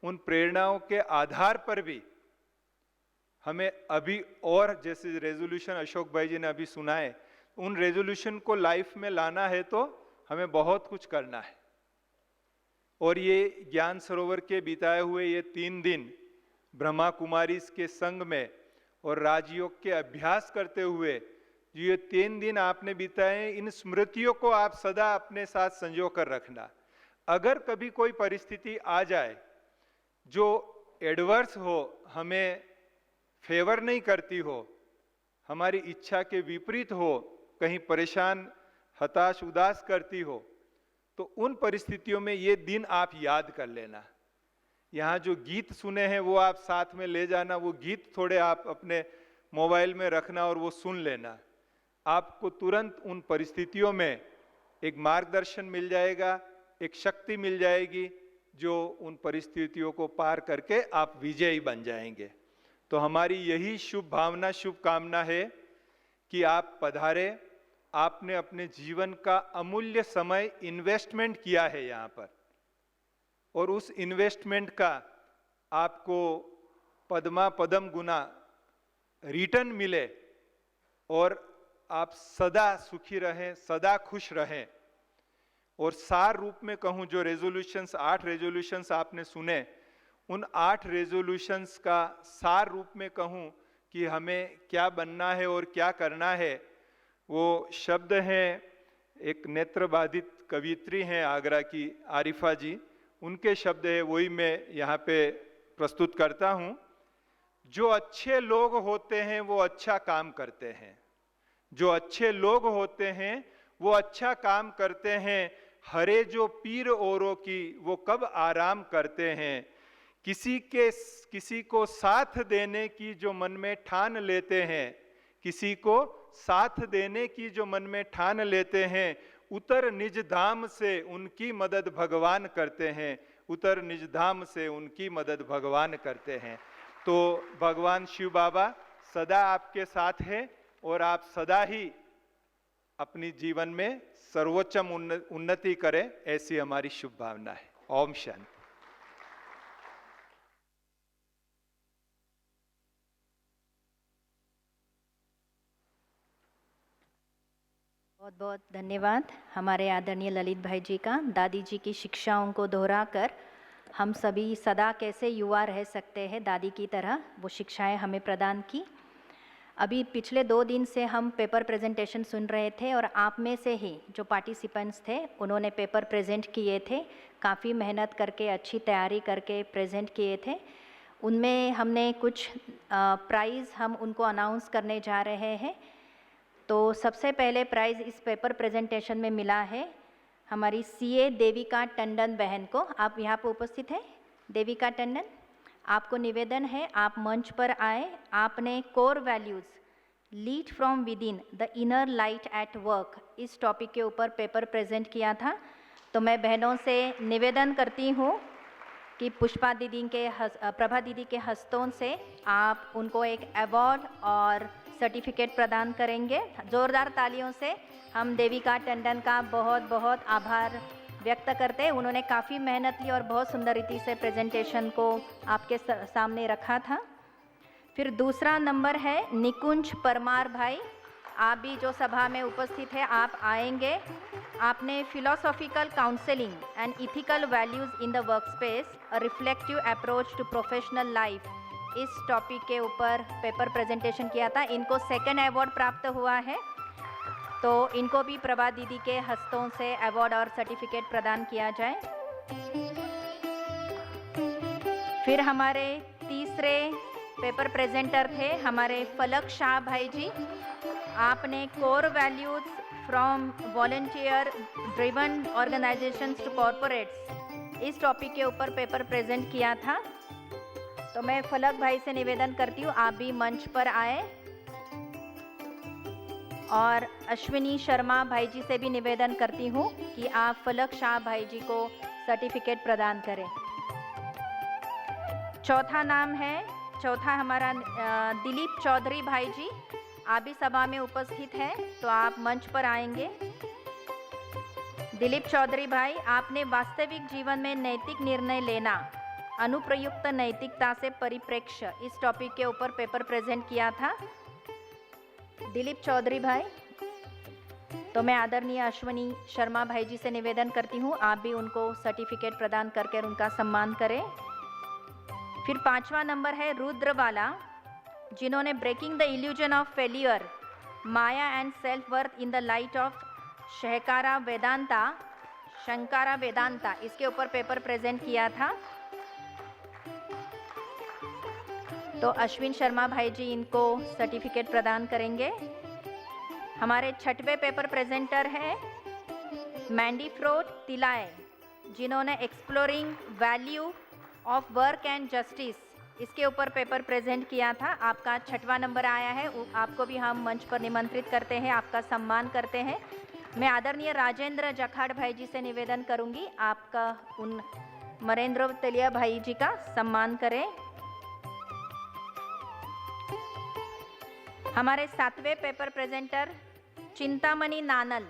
उन प्रेरणाओं के आधार पर भी हमें अभी और, जैसे रेजोल्यूशन अशोक भाई जी ने अभी सुनाए, उन रेजोल्यूशन को लाइफ में लाना है तो हमें बहुत कुछ करना है। और ये ज्ञान सरोवर के बिताए हुए ये 3 दिन ब्रह्मा कुमारी के संग में और राजयोग के अभ्यास करते हुए जो ये 3 दिन आपने बिताए, इन स्मृतियों को आप सदा अपने साथ संजो कर रखना। अगर कभी कोई परिस्थिति आ जाए जो एडवर्स हो, हमें फेवर नहीं करती हो, हमारी इच्छा के विपरीत हो, कहीं परेशान, हताश, उदास करती हो, तो उन परिस्थितियों में ये दिन आप याद कर लेना। यहाँ जो गीत सुने हैं वो आप साथ में ले जाना, वो गीत थोड़े आप अपने मोबाइल में रखना और वो सुन लेना। आपको तुरंत उन परिस्थितियों में एक मार्गदर्शन मिल जाएगा, एक शक्ति मिल जाएगी, जो उन परिस्थितियों को पार करके आप विजयी बन जाएंगे। तो हमारी यही शुभ भावना, शुभ कामना है कि आप पधारे। आपने अपने जीवन का अमूल्य समय इन्वेस्टमेंट किया है यहाँ पर, और उस इन्वेस्टमेंट का आपको पद्मा पदम गुना रिटर्न मिले, और आप सदा सुखी रहें, सदा खुश रहें। और सार रूप में कहूँ, जो रेजोल्यूशंस 8 रेजोल्यूशंस आपने सुने, उन 8 रेजोल्यूशंस का सार रूप में कहूँ कि हमें क्या बनना है और क्या करना है, वो शब्द हैं, एक नेत्र बाधित कवियत्री हैं आगरा की आरिफा जी, उनके शब्द है, वही मैं यहाँ पे प्रस्तुत करता हूँ। जो अच्छे लोग होते हैं वो अच्छा काम करते हैं, जो अच्छे लोग होते हैं वो अच्छा काम करते हैं। हरे जो पीर औरों की वो कब आराम करते हैं। किसी को साथ देने की जो मन में ठान लेते हैं, किसी को साथ देने की जो मन में ठान लेते हैं, उतर निज धाम से उनकी मदद भगवान करते हैं, उतर निज धाम से उनकी मदद भगवान करते हैं। तो भगवान शिव बाबा सदा आपके साथ हैं, और आप सदा ही अपनी जीवन में सर्वोच्चम उन्नति करें, ऐसी हमारी शुभ भावना है। ओम शांति। बहुत बहुत धन्यवाद हमारे आदरणीय ललित भाई जी का। दादी जी की शिक्षाओं को दोहराकर हम सभी सदा कैसे युवा रह सकते हैं दादी की तरह, वो शिक्षाएं हमें प्रदान की। अभी पिछले 2 दिन से हम पेपर प्रेजेंटेशन सुन रहे थे, और आप में से ही जो पार्टिसिपेंट्स थे उन्होंने पेपर प्रेजेंट किए थे, काफ़ी मेहनत करके, अच्छी तैयारी करके प्रेजेंट किए थे। उनमें हमने कुछ प्राइज़ हम उनको अनाउंस करने जा रहे हैं। तो सबसे पहले प्राइज़ इस पेपर प्रेजेंटेशन में मिला है हमारी CA देविका टंडन बहन को। आप यहाँ पर उपस्थित हैं देविका टंडन, आपको निवेदन है आप मंच पर आए। आपने core values lead from with in the inner light at work इस टॉपिक के ऊपर पेपर प्रेजेंट किया था। तो मैं बहनों से निवेदन करती हूँ कि पुष्पा दीदी के प्रभा दीदी के हस्तों से आप उनको एक अवार्ड और सर्टिफिकेट प्रदान करेंगे। ज़ोरदार तालियों से हम देविका टंडन का बहुत बहुत आभार व्यक्त करते हैं। उन्होंने काफ़ी मेहनत की और बहुत सुंदर रीति से प्रेजेंटेशन को आपके सामने रखा था। फिर दूसरा नंबर है निकुंज परमार भाई, आप भी जो सभा में उपस्थित है आप आएंगे। आपने philosophical counselling and ethical values in the work space, a reflective approach to professional life, इस टॉपिक के ऊपर पेपर प्रेजेंटेशन किया था। इनको 2nd अवार्ड प्राप्त हुआ है, तो इनको भी प्रभा दीदी के हस्तों से अवार्ड और सर्टिफिकेट प्रदान किया जाए। फिर हमारे तीसरे पेपर प्रेजेंटर थे हमारे फलक शाह भाई जी। आपने core values from volunteer driven organisations to corporates इस टॉपिक के ऊपर पेपर प्रेजेंट किया था। तो मैं फलक भाई से निवेदन करती हूँ आप भी मंच पर आए, और अश्विनी शर्मा भाई जी से भी निवेदन करती हूँ कि आप फलक शाह भाई जी को सर्टिफिकेट प्रदान करें। चौथा हमारा दिलीप चौधरी भाई जी, आप भी सभा में उपस्थित हैं तो आप मंच पर आएंगे। दिलीप चौधरी भाई, आपने वास्तविक जीवन में नैतिक निर्णय लेना, अनुप्रयुक्त नैतिकता से परिप्रेक्ष्य इस टॉपिक के ऊपर पेपर प्रेजेंट किया था। दिलीप चौधरी भाई, तो मैं आदरणीय अश्विनी शर्मा भाई जी से निवेदन करती हूँ आप भी उनको सर्टिफिकेट प्रदान करके उनका सम्मान करें। फिर 5वां नंबर है रुद्रबाला, जिन्होंने breaking the illusion of failure, Maya and self worth in the light of Shankara Vedanta, इसके ऊपर पेपर प्रेजेंट किया था। तो अश्विन शर्मा भाई जी इनको सर्टिफिकेट प्रदान करेंगे। हमारे 6वें पेपर प्रेजेंटर है मैंडी फ्रोट तिलाय, जिन्होंने exploring value of work and justice, इसके ऊपर पेपर प्रेजेंट किया था। आपका 6वां नंबर आया है, आपको भी हम मंच पर निमंत्रित करते हैं, आपका सम्मान करते हैं। मैं आदरणीय राजेंद्र जखाड़ भाई जी से निवेदन करूंगी आपका उन मरेंद्र तेलिया भाई जी का सम्मान करें। हमारे 7वें पेपर प्रेजेंटर चिंतामणि नानल,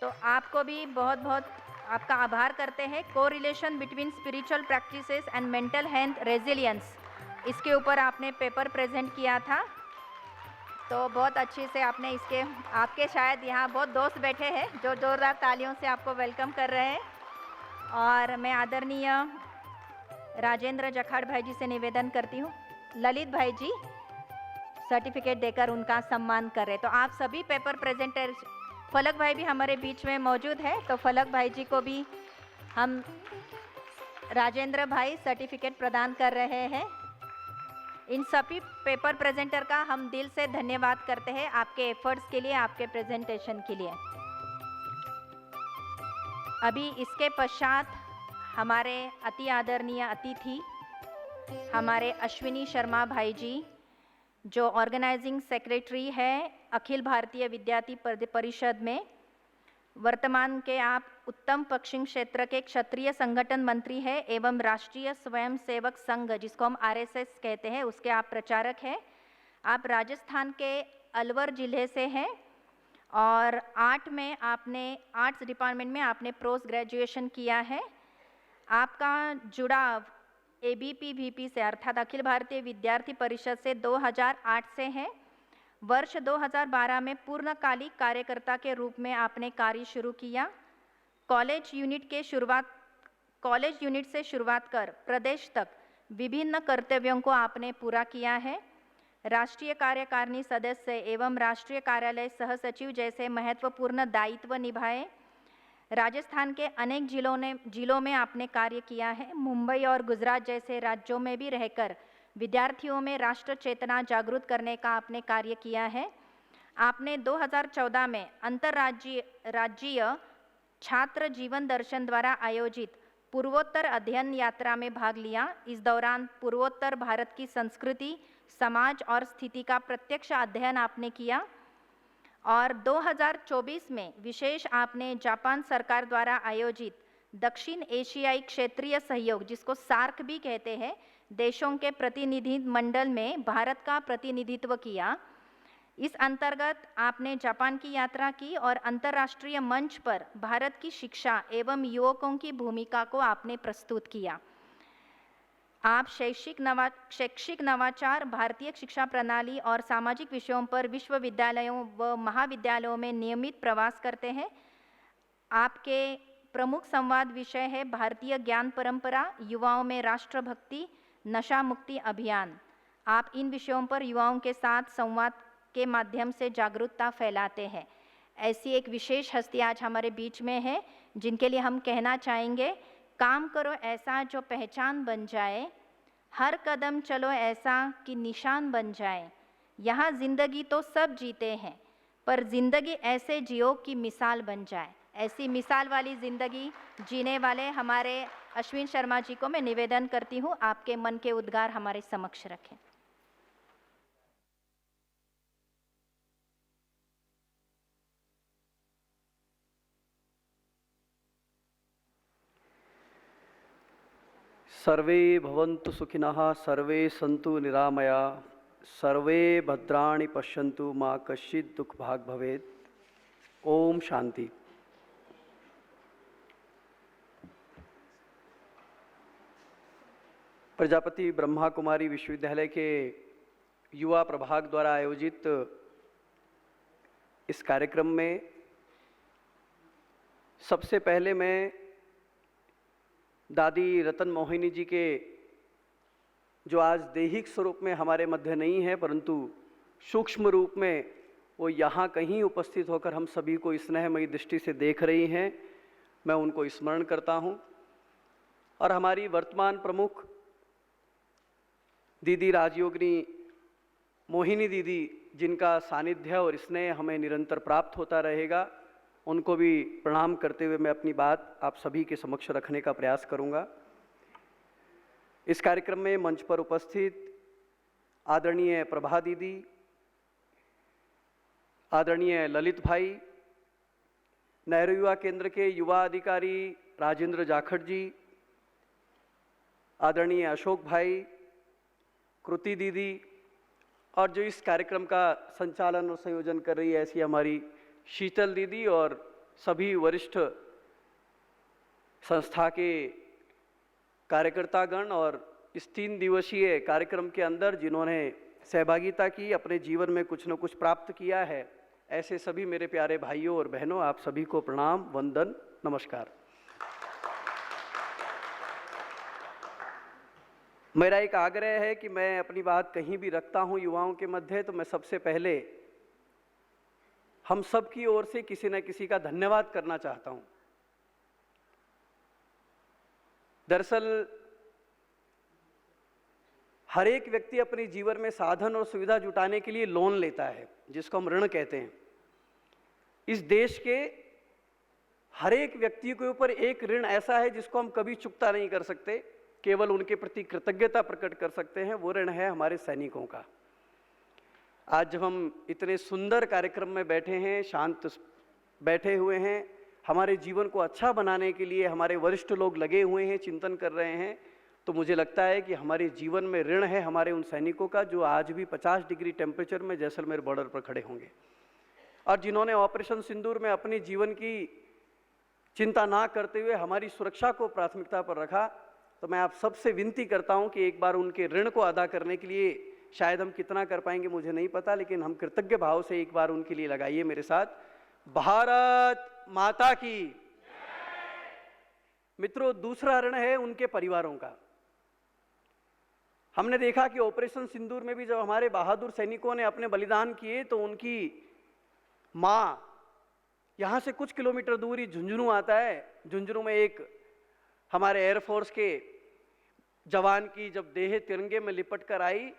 तो आपको भी बहुत बहुत आपका आभार करते हैं। Correlation between spiritual practices and mental health resilience, इसके ऊपर आपने पेपर प्रेजेंट किया था। तो बहुत अच्छे से आपने इसके, आपके शायद यहाँ बहुत दोस्त बैठे हैं जो जोरदार तालियों से आपको वेलकम कर रहे हैं। और मैं आदरणीय राजेंद्र जखाड़ भाई जी से निवेदन करती हूँ ललित भाई जी सर्टिफिकेट देकर उनका सम्मान कर रहे। तो आप सभी पेपर प्रेजेंटर, फलक भाई भी हमारे बीच में मौजूद है, तो फलक भाई जी को भी हम राजेंद्र भाई सर्टिफिकेट प्रदान कर रहे हैं। इन सभी पेपर प्रेजेंटर का हम दिल से धन्यवाद करते हैं आपके एफर्ट्स के लिए, आपके प्रेजेंटेशन के लिए। अभी इसके पश्चात हमारे अति आदरणीय अतिथि हमारे अश्विनी शर्मा भाई जी, जो ऑर्गेनाइजिंग सेक्रेटरी है अखिल भारतीय विद्यार्थी परिषद में, वर्तमान के आप उत्तम पश्चिम क्षेत्र के क्षत्रिय संगठन मंत्री है एवं राष्ट्रीय स्वयंसेवक संघ, जिसको हम RSS कहते हैं, उसके आप प्रचारक हैं। आप राजस्थान के अलवर जिले से हैं और आर्ट्स डिपार्टमेंट में आपने पोस्ट ग्रेजुएशन किया है। आपका जुड़ाव ABP VP से अर्थात अखिल भारतीय विद्यार्थी परिषद से 2008 से है। वर्ष 2012 में पूर्णकालिक कार्यकर्ता के रूप में आपने कार्य शुरू किया। कॉलेज यूनिट से शुरुआत कर प्रदेश तक विभिन्न कर्तव्यों को आपने पूरा किया है। राष्ट्रीय कार्यकारिणी सदस्य एवं राष्ट्रीय कार्यालय सह सचिव जैसे महत्वपूर्ण दायित्व निभाए। राजस्थान के अनेक जिलों में आपने कार्य किया है। मुंबई और गुजरात जैसे राज्यों में भी रहकर विद्यार्थियों में राष्ट्र चेतना जागृत करने का आपने कार्य किया है। आपने 2014 में राज्यीय छात्र जीवन दर्शन द्वारा आयोजित पूर्वोत्तर अध्ययन यात्रा में भाग लिया। इस दौरान पूर्वोत्तर भारत की संस्कृति, समाज और स्थिति का प्रत्यक्ष अध्ययन आपने किया और 2024 में विशेष आपने जापान सरकार द्वारा आयोजित दक्षिण एशियाई क्षेत्रीय सहयोग, जिसको सार्क भी कहते हैं, देशों के प्रतिनिधि मंडल में भारत का प्रतिनिधित्व किया। इस अंतर्गत आपने जापान की यात्रा की और अंतर्राष्ट्रीय मंच पर भारत की शिक्षा एवं युवकों की भूमिका को आपने प्रस्तुत किया। आप शैक्षिक नवाचार, भारतीय शिक्षा प्रणाली और सामाजिक विषयों पर विश्वविद्यालयों व महाविद्यालयों में नियमित प्रवास करते हैं। आपके प्रमुख संवाद विषय है भारतीय ज्ञान परंपरा, युवाओं में राष्ट्रभक्ति, नशा मुक्ति अभियान। आप इन विषयों पर युवाओं के साथ संवाद के माध्यम से जागरूकता फैलाते हैं। ऐसी एक विशेष हस्ती आज हमारे बीच में है, जिनके लिए हम कहना चाहेंगे, काम करो ऐसा जो पहचान बन जाए, हर कदम चलो ऐसा कि निशान बन जाए। यहाँ जिंदगी तो सब जीते हैं, पर जिंदगी ऐसे जियो कि मिसाल बन जाए। ऐसी मिसाल वाली जिंदगी जीने वाले हमारे अश्विन शर्मा जी को मैं निवेदन करती हूँ, आपके मन के उद्गार हमारे समक्ष रखें। सर्वे भवन्तु सुखिनः, सर्वे सन्तु निरामया, सर्वे भद्राणि पश्यन्तु, मा कश्चित् दुःखभाग् भवेत्। ओम शांति। प्रजापति ब्रह्मा कुमारी विश्वविद्यालय के युवा प्रभाग द्वारा आयोजित इस कार्यक्रम में सबसे पहले मैं दादी रतन मोहिनी जी के, जो आज दैहिक स्वरूप में हमारे मध्य नहीं है परंतु सूक्ष्म रूप में वो यहाँ कहीं उपस्थित होकर हम सभी को स्नेहमयी दृष्टि से देख रही हैं, मैं उनको स्मरण करता हूँ। और हमारी वर्तमान प्रमुख दीदी राजयोगिनी मोहिनी दीदी, जिनका सानिध्य और स्नेह हमें निरंतर प्राप्त होता रहेगा, उनको भी प्रणाम करते हुए मैं अपनी बात आप सभी के समक्ष रखने का प्रयास करूंगा। इस कार्यक्रम में मंच पर उपस्थित आदरणीय प्रभा दीदी, आदरणीय ललित भाई, नेहरू युवा केंद्र के युवा अधिकारी राजेंद्र जाखड़ जी, आदरणीय अशोक भाई, कृति दीदी, और जो इस कार्यक्रम का संचालन और संयोजन कर रही है ऐसी हमारी शीतल दीदी, और सभी वरिष्ठ संस्था के कार्यकर्तागण, और इस 3 दिवसीय कार्यक्रम के अंदर जिन्होंने सहभागिता की, अपने जीवन में कुछ न कुछ प्राप्त किया है, ऐसे सभी मेरे प्यारे भाइयों और बहनों, आप सभी को प्रणाम, वंदन, नमस्कार। मेरा एक आग्रह है कि मैं अपनी बात कहीं भी रखता हूं युवाओं के मध्य, तो मैं सबसे पहले हम सब की ओर से किसी न किसी का धन्यवाद करना चाहता हूं। दरअसल हर एक व्यक्ति अपने जीवन में साधन और सुविधा जुटाने के लिए लोन लेता है, जिसको हम ऋण कहते हैं। इस देश के हर एक व्यक्ति के ऊपर एक ऋण ऐसा है जिसको हम कभी चुकता नहीं कर सकते, केवल उनके प्रति कृतज्ञता प्रकट कर सकते हैं। वो ऋण है हमारे सैनिकों का। आज जब हम इतने सुंदर कार्यक्रम में बैठे हैं, शांत बैठे हुए हैं, हमारे जीवन को अच्छा बनाने के लिए हमारे वरिष्ठ लोग लगे हुए हैं, चिंतन कर रहे हैं, तो मुझे लगता है कि हमारे जीवन में ऋण है हमारे उन सैनिकों का जो आज भी 50 डिग्री टेम्परेचर में जैसलमेर बॉर्डर पर खड़े होंगे, और जिन्होंने ऑपरेशन सिंदूर में अपने जीवन की चिंता ना करते हुए हमारी सुरक्षा को प्राथमिकता पर रखा। तो मैं आप सबसे विनती करता हूं कि एक बार उनके ऋण को अदा करने के लिए, शायद हम कितना कर पाएंगे मुझे नहीं पता, लेकिन हम कृतज्ञ भाव से एक बार उनके लिए लगाइए मेरे साथ, भारत माता की। मित्रों, दूसरा ऋण है उनके परिवारों का। हमने देखा कि ऑपरेशन सिंदूर में भी जब हमारे बहादुर सैनिकों ने अपने बलिदान किए तो उनकी माँ, यहाँ से कुछ किलोमीटर दूर ही झुंझुनू आता है, झुंझुनू में एक हमारे एयरफोर्स के जवान की जब देह तिरंगे में लिपट कर आई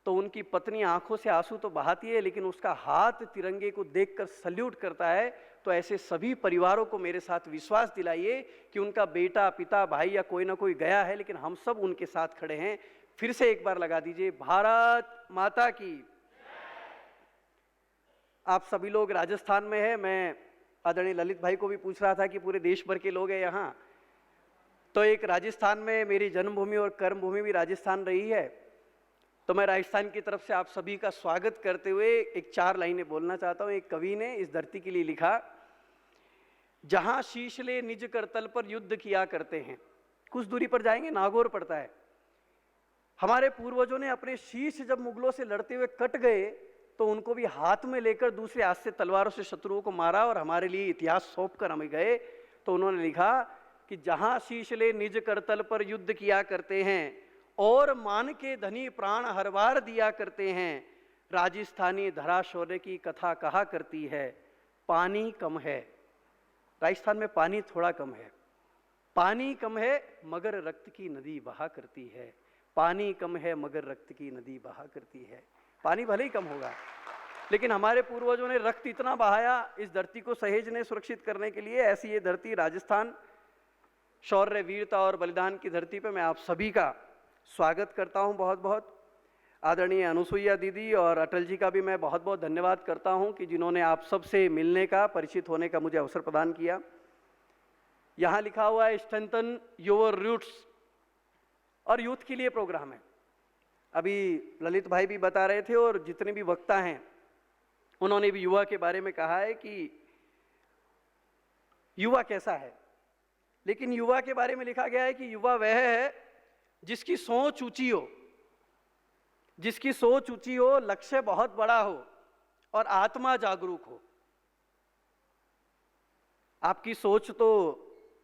तो उनकी पत्नी आंखों से आंसू तो बहाती है, लेकिन उसका हाथ तिरंगे को देखकर सल्यूट करता है। तो ऐसे सभी परिवारों को मेरे साथ विश्वास दिलाइए कि उनका बेटा, पिता, भाई या कोई ना कोई गया है, लेकिन हम सब उनके साथ खड़े हैं। फिर से एक बार लगा दीजिए, भारत माता की। आप सभी लोग राजस्थान में है, मैं आदरणीय ललित भाई को भी पूछ रहा था कि पूरे देश भर के लोग हैं यहाँ, तो एक राजस्थान में मेरी जन्मभूमि और कर्मभूमि भी राजस्थान रही है, तो मैं राजस्थान की तरफ से आप सभी का स्वागत करते हुए एक 4 लाइनें बोलना चाहता हूँ। एक कवि ने इस धरती के लिए लिखा, जहां शीश ले निज करतल पर युद्ध किया करते हैं। कुछ दूरी पर जाएंगे नागौर पड़ता है। हमारे पूर्वजों ने अपने शीश जब मुगलों से लड़ते हुए कट गए तो उनको भी हाथ में लेकर दूसरे हाथ से तलवारों से शत्रुओं को मारा और हमारे लिए इतिहास सौंप कर हमें गए। तो उन्होंने लिखा कि जहां शीश ले निज करतल पर युद्ध किया करते हैं और मान के धनी प्राण हर बार दिया करते हैं, राजस्थानी धरा शौर्य की कथा कहा करती है, पानी कम है। राजस्थान में पानी थोड़ा कम है, पानी कम है मगर रक्त की नदी बहा करती है, पानी कम है मगर रक्त की नदी बहा करती है। पानी भले ही कम होगा, लेकिन हमारे पूर्वजों ने रक्त इतना बहाया इस धरती को सहेजने, सुरक्षित करने के लिए। ऐसी ये धरती राजस्थान, शौर्य, वीरता और बलिदान की धरती पर मैं आप सभी का स्वागत करता हूं बहुत बहुत। आदरणीय अनुसुईया दीदी और अटल जी का भी मैं बहुत बहुत धन्यवाद करता हूं कि जिन्होंने आप सबसे मिलने का, परिचित होने का मुझे अवसर प्रदान किया। यहाँ लिखा हुआ है स्ट्रेंथन योर रूट्स, और यूथ के लिए प्रोग्राम है। अभी ललित भाई भी बता रहे थे और जितने भी वक्ता हैं उन्होंने भी युवा के बारे में कहा है कि युवा कैसा है, लेकिन युवा के बारे में लिखा गया है कि युवा वह है जिसकी सोच ऊंची हो, जिसकी सोच ऊंची हो, लक्ष्य बहुत बड़ा हो और आत्मा जागरूक हो। आपकी सोच तो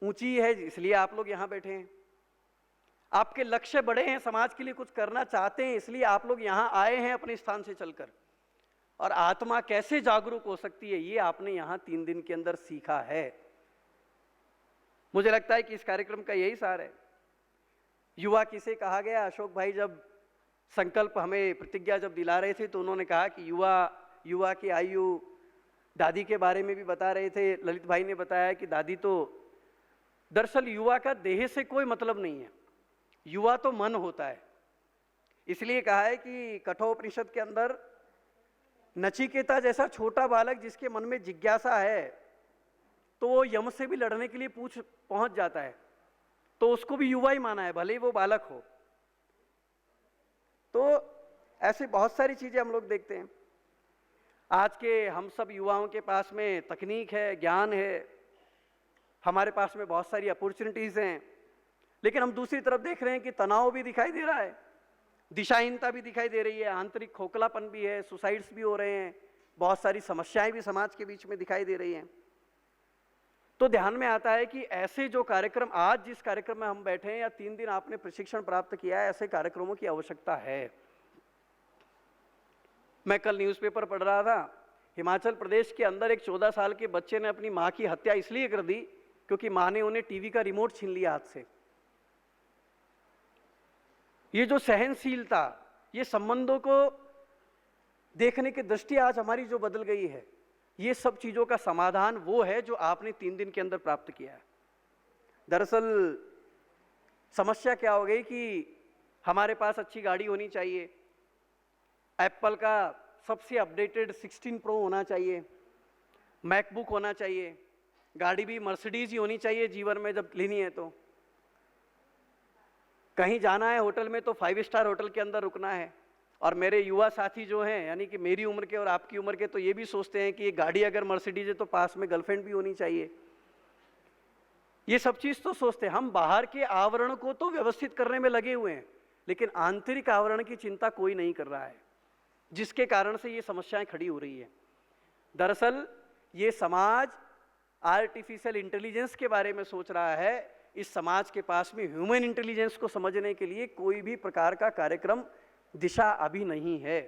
ऊंची है, इसलिए आप लोग यहाँ बैठे हैं। आपके लक्ष्य बड़े हैं, समाज के लिए कुछ करना चाहते हैं, इसलिए आप लोग यहाँ आए हैं अपने स्थान से चलकर। और आत्मा कैसे जागरूक हो सकती है, ये आपने यहाँ 3 दिन के अंदर सीखा है। मुझे लगता है कि इस कार्यक्रम का यही सार है। युवा किसे कहा गया? अशोक भाई जब संकल्प हमें प्रतिज्ञा जब दिला रहे थे तो उन्होंने कहा कि युवा की आयु, दादी के बारे में भी बता रहे थे। ललित भाई ने बताया कि दादी तो, दरअसल युवा का देह से कोई मतलब नहीं है, युवा तो मन होता है। इसलिए कहा है कि कठोपनिषद के अंदर नचिकेता जैसा छोटा बालक जिसके मन में जिज्ञासा है तो वो यम से भी लड़ने के लिए पहुंच जाता है, तो उसको भी युवा ही माना है, भले ही वो बालक हो। तो ऐसे बहुत सारी चीजें हम लोग देखते हैं। आज के हम सब युवाओं के पास में तकनीक है, ज्ञान है, हमारे पास में बहुत सारी अपॉर्चुनिटीज हैं, लेकिन हम दूसरी तरफ देख रहे हैं कि तनाव भी दिखाई दे रहा है, दिशाहीनता भी दिखाई दे रही है, आंतरिक खोखलापन भी है, सुसाइड्स भी हो रहे हैं, बहुत सारी समस्याएं भी समाज के बीच में दिखाई दे रही हैं। तो ध्यान में आता है कि ऐसे जो कार्यक्रम, आज जिस कार्यक्रम में हम बैठे हैं या 3 दिन आपने प्रशिक्षण प्राप्त किया है, ऐसे कार्यक्रमों की आवश्यकता है। मैं कल न्यूज़पेपर पढ़ रहा था, हिमाचल प्रदेश के अंदर एक 14 साल के बच्चे ने अपनी मां की हत्या इसलिए कर दी क्योंकि मां ने उन्हें टीवी का रिमोट छीन लिया हाथ से। ये जो सहनशीलता, ये संबंधों को देखने की दृष्टि आज हमारी जो बदल गई है, ये सब चीजों का समाधान वो है जो आपने 3 दिन के अंदर प्राप्त किया है। दरअसल समस्या क्या हो गई कि हमारे पास अच्छी गाड़ी होनी चाहिए, एप्पल का सबसे अपडेटेड 16 प्रो होना चाहिए, मैकबुक होना चाहिए, गाड़ी भी मर्सिडीज ही होनी चाहिए जीवन में जब लेनी है तो, कहीं जाना है होटल में तो 5 स्टार होटल के अंदर रुकना है। और मेरे युवा साथी जो हैं, यानी कि मेरी उम्र के और आपकी उम्र के, तो ये भी सोचते हैं कि ये गाड़ी अगर मर्सिडीज है तो पास में गर्लफ्रेंड भी होनी चाहिए। ये सब चीज तो सोचते हैं हम, बाहर के आवरण को तो व्यवस्थित करने में लगे हुए हैं, लेकिन आंतरिक आवरण की चिंता कोई नहीं कर रहा है, जिसके कारण से ये समस्याएं खड़ी हो रही है। दरअसल ये समाज आर्टिफिशियल इंटेलिजेंस के बारे में सोच रहा है। इस समाज के पास में ह्यूमन इंटेलिजेंस को समझने के लिए कोई भी प्रकार का कार्यक्रम, दिशा अभी नहीं है।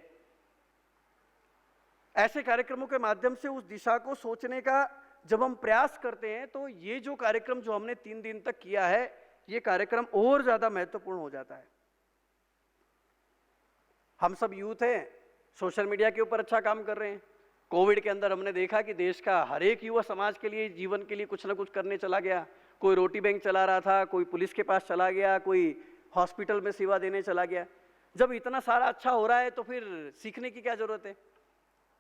ऐसे कार्यक्रमों के माध्यम से उस दिशा को सोचने का जब हम प्रयास करते हैं तो ये जो कार्यक्रम जो हमने 3 दिन तक किया है, ये कार्यक्रम और ज्यादा महत्वपूर्ण हो जाता है। हम सब यूथ हैं, सोशल मीडिया के ऊपर अच्छा काम कर रहे हैं। कोविड के अंदर हमने देखा कि देश का हर एक युवा समाज के लिए, जीवन के लिए कुछ ना कुछ करने चला गया। कोई रोटी बैंक चला रहा था, कोई पुलिस के पास चला गया, कोई हॉस्पिटल में सेवा देने चला गया। जब इतना सारा अच्छा हो रहा है तो फिर सीखने की क्या जरूरत है?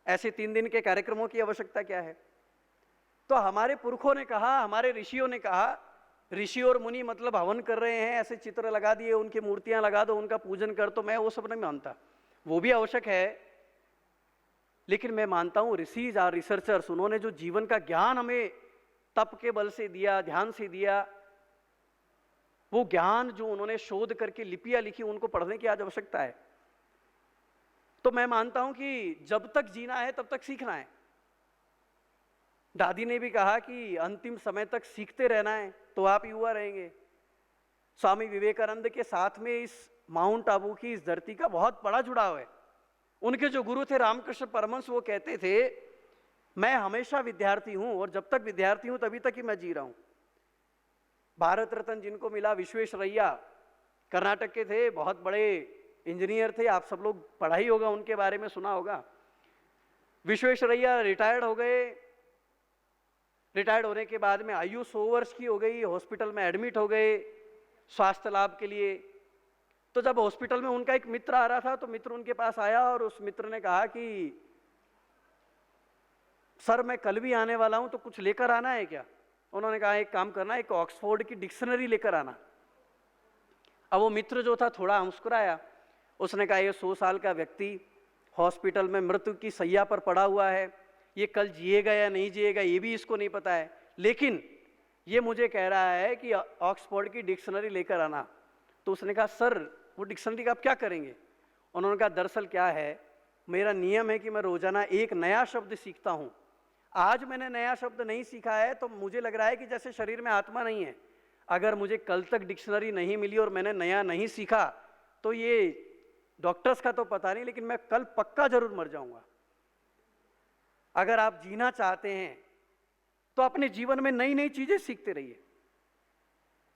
ऐसे 3 दिन के कार्यक्रमों की आवश्यकता क्या है? तो हमारे पुरखों ने कहा, हमारे ऋषियों ने कहा, ऋषि और मुनि मतलब हवन कर रहे हैं, ऐसे चित्र लगा दिए, उनकी मूर्तियां लगा दो, उनका पूजन कर, तो मैं वो सब नहीं मानता। वो भी आवश्यक है, लेकिन मैं मानता हूं ऋषिज और रिसर्चर्स, उन्होंने जो जीवन का ज्ञान हमें तप के बल से दिया, ध्यान से दिया, वो ज्ञान जो उन्होंने शोध करके लिपियां लिखी, उनको पढ़ने की आज आवश्यकता है। तो मैं मानता हूं कि जब तक जीना है तब तक सीखना है। दादी ने भी कहा कि अंतिम समय तक सीखते रहना है, तो आप युवा रहेंगे। स्वामी विवेकानंद के साथ में इस माउंट आबू की, इस धरती का बहुत बड़ा जुड़ाव है। उनके जो गुरु थे रामकृष्ण परमहंस, वो कहते थे मैं हमेशा विद्यार्थी हूं और जब तक विद्यार्थी हूं तभी तक ही मैं जी रहा हूं। भारत रत्न जिनको मिला विश्वेश्वरैया, कर्नाटक के थे, बहुत बड़े इंजीनियर थे, आप सब लोग पढ़ा ही होगा, उनके बारे में सुना होगा। विश्वेश्वरैया रिटायर्ड हो गए। रिटायर्ड होने के बाद में आयु 100 वर्ष की हो गई, हॉस्पिटल में एडमिट हो गए स्वास्थ्य लाभ के लिए। तो जब हॉस्पिटल में उनका एक मित्र आ रहा था तो मित्र उनके पास आया और उस मित्र ने कहा कि सर मैं कल भी आने वाला हूं, तो कुछ लेकर आना है क्या? उन्होंने कहा एक काम करना, एक ऑक्सफोर्ड की डिक्शनरी लेकर आना। अब वो मित्र जो था थोड़ा मुस्कुराया, उसने कहा ये 100 साल का व्यक्ति हॉस्पिटल में मृत्यु की सैया पर पड़ा हुआ है, ये कल जिएगा या नहीं जिएगा ये भी इसको नहीं पता है, लेकिन ये मुझे कह रहा है कि ऑक्सफोर्ड की डिक्शनरी लेकर आना। तो उसने कहा सर वो डिक्शनरी का आप क्या करेंगे? उन्होंने कहा दरअसल क्या है, मेरा नियम है कि मैं रोजाना एक नया शब्द सीखता हूं। आज मैंने नया शब्द नहीं सीखा है तो मुझे लग रहा है कि जैसे शरीर में आत्मा नहीं है। अगर मुझे कल तक डिक्शनरी नहीं मिली और मैंने नया नहीं सीखा तो ये डॉक्टर्स का तो पता नहीं, लेकिन मैं कल पक्का जरूर मर जाऊंगा। अगर आप जीना चाहते हैं तो अपने जीवन में नई नई चीजें सीखते रहिए।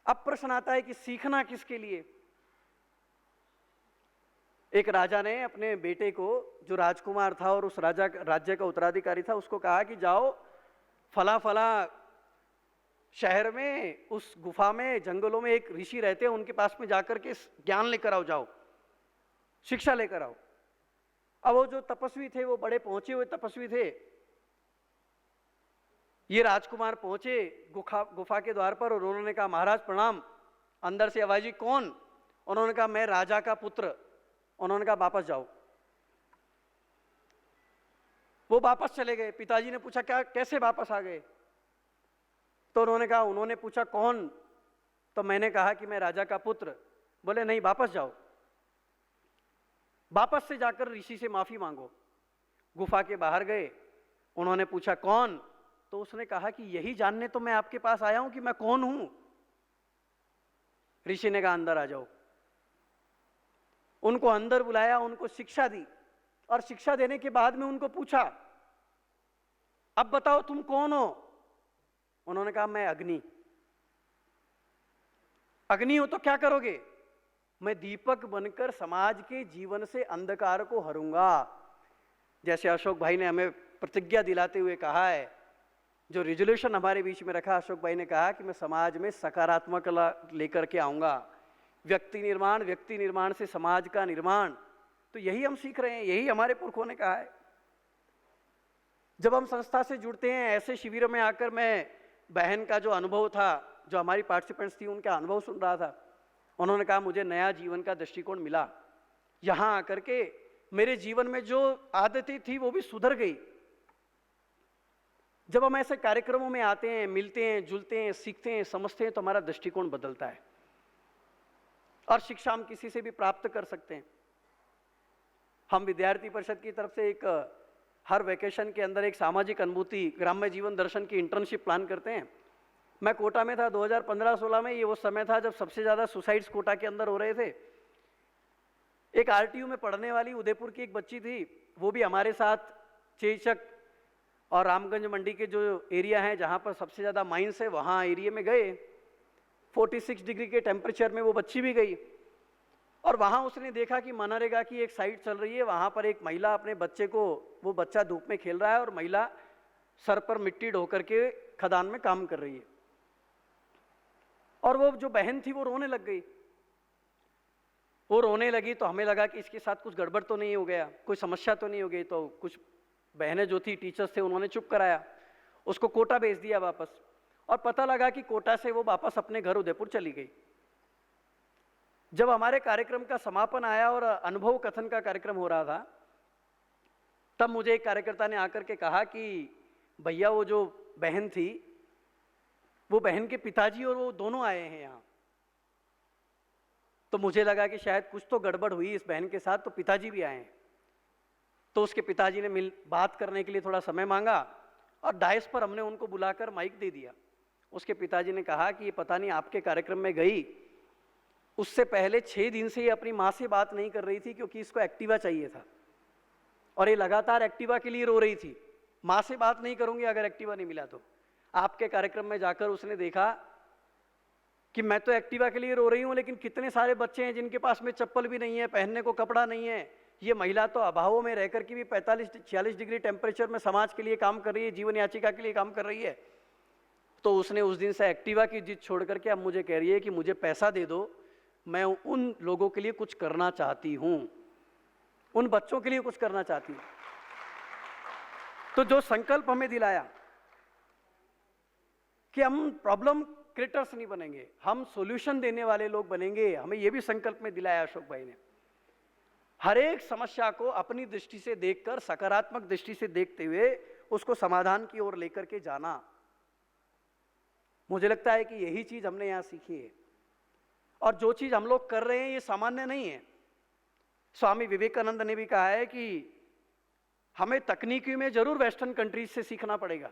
अब प्रश्न आता है कि सीखना किसके लिए? एक राजा ने अपने बेटे को, जो राजकुमार था और उस राज्य का उत्तराधिकारी था, उसको कहा कि जाओ फला फला शहर में, उस गुफा में, जंगलों में एक ऋषि रहते हैं, उनके पास में जाकर के ज्ञान लेकर आओ, जाओ शिक्षा लेकर आओ। अब वो जो तपस्वी थे, वो बड़े पहुंचे हुए तपस्वी थे। ये राजकुमार पहुंचे गुफा के द्वार पर और उन्होंने कहा महाराज प्रणाम। अंदर से आवाज, कौन? उन्होंने कहा मैं राजा का पुत्र। उन्होंने कहा वापस जाओ। वो वापस चले गए। पिताजी ने पूछा क्या, कैसे वापस आ गए? तो उन्होंने पूछा कौन? तो मैंने कहा कि मैं राजा का पुत्र। बोले नहीं, वापस जाओ, वापस से जाकर ऋषि से माफी मांगो। गुफा के बाहर गए, उन्होंने पूछा कौन? तो उसने कहा कि यही जानने तो मैं आपके पास आया हूं कि मैं कौन हूं। ऋषि ने कहा अंदर आ जाओ। उनको अंदर बुलाया, उनको शिक्षा दी और शिक्षा देने के बाद में उनको पूछा अब बताओ तुम कौन हो? उन्होंने कहा मैं अग्नि। अग्नि हो तो क्या करोगे? मैं दीपक बनकर समाज के जीवन से अंधकार को हरूंगा। जैसे अशोक भाई ने हमें प्रतिज्ञा दिलाते हुए कहा है, जो रिजोल्यूशन हमारे बीच में रखा, अशोक भाई ने कहा कि मैं समाज में सकारात्मक लेकर के आऊंगा, व्यक्ति निर्माण से समाज का निर्माण। तो यही हम सीख रहे हैं, यही हमारे पुरखों ने कहा है। जब हम संस्था से जुड़ते हैं, ऐसे शिविरों में आकर मैं बहन का जो अनुभव था, जो हमारी पार्टिसिपेंट्स थी, उनका अनुभव सुन रहा था। उन्होंने कहा मुझे नया जीवन का दृष्टिकोण मिला। यहां आकर के मेरे जीवन में जो आदतें थी वो भी सुधर गई। जब हम ऐसे कार्यक्रमों में आते हैं, मिलते हैं, जुलते हैं, सीखते हैं, समझते हैं, तो हमारा दृष्टिकोण बदलता है और शिक्षा हम किसी से भी प्राप्त कर सकते हैं। हम विद्यार्थी परिषद की तरफ से हर वेकेशन के अंदर एक सामाजिक अनुभूति ग्राम्य जीवन दर्शन की इंटर्नशिप प्लान करते हैं। मैं कोटा में था 2015-16 में। ये वो समय था जब सबसे ज्यादा सुसाइड्स कोटा के अंदर हो रहे थे। एक आरटीयू में पढ़ने वाली उदयपुर की एक बच्ची थी, वो भी हमारे साथ चेचक और रामगंज मंडी के जो एरिया हैं जहाँ पर सबसे ज़्यादा माइंस है, वहाँ एरिया में गए। 46 डिग्री के टेम्परेचर में वो बच्ची भी गई और वहाँ उसने देखा कि मनरेगा की एक साइट चल रही है। वहाँ पर एक महिला अपने बच्चे को, वो बच्चा धूप में खेल रहा है और महिला सर पर मिट्टी ढो करके खदान में काम कर रही है। और वो जो बहन थी वो रोने लग गई। वो रोने लगी तो हमें लगा कि इसके साथ कुछ गड़बड़ तो नहीं हो गया, कोई समस्या तो नहीं हो गई। तो कुछ बहनें जो थी, टीचर्स थे, उन्होंने चुप कराया, उसको कोटा भेज दिया वापस। और पता लगा कि कोटा से वो वापस अपने घर उदयपुर चली गई। जब हमारे कार्यक्रम का समापन आया और अनुभव कथन का कार्यक्रम हो रहा था, तब मुझे एक कार्यकर्ता ने आकर के कहा कि भैया वो जो बहन थी, वो बहन के पिताजी और वो दोनों आए हैं यहाँ। तो मुझे लगा कि शायद कुछ तो गड़बड़ हुई इस बहन के साथ, तो पिताजी भी आए हैं। तो उसके पिताजी ने बात करने के लिए थोड़ा समय मांगा और डायस पर हमने उनको बुलाकर माइक दे दिया। उसके पिताजी ने कहा कि ये पता नहीं आपके कार्यक्रम में गई, उससे पहले 6 दिन से ये अपनी माँ से बात नहीं कर रही थी क्योंकि इसको एक्टिवा चाहिए था और ये लगातार एक्टिवा के लिए रो रही थी। माँ से बात नहीं करूंगी अगर एक्टिवा नहीं मिला तो। आपके कार्यक्रम में जाकर उसने देखा कि मैं तो एक्टिवा के लिए रो रही हूँ, लेकिन कितने सारे बच्चे हैं जिनके पास में चप्पल भी नहीं है, पहनने को कपड़ा नहीं है। ये महिला तो अभावों में रहकर के भी 45-46 डिग्री टेम्परेचर में समाज के लिए काम कर रही है, जीवन याचिका के लिए काम कर रही है। तो उसने उस दिन से एक्टिवा की जिद छोड़ करके अब मुझे कह रही है कि मुझे पैसा दे दो, मैं उन लोगों के लिए कुछ करना चाहती हूँ, उन बच्चों के लिए कुछ करना चाहती हूँ। तो जो संकल्प हमें दिलाया कि हम प्रॉब्लम क्रिएटर्स नहीं बनेंगे, हम सॉल्यूशन देने वाले लोग बनेंगे, हमें यह भी संकल्प में दिलाया अशोक भाई ने। हर एक समस्या को अपनी दृष्टि से देखकर, सकारात्मक दृष्टि से देखते हुए उसको समाधान की ओर लेकर के जाना। मुझे लगता है कि यही चीज हमने यहां सीखी है और जो चीज हम लोग कर रहे हैं ये सामान्य नहीं है। स्वामी विवेकानंद ने भी कहा है कि हमें तकनीकी में जरूर वेस्टर्न कंट्रीज से सीखना पड़ेगा,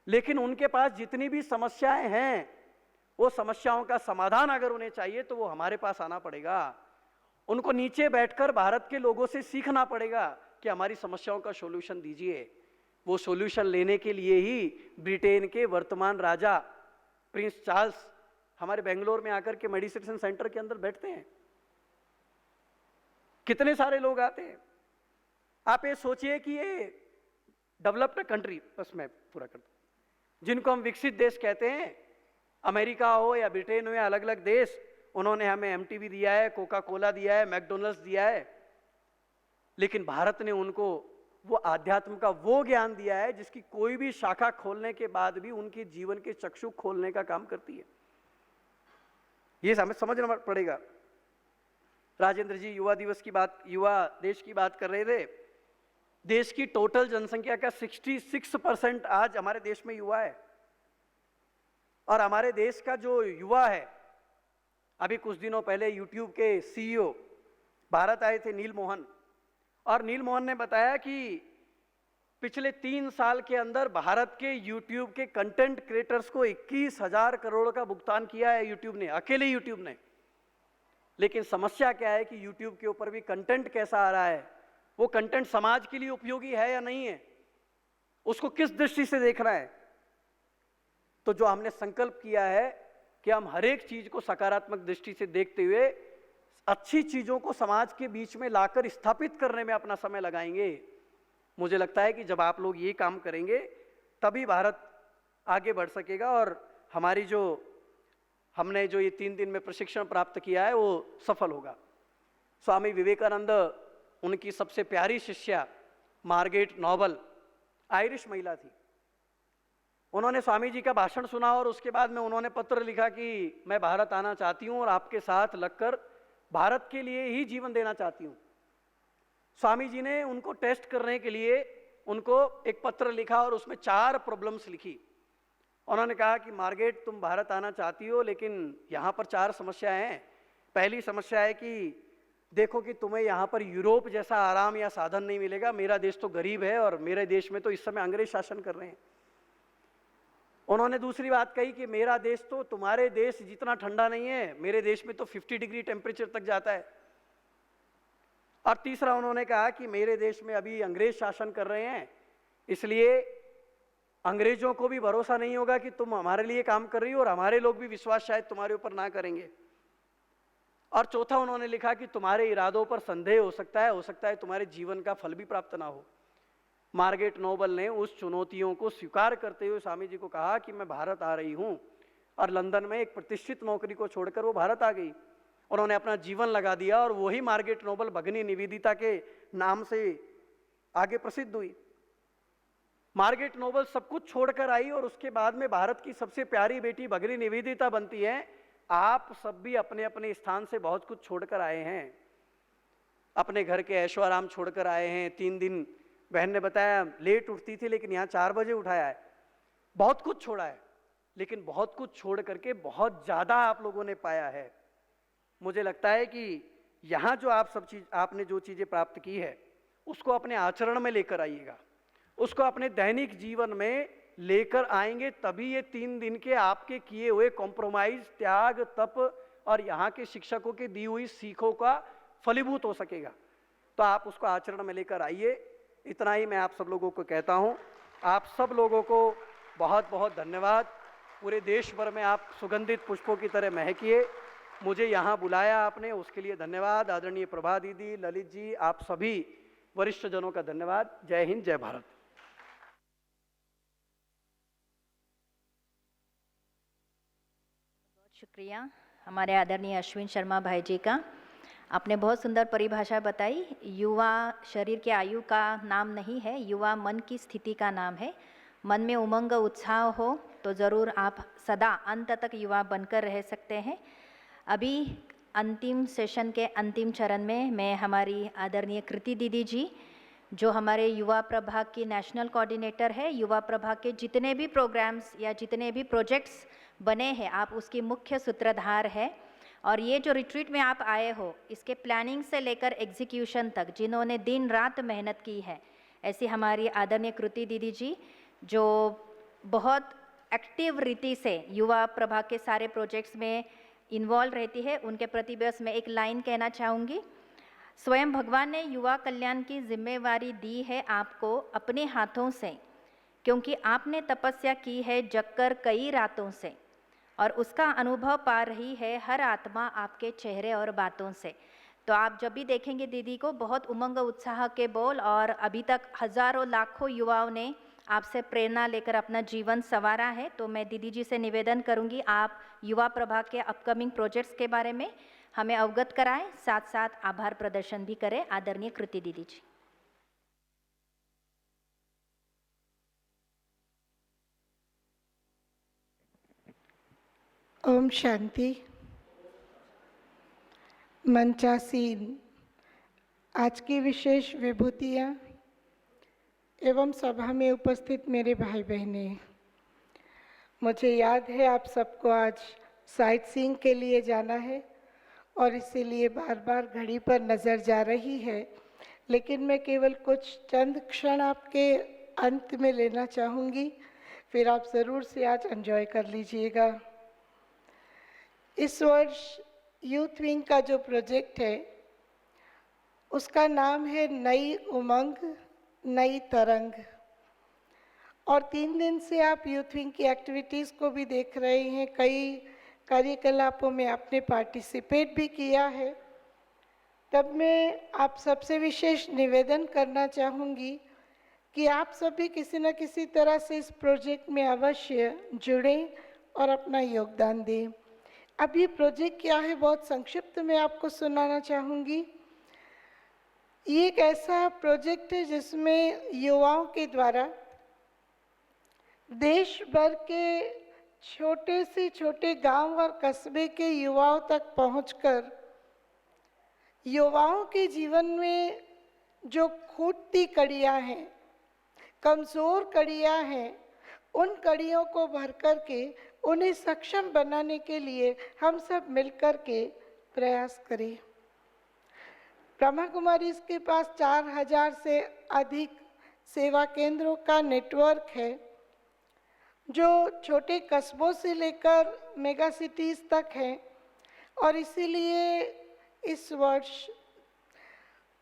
लेकिन उनके पास जितनी भी समस्याएं हैं, वो समस्याओं का समाधान अगर उन्हें चाहिए तो वो हमारे पास आना पड़ेगा। उनको नीचे बैठकर भारत के लोगों से सीखना पड़ेगा कि हमारी समस्याओं का सॉल्यूशन दीजिए। वो सॉल्यूशन लेने के लिए ही ब्रिटेन के वर्तमान राजा प्रिंस चार्ल्स हमारे बेंगलोर में आकर के मेडिसिन सेंटर के अंदर बैठते हैं। कितने सारे लोग आते हैं। आप ये सोचिए कि ये डेवलप्ड कंट्री, बस मैं पूरा करता हूं, जिनको हम विकसित देश कहते हैं, अमेरिका हो या ब्रिटेन हो या अलग अलग देश, उन्होंने हमें एमटीवी दिया है, कोका कोला दिया है, मैकडोनल्ड्स दिया है, लेकिन भारत ने उनको वो आध्यात्म का वो ज्ञान दिया है जिसकी कोई भी शाखा खोलने के बाद भी उनके जीवन के चक्षु खोलने का काम करती है। ये हमें समझना पड़ेगा। राजेंद्र जी युवा दिवस की बात, युवा देश की बात कर रहे थे। देश की टोटल जनसंख्या का 66% आज हमारे देश में युवा है। और हमारे देश का जो युवा है, अभी कुछ दिनों पहले यूट्यूब के सीईओ भारत आए थे, नील मोहन, और नील मोहन ने बताया कि पिछले 3 साल के अंदर भारत के यूट्यूब के कंटेंट क्रिएटर्स को 21,000 करोड़ का भुगतान किया है यूट्यूब ने, अकेले यूट्यूब ने। लेकिन समस्या क्या है कि यूट्यूब के ऊपर भी कंटेंट कैसा आ रहा है, वो कंटेंट समाज के लिए उपयोगी है या नहीं है, उसको किस दृष्टि से देखना है। तो जो हमने संकल्प किया है कि हम हर एक चीज को सकारात्मक दृष्टि से देखते हुए अच्छी चीजों को समाज के बीच में लाकर स्थापित करने में अपना समय लगाएंगे। मुझे लगता है कि जब आप लोग ये काम करेंगे तभी भारत आगे बढ़ सकेगा और हमारी जो हमने जो ये 3 दिन में प्रशिक्षण प्राप्त किया है वो सफल होगा। स्वामी विवेकानंद, उनकी सबसे प्यारी शिष्या मार्गरेट नोबल आयरिश महिला थी। उन्होंने स्वामी जी का भाषण सुना और उसके बाद में उन्होंने पत्र लिखा कि मैं भारत आना चाहती हूं और आपके साथ लगकर भारत के लिए ही जीवन देना चाहती हूं। स्वामी जी ने उनको टेस्ट करने के लिए उनको एक पत्र लिखा और उसमें 4 प्रॉब्लम्स लिखी। उन्होंने कहा कि मार्गरेट, तुम भारत आना चाहती हो लेकिन यहाँ पर 4 समस्याएं हैं। पहली समस्या है कि देखो कि तुम्हें यहाँ पर यूरोप जैसा आराम या साधन नहीं मिलेगा। मेरा देश तो गरीब है और मेरे देश में तो इस समय अंग्रेज शासन कर रहे हैं। उन्होंने दूसरी बात कही कि मेरा देश तो तुम्हारे देश जितना ठंडा नहीं है, मेरे देश में तो 50 डिग्री टेम्परेचर तक जाता है। और तीसरा उन्होंने कहा कि मेरे देश में अभी अंग्रेज शासन कर रहे हैं, इसलिए अंग्रेजों को भी भरोसा नहीं होगा कि तुम हमारे लिए काम कर रही हो और हमारे लोग भी विश्वास शायद तुम्हारे ऊपर ना करेंगे। और चौथा उन्होंने लिखा कि तुम्हारे इरादों पर संदेह हो सकता है तुम्हारे जीवन का फल भी प्राप्त ना हो। मार्गरेट नोबल ने उस चुनौतियों को स्वीकार करते हुए स्वामी जी को कहा कि मैं भारत आ रही हूं, और लंदन में एक प्रतिष्ठित नौकरी को छोड़कर वो भारत आ गई। उन्होंने अपना जीवन लगा दिया और वही मार्गरेट नोबल भगिनी निवेदिता के नाम से आगे प्रसिद्ध हुई। मार्गरेट नोबल सब कुछ छोड़कर आई और उसके बाद में भारत की सबसे प्यारी बेटी भगिनी निवेदिता बनती है। आप सब भी अपने अपने स्थान से बहुत कुछ छोड़कर आए हैं। अपने घर के ऐशो आराम छोड़कर आए हैं। 3 दिन बहन ने बताया लेट उठती थी लेकिन यहाँ 4 बजे उठाया है। बहुत कुछ छोड़ा है, लेकिन बहुत कुछ छोड़ करके बहुत ज्यादा आप लोगों ने पाया है। मुझे लगता है कि यहाँ जो आपने जो चीजें प्राप्त की है उसको अपने आचरण में लेकर आइएगा, उसको अपने दैनिक जीवन में लेकर आएंगे, तभी ये 3 दिन के आपके किए हुए कॉम्प्रोमाइज, त्याग, तप और यहाँ के शिक्षकों की दी हुई सीखों का फलीभूत हो सकेगा। तो आप उसको आचरण में लेकर आइए। इतना ही मैं आप सब लोगों को कहता हूँ। आप सब लोगों को बहुत बहुत धन्यवाद। पूरे देश भर में आप सुगंधित पुष्पों की तरह महकिए। मुझे यहाँ बुलाया आपने, उसके लिए धन्यवाद। आदरणीय प्रभा दीदी, ललित जी, आप सभी वरिष्ठ जनों का धन्यवाद। जय हिंद, जय भारत। शुक्रिया हमारे आदरणीय अश्विन शर्मा भाई जी का। आपने बहुत सुंदर परिभाषा बताई। युवा शरीर के आयु का नाम नहीं है, युवा मन की स्थिति का नाम है। मन में उमंग उत्साह हो तो ज़रूर आप सदा अंत तक युवा बनकर रह सकते हैं। अभी अंतिम सेशन के अंतिम चरण में मैं हमारी आदरणीय कृति दीदी जी, जो हमारे युवा प्रभाग की नेशनल कोऑर्डिनेटर है, युवा प्रभाग के जितने भी प्रोग्राम्स या जितने भी प्रोजेक्ट्स बने हैं आप उसकी मुख्य सूत्रधार है। और ये जो रिट्रीट में आप आए हो, इसके प्लानिंग से लेकर एग्जीक्यूशन तक जिन्होंने दिन रात मेहनत की है, ऐसी हमारी आदरणीय कृति दीदी जी जो बहुत एक्टिव रीति से युवा प्रभा के सारे प्रोजेक्ट्स में इन्वॉल्व रहती है, उनके प्रति बस मैं एक लाइन कहना चाहूँगी। स्वयं भगवान ने युवा कल्याण की जिम्मेवारी दी है आपको अपने हाथों से, क्योंकि आपने तपस्या की है जगकर कई रातों से, और उसका अनुभव पा रही है हर आत्मा आपके चेहरे और बातों से। तो आप जब भी देखेंगे दीदी को, बहुत उमंग उत्साह के बोल, और अभी तक हजारों लाखों युवाओं ने आपसे प्रेरणा लेकर अपना जीवन संवारा है। तो मैं दीदी जी से निवेदन करूंगी, आप युवा प्रभा के अपकमिंग प्रोजेक्ट्स के बारे में हमें अवगत कराएं, साथ साथ आभार प्रदर्शन भी करें। आदरणीय कृति दीदी जी। ओम शांति। मंचासीन आज की विशेष विभूतियाँ एवं सभा में उपस्थित मेरे भाई बहनें, मुझे याद है आप सबको आज साइट सीइंग के लिए जाना है और इसीलिए बार बार घड़ी पर नज़र जा रही है, लेकिन मैं केवल कुछ चंद क्षण आपके अंत में लेना चाहूँगी, फिर आप ज़रूर से आज एंजॉय कर लीजिएगा। इस वर्ष यूथ विंग का जो प्रोजेक्ट है उसका नाम है नई उमंग नई तरंग, और 3 दिन से आप यूथ विंग की एक्टिविटीज़ को भी देख रहे हैं। कई कार्यकलापों में आपने पार्टिसिपेट भी किया है। तब मैं आप सबसे विशेष निवेदन करना चाहूँगी कि आप सभी किसी न किसी तरह से इस प्रोजेक्ट में अवश्य जुड़ें और अपना योगदान दें। अब ये प्रोजेक्ट क्या है, बहुत संक्षिप्त में आपको सुनाना चाहूँगी। ये एक ऐसा प्रोजेक्ट है जिसमें युवाओं के द्वारा देश भर के छोटे से छोटे गांव और कस्बे के युवाओं तक पहुंचकर युवाओं के जीवन में जो खूटती कड़ियाँ हैं, कमज़ोर कड़ियाँ हैं, उन कड़ियों को भर कर के उन्हें सक्षम बनाने के लिए हम सब मिलकर के प्रयास करें। ब्रह्मा कुमारी इसके पास 4000 से अधिक सेवा केंद्रों का नेटवर्क है, जो छोटे कस्बों से लेकर मेगा सिटीज़ तक हैं, और इसीलिए इस वर्ष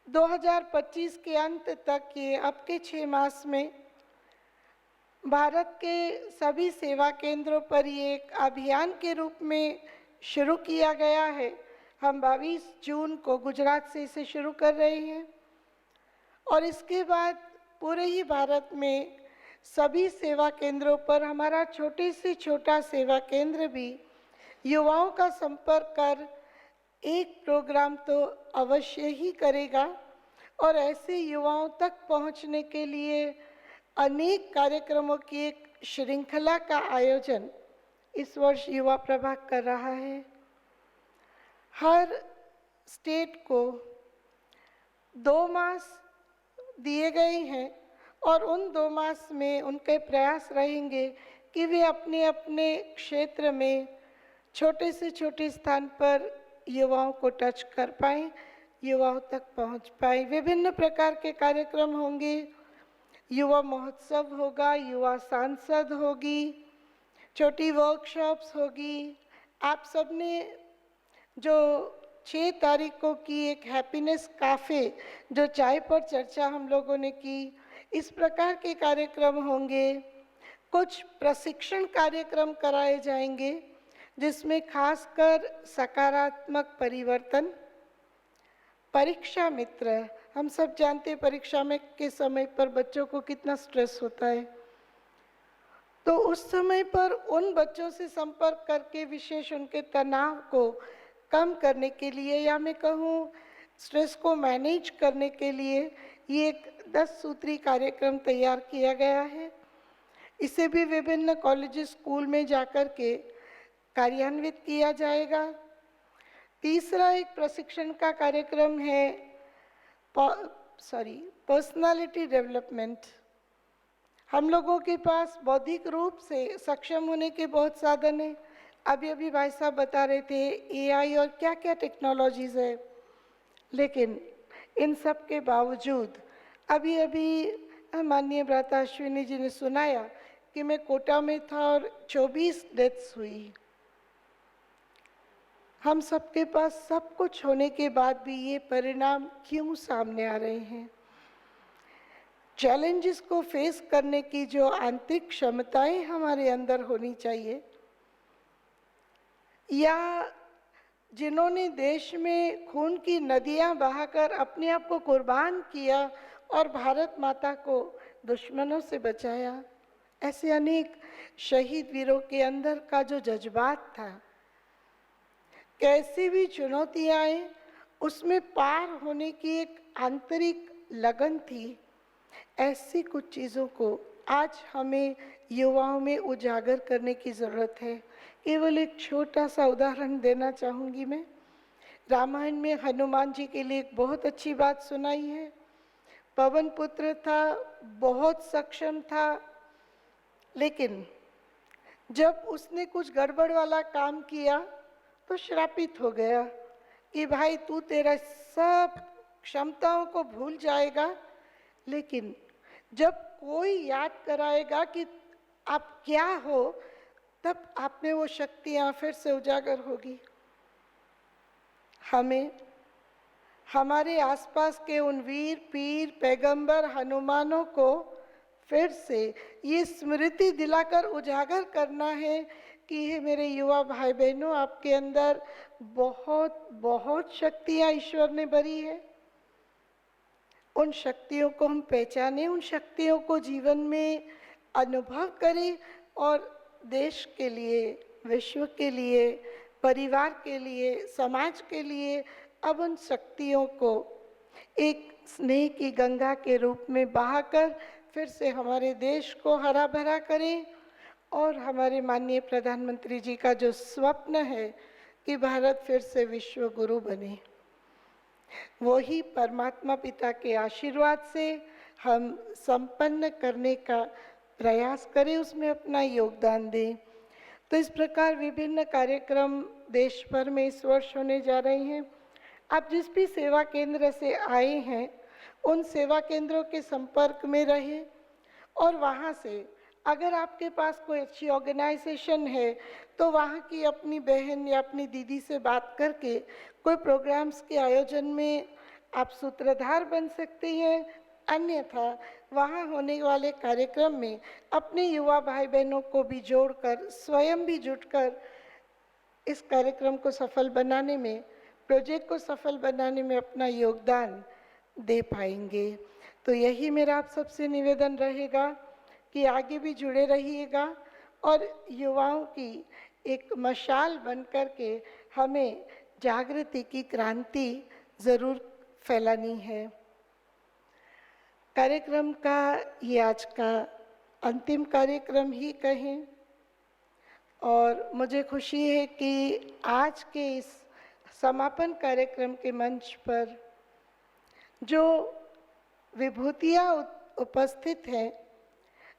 2025 के अंत तक ये अब के 6 मास में भारत के सभी सेवा केंद्रों पर ये एक अभियान के रूप में शुरू किया गया है। हम 22 जून को गुजरात से इसे शुरू कर रहे हैं और इसके बाद पूरे ही भारत में सभी सेवा केंद्रों पर हमारा छोटे से छोटा सेवा केंद्र भी युवाओं का संपर्क कर एक प्रोग्राम तो अवश्य ही करेगा, और ऐसे युवाओं तक पहुंचने के लिए अनेक कार्यक्रमों की एक श्रृंखला का आयोजन इस वर्ष युवा प्रभाग कर रहा है। हर स्टेट को 2 मास दिए गए हैं और उन 2 मास में उनके प्रयास रहेंगे कि वे अपने अपने क्षेत्र में छोटे से छोटे स्थान पर युवाओं को टच कर पाएँ, युवाओं तक पहुंच पाएँ। विभिन्न प्रकार के कार्यक्रम होंगे, युवा महोत्सव होगा, युवा सांसद होगी, छोटी वर्कशॉप्स होगी। आप सब ने जो 6 तारीख को की एक हैप्पीनेस काफ़े, जो चाय पर चर्चा हम लोगों ने की, इस प्रकार के कार्यक्रम होंगे। कुछ प्रशिक्षण कार्यक्रम कराए जाएंगे जिसमें खासकर सकारात्मक परिवर्तन, परीक्षा मित्र, हम सब जानते हैं परीक्षा में के समय पर बच्चों को कितना स्ट्रेस होता है, तो उस समय पर उन बच्चों से संपर्क करके विशेष उनके तनाव को कम करने के लिए, या मैं कहूँ स्ट्रेस को मैनेज करने के लिए, ये एक 10 सूत्री कार्यक्रम तैयार किया गया है। इसे भी विभिन्न कॉलेज स्कूल में जाकर के कार्यान्वित किया जाएगा। तीसरा एक प्रशिक्षण का कार्यक्रम है पर्सनालिटी डेवलपमेंट। हम लोगों के पास बौद्धिक रूप से सक्षम होने के बहुत साधन हैं। अभी भाई साहब बता रहे थे एआई और क्या क्या टेक्नोलॉजीज़ है, लेकिन इन सब के बावजूद अभी माननीय भ्राता अश्विनी जी ने सुनाया कि मैं कोटा में था और 24 डेथ्स हुई। हम सबके पास सब कुछ होने के बाद भी ये परिणाम क्यों सामने आ रहे हैं? चैलेंजेस को फेस करने की जो आंतरिक क्षमताएं हमारे अंदर होनी चाहिए, या जिन्होंने देश में खून की नदियां बहाकर अपने आप को कुर्बान किया और भारत माता को दुश्मनों से बचाया, ऐसे अनेक शहीद वीरों के अंदर का जो जज्बात था, कैसी भी चुनौतियां आए उसमें पार होने की एक आंतरिक लगन थी। ऐसी कुछ चीज़ों को आज हमें युवाओं में उजागर करने की ज़रूरत है। केवल एक छोटा सा उदाहरण देना चाहूँगी मैं। रामायण में हनुमान जी के लिए एक बहुत अच्छी बात सुनाई है। पवन पुत्र था, बहुत सक्षम था, लेकिन जब उसने कुछ गड़बड़ वाला काम किया तो श्रापित हो गया कि भाई तू तेरा सब क्षमताओं को भूल जाएगा, लेकिन जब कोई याद कराएगा कि आप क्या हो, तब आप में वो शक्तियाँ फिर से उजागर होगी। हमें हमारे आसपास के उन वीर पीर पैगंबर हनुमानों को फिर से ये स्मृति दिलाकर उजागर करना है कि हे मेरे युवा भाई बहनों, आपके अंदर बहुत बहुत शक्तियाँ ईश्वर ने भरी है। उन शक्तियों को हम पहचानें, उन शक्तियों को जीवन में अनुभव करें और देश के लिए, विश्व के लिए, परिवार के लिए, समाज के लिए अब उन शक्तियों को एक स्नेह की गंगा के रूप में बहाकर फिर से हमारे देश को हरा भरा करें। और हमारे माननीय प्रधानमंत्री जी का जो स्वप्न है कि भारत फिर से विश्व गुरु बने, वही परमात्मा पिता के आशीर्वाद से हम संपन्न करने का प्रयास करें, उसमें अपना योगदान दें। तो इस प्रकार विभिन्न कार्यक्रम देश भर में इस वर्ष होने जा रहे हैं। आप जिस भी सेवा केंद्र से आए हैं, उन सेवा केंद्रों के संपर्क में रहें और वहाँ से अगर आपके पास कोई अच्छी ऑर्गेनाइजेशन है तो वहाँ की अपनी बहन या अपनी दीदी से बात करके कोई प्रोग्राम्स के आयोजन में आप सूत्रधार बन सकते हैं। अन्यथा वहाँ होने वाले कार्यक्रम में अपने युवा भाई बहनों को भी जोड़कर, स्वयं भी जुटकर इस कार्यक्रम को सफल बनाने में, प्रोजेक्ट को सफल बनाने में अपना योगदान दे पाएंगे। तो यही मेरा आप सबसे निवेदन रहेगा कि आगे भी जुड़े रहिएगा और युवाओं की एक मशाल बनकर के हमें जागृति की क्रांति ज़रूर फैलानी है। कार्यक्रम का ये आज का अंतिम कार्यक्रम ही कहें, और मुझे खुशी है कि आज के इस समापन कार्यक्रम के मंच पर जो विभूतियाँ उपस्थित हैं,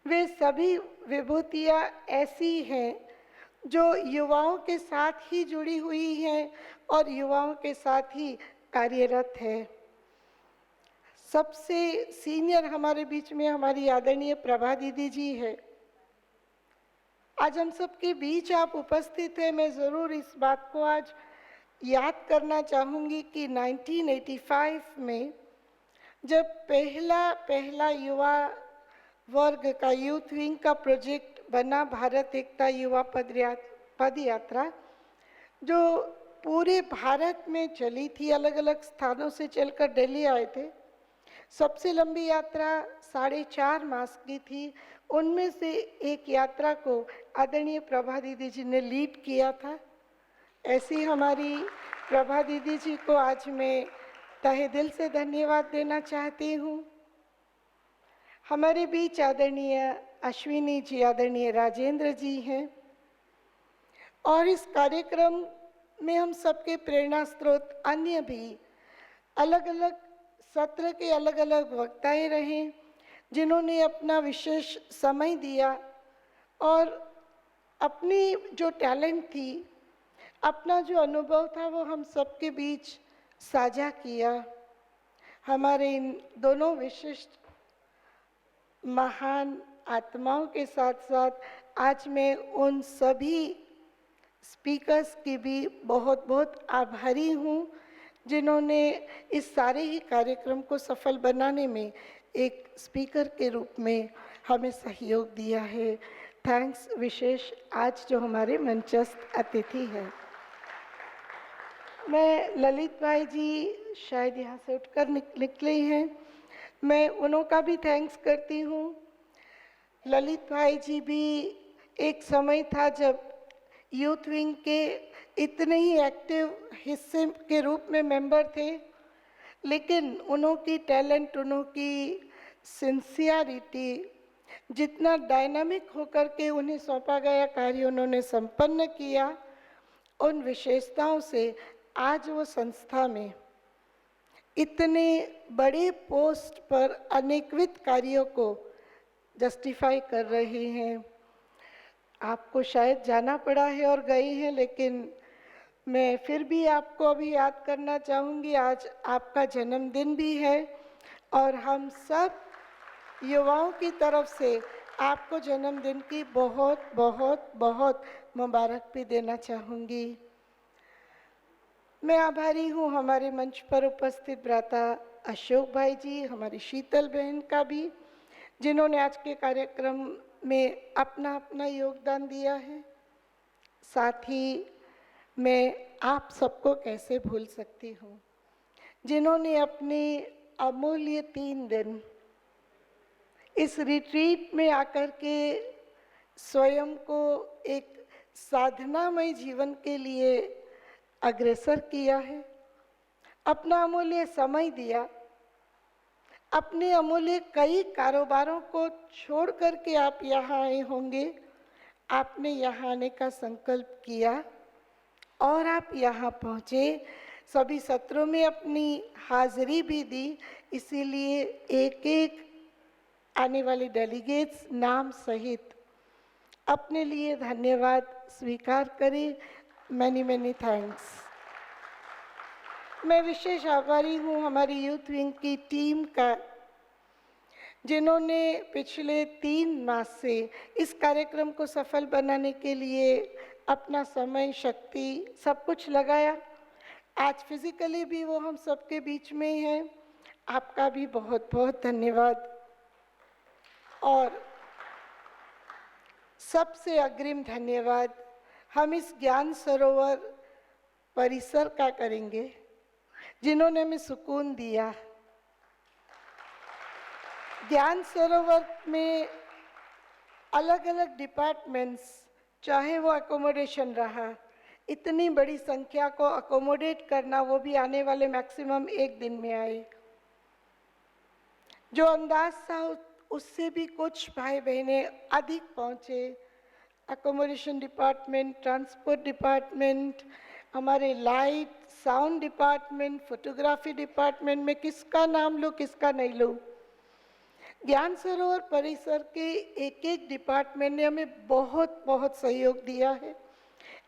वे सभी विभूतियाँ ऐसी हैं जो युवाओं के साथ ही जुड़ी हुई हैं और युवाओं के साथ ही कार्यरत है। सबसे सीनियर हमारे बीच में हमारी आदरणीय प्रभा दीदी जी है। आज हम सबके बीच आप उपस्थित हैं। मैं ज़रूर इस बात को आज याद करना चाहूँगी कि 1985 में जब पहला युवा वर्ग का यूथ विंग का प्रोजेक्ट बना, भारत एकता युवा पद यात्रा, जो पूरे भारत में चली थी, अलग अलग स्थानों से चलकर दिल्ली आए थे। सबसे लंबी यात्रा 4.5 मास की थी। उनमें से एक यात्रा को आदरणीय प्रभा दीदी जी ने लीड किया था। ऐसी हमारी प्रभा दीदी जी को आज मैं तहे दिल से धन्यवाद देना चाहती हूँ। हमारे बीच आदरणीय अश्विनी जी, आदरणीय राजेंद्र जी हैं, और इस कार्यक्रम में हम सबके प्रेरणा स्रोत अन्य भी अलग अलग सत्र के अलग अलग वक्ताएं रहे, जिन्होंने अपना विशेष समय दिया और अपनी जो टैलेंट थी, अपना जो अनुभव था, वो हम सबके बीच साझा किया। हमारे इन दोनों विशिष्ट महान आत्माओं के साथ साथ आज मैं उन सभी स्पीकर्स की भी बहुत बहुत आभारी हूँ जिन्होंने इस सारे ही कार्यक्रम को सफल बनाने में एक स्पीकर के रूप में हमें सहयोग दिया है। थैंक्स विशेष आज जो हमारे मंचस्थ अतिथि हैं। मैं ललित भाई जी शायद यहाँ से उठकर निकले हैं, मैं उन्हों का भी थैंक्स करती हूँ। ललित भाई जी भी एक समय था जब यूथ विंग के इतने ही एक्टिव हिस्से के रूप में मेंबर थे, लेकिन उन्हों की टैलेंट, उन्हों की सिंसियरिटी, जितना डायनामिक होकर के उन्हें सौंपा गया कार्य उन्होंने संपन्न किया, उन विशेषताओं से आज वो संस्था में इतने बड़े पोस्ट पर अनेकविध कार्यों को जस्टिफाई कर रहे हैं। आपको शायद जाना पड़ा है और गए हैं, लेकिन मैं फिर भी आपको अभी याद करना चाहूँगी, आज आपका जन्मदिन भी है और हम सब युवाओं की तरफ से आपको जन्मदिन की बहुत बहुत बहुत मुबारक भी देना चाहूँगी। मैं आभारी हूँ हमारे मंच पर उपस्थित भ्राता अशोक भाई जी, हमारी शीतल बहन का भी, जिन्होंने आज के कार्यक्रम में अपना अपना योगदान दिया है। साथ ही मैं आप सबको कैसे भूल सकती हूँ जिन्होंने अपने अमूल्य 3 दिन इस रिट्रीट में आकर के स्वयं को एक साधनामय जीवन के लिए अग्रसर किया है, अपना अमूल्य समय दिया, अपने अमूल्य कई कारोबारों को छोड़ करके आप यहाँ आए होंगे, आपने यहाँ आने का संकल्प किया और आप यहाँ पहुँचे, सभी सत्रों में अपनी हाजिरी भी दी। इसीलिए एक एक आने वाले डेलीगेट्स नाम सहित अपने लिए धन्यवाद स्वीकार करें। Many many thanks. मैं विशेष आभारी हूँ हमारी यूथ विंग की टीम का, जिन्होंने पिछले 3 मास से इस कार्यक्रम को सफल बनाने के लिए अपना समय, शक्ति, सब कुछ लगाया। आज फिजिकली भी वो हम सबके बीच में हैं। आपका भी बहुत बहुत धन्यवाद। और सबसे अग्रिम धन्यवाद हम इस ज्ञान सरोवर परिसर का करेंगे, जिन्होंने हमें सुकून दिया। ज्ञान सरोवर में अलग अलग डिपार्टमेंट्स, चाहे वो अकोमोडेशन रहा, इतनी बड़ी संख्या को अकोमोडेट करना, वो भी आने वाले मैक्सिमम 1 दिन में आए। जो अंदाज था उससे भी कुछ भाई बहनें अधिक पहुँचे। अकोमोडेशन डिपार्टमेंट, ट्रांसपोर्ट डिपार्टमेंट, हमारे light sound department, photography department में किसका नाम लूँ किसका नहीं लूँ। ज्ञान सरोवर परिसर के एक एक डिपार्टमेंट ने हमें बहुत बहुत सहयोग दिया है।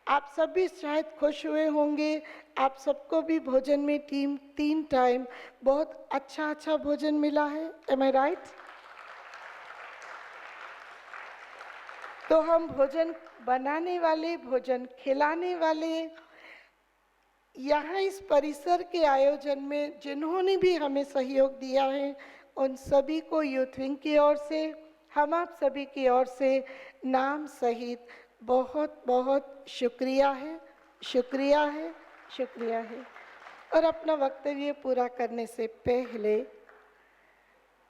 आप सभी शायद खुश हुए होंगे, आप सबको भी भोजन में 3 टाइम बहुत अच्छा भोजन मिला है। एम आई राइट? तो हम भोजन बनाने वाले, भोजन खिलाने वाले, यहाँ इस परिसर के आयोजन में जिन्होंने भी हमें सहयोग दिया है, उन सभी को यूथ विंग की ओर से, हम आप सभी की ओर से नाम सहित बहुत बहुत शुक्रिया है, शुक्रिया है, शुक्रिया है। और अपना वक्तव्य पूरा करने से पहले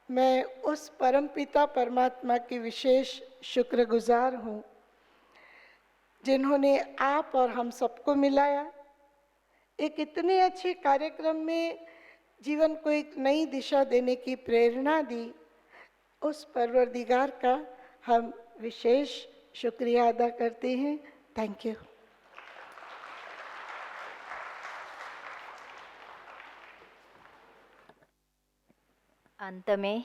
मैं उस परमपिता परमात्मा की विशेष शुक्रगुजार हूँ, जिन्होंने आप और हम सबको मिलाया, एक इतने अच्छे कार्यक्रम में जीवन को एक नई दिशा देने की प्रेरणा दी। उस परवरदिगार का हम विशेष शुक्रिया अदा करते हैं। Thank you. अंत में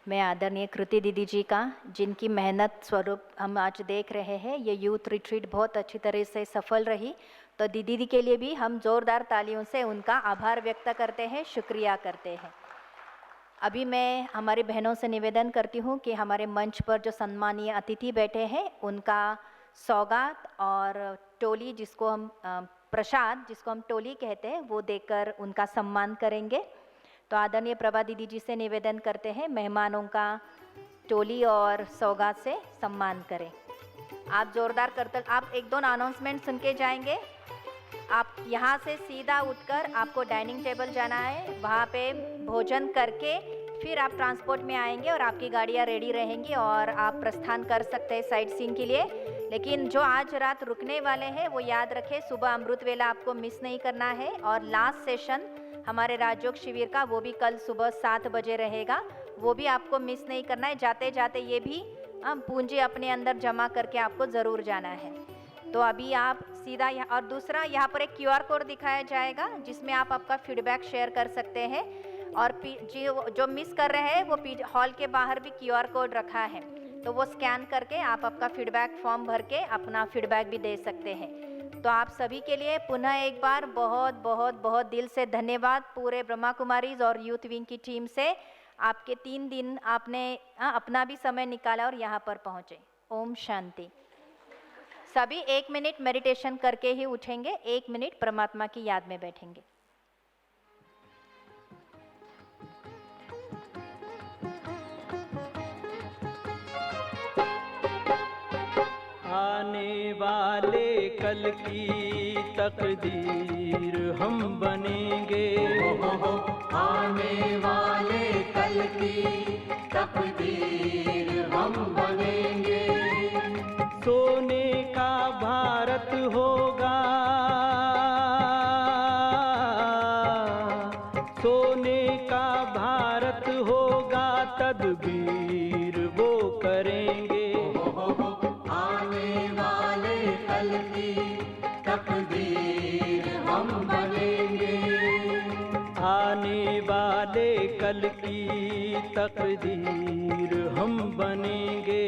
मैं आदरणीय कृति दीदी जी का, जिनकी मेहनत स्वरूप हम आज देख रहे हैं ये यूथ रिट्रीट बहुत अच्छी तरह से सफल रही, तो दीदी के लिए भी हम जोरदार तालियों से उनका आभार व्यक्त करते हैं, शुक्रिया करते हैं। अभी मैं हमारी बहनों से निवेदन करती हूँ कि हमारे मंच पर जो सम्मानीय अतिथि बैठे हैं उनका सौगात और टोली, जिसको हम प्रसाद, जिसको हम टोली कहते हैं, वो देकर उनका सम्मान करेंगे। तो आदरणीय प्रभा दीदी जी से निवेदन करते हैं मेहमानों का टोली और सौगात से सम्मान करें। आप जोरदार करतल, आप एक दो अनाउंसमेंट सुन के जाएंगे। आप यहाँ से सीधा उठकर आपको डाइनिंग टेबल जाना है, वहाँ पे भोजन करके फिर आप ट्रांसपोर्ट में आएंगे और आपकी गाड़ियाँ रेडी रहेंगी और आप प्रस्थान कर सकते हैं साइट सीइंग के लिए। लेकिन जो आज रात रुकने वाले हैं वो याद रखें, सुबह अमृत वेला आपको मिस नहीं करना है। और लास्ट सेशन हमारे राजयोग शिविर का वो भी कल सुबह 7 बजे रहेगा, वो भी आपको मिस नहीं करना है। जाते जाते ये भी पूंजी अपने अंदर जमा करके आपको ज़रूर जाना है। तो अभी आप सीधा यहाँ, और दूसरा यहाँ पर एक QR कोड दिखाया जाएगा जिसमें आप आपका फीडबैक शेयर कर सकते हैं। और जो मिस कर रहे हैं वो हॉल के बाहर भी QR कोड रखा है, तो वो स्कैन करके आप आपका फीडबैक फॉर्म भर के अपना फीडबैक भी दे सकते हैं। तो आप सभी के लिए पुनः एक बार बहुत बहुत बहुत दिल से धन्यवाद। पूरे ब्रह्मा कुमारीज और यूथ विंग की टीम से आपके 3 दिन आपने अपना भी समय निकाला और यहाँ पर पहुँचे। ओम शांति। सभी 1 मिनट मेडिटेशन करके ही उठेंगे, 1 मिनट परमात्मा की याद में बैठेंगे। आने वाले कल की तकदीर हम बनेंगे, आने वाले कल की तकदीर हम बनेंगे। सोने का भारत होगा, सोने का भारत होगा, तदबीर वो करेंगे। आने वाले कल की तकदीर हम बनेंगे, आने वाले कल की तकदीर हम बनेंगे।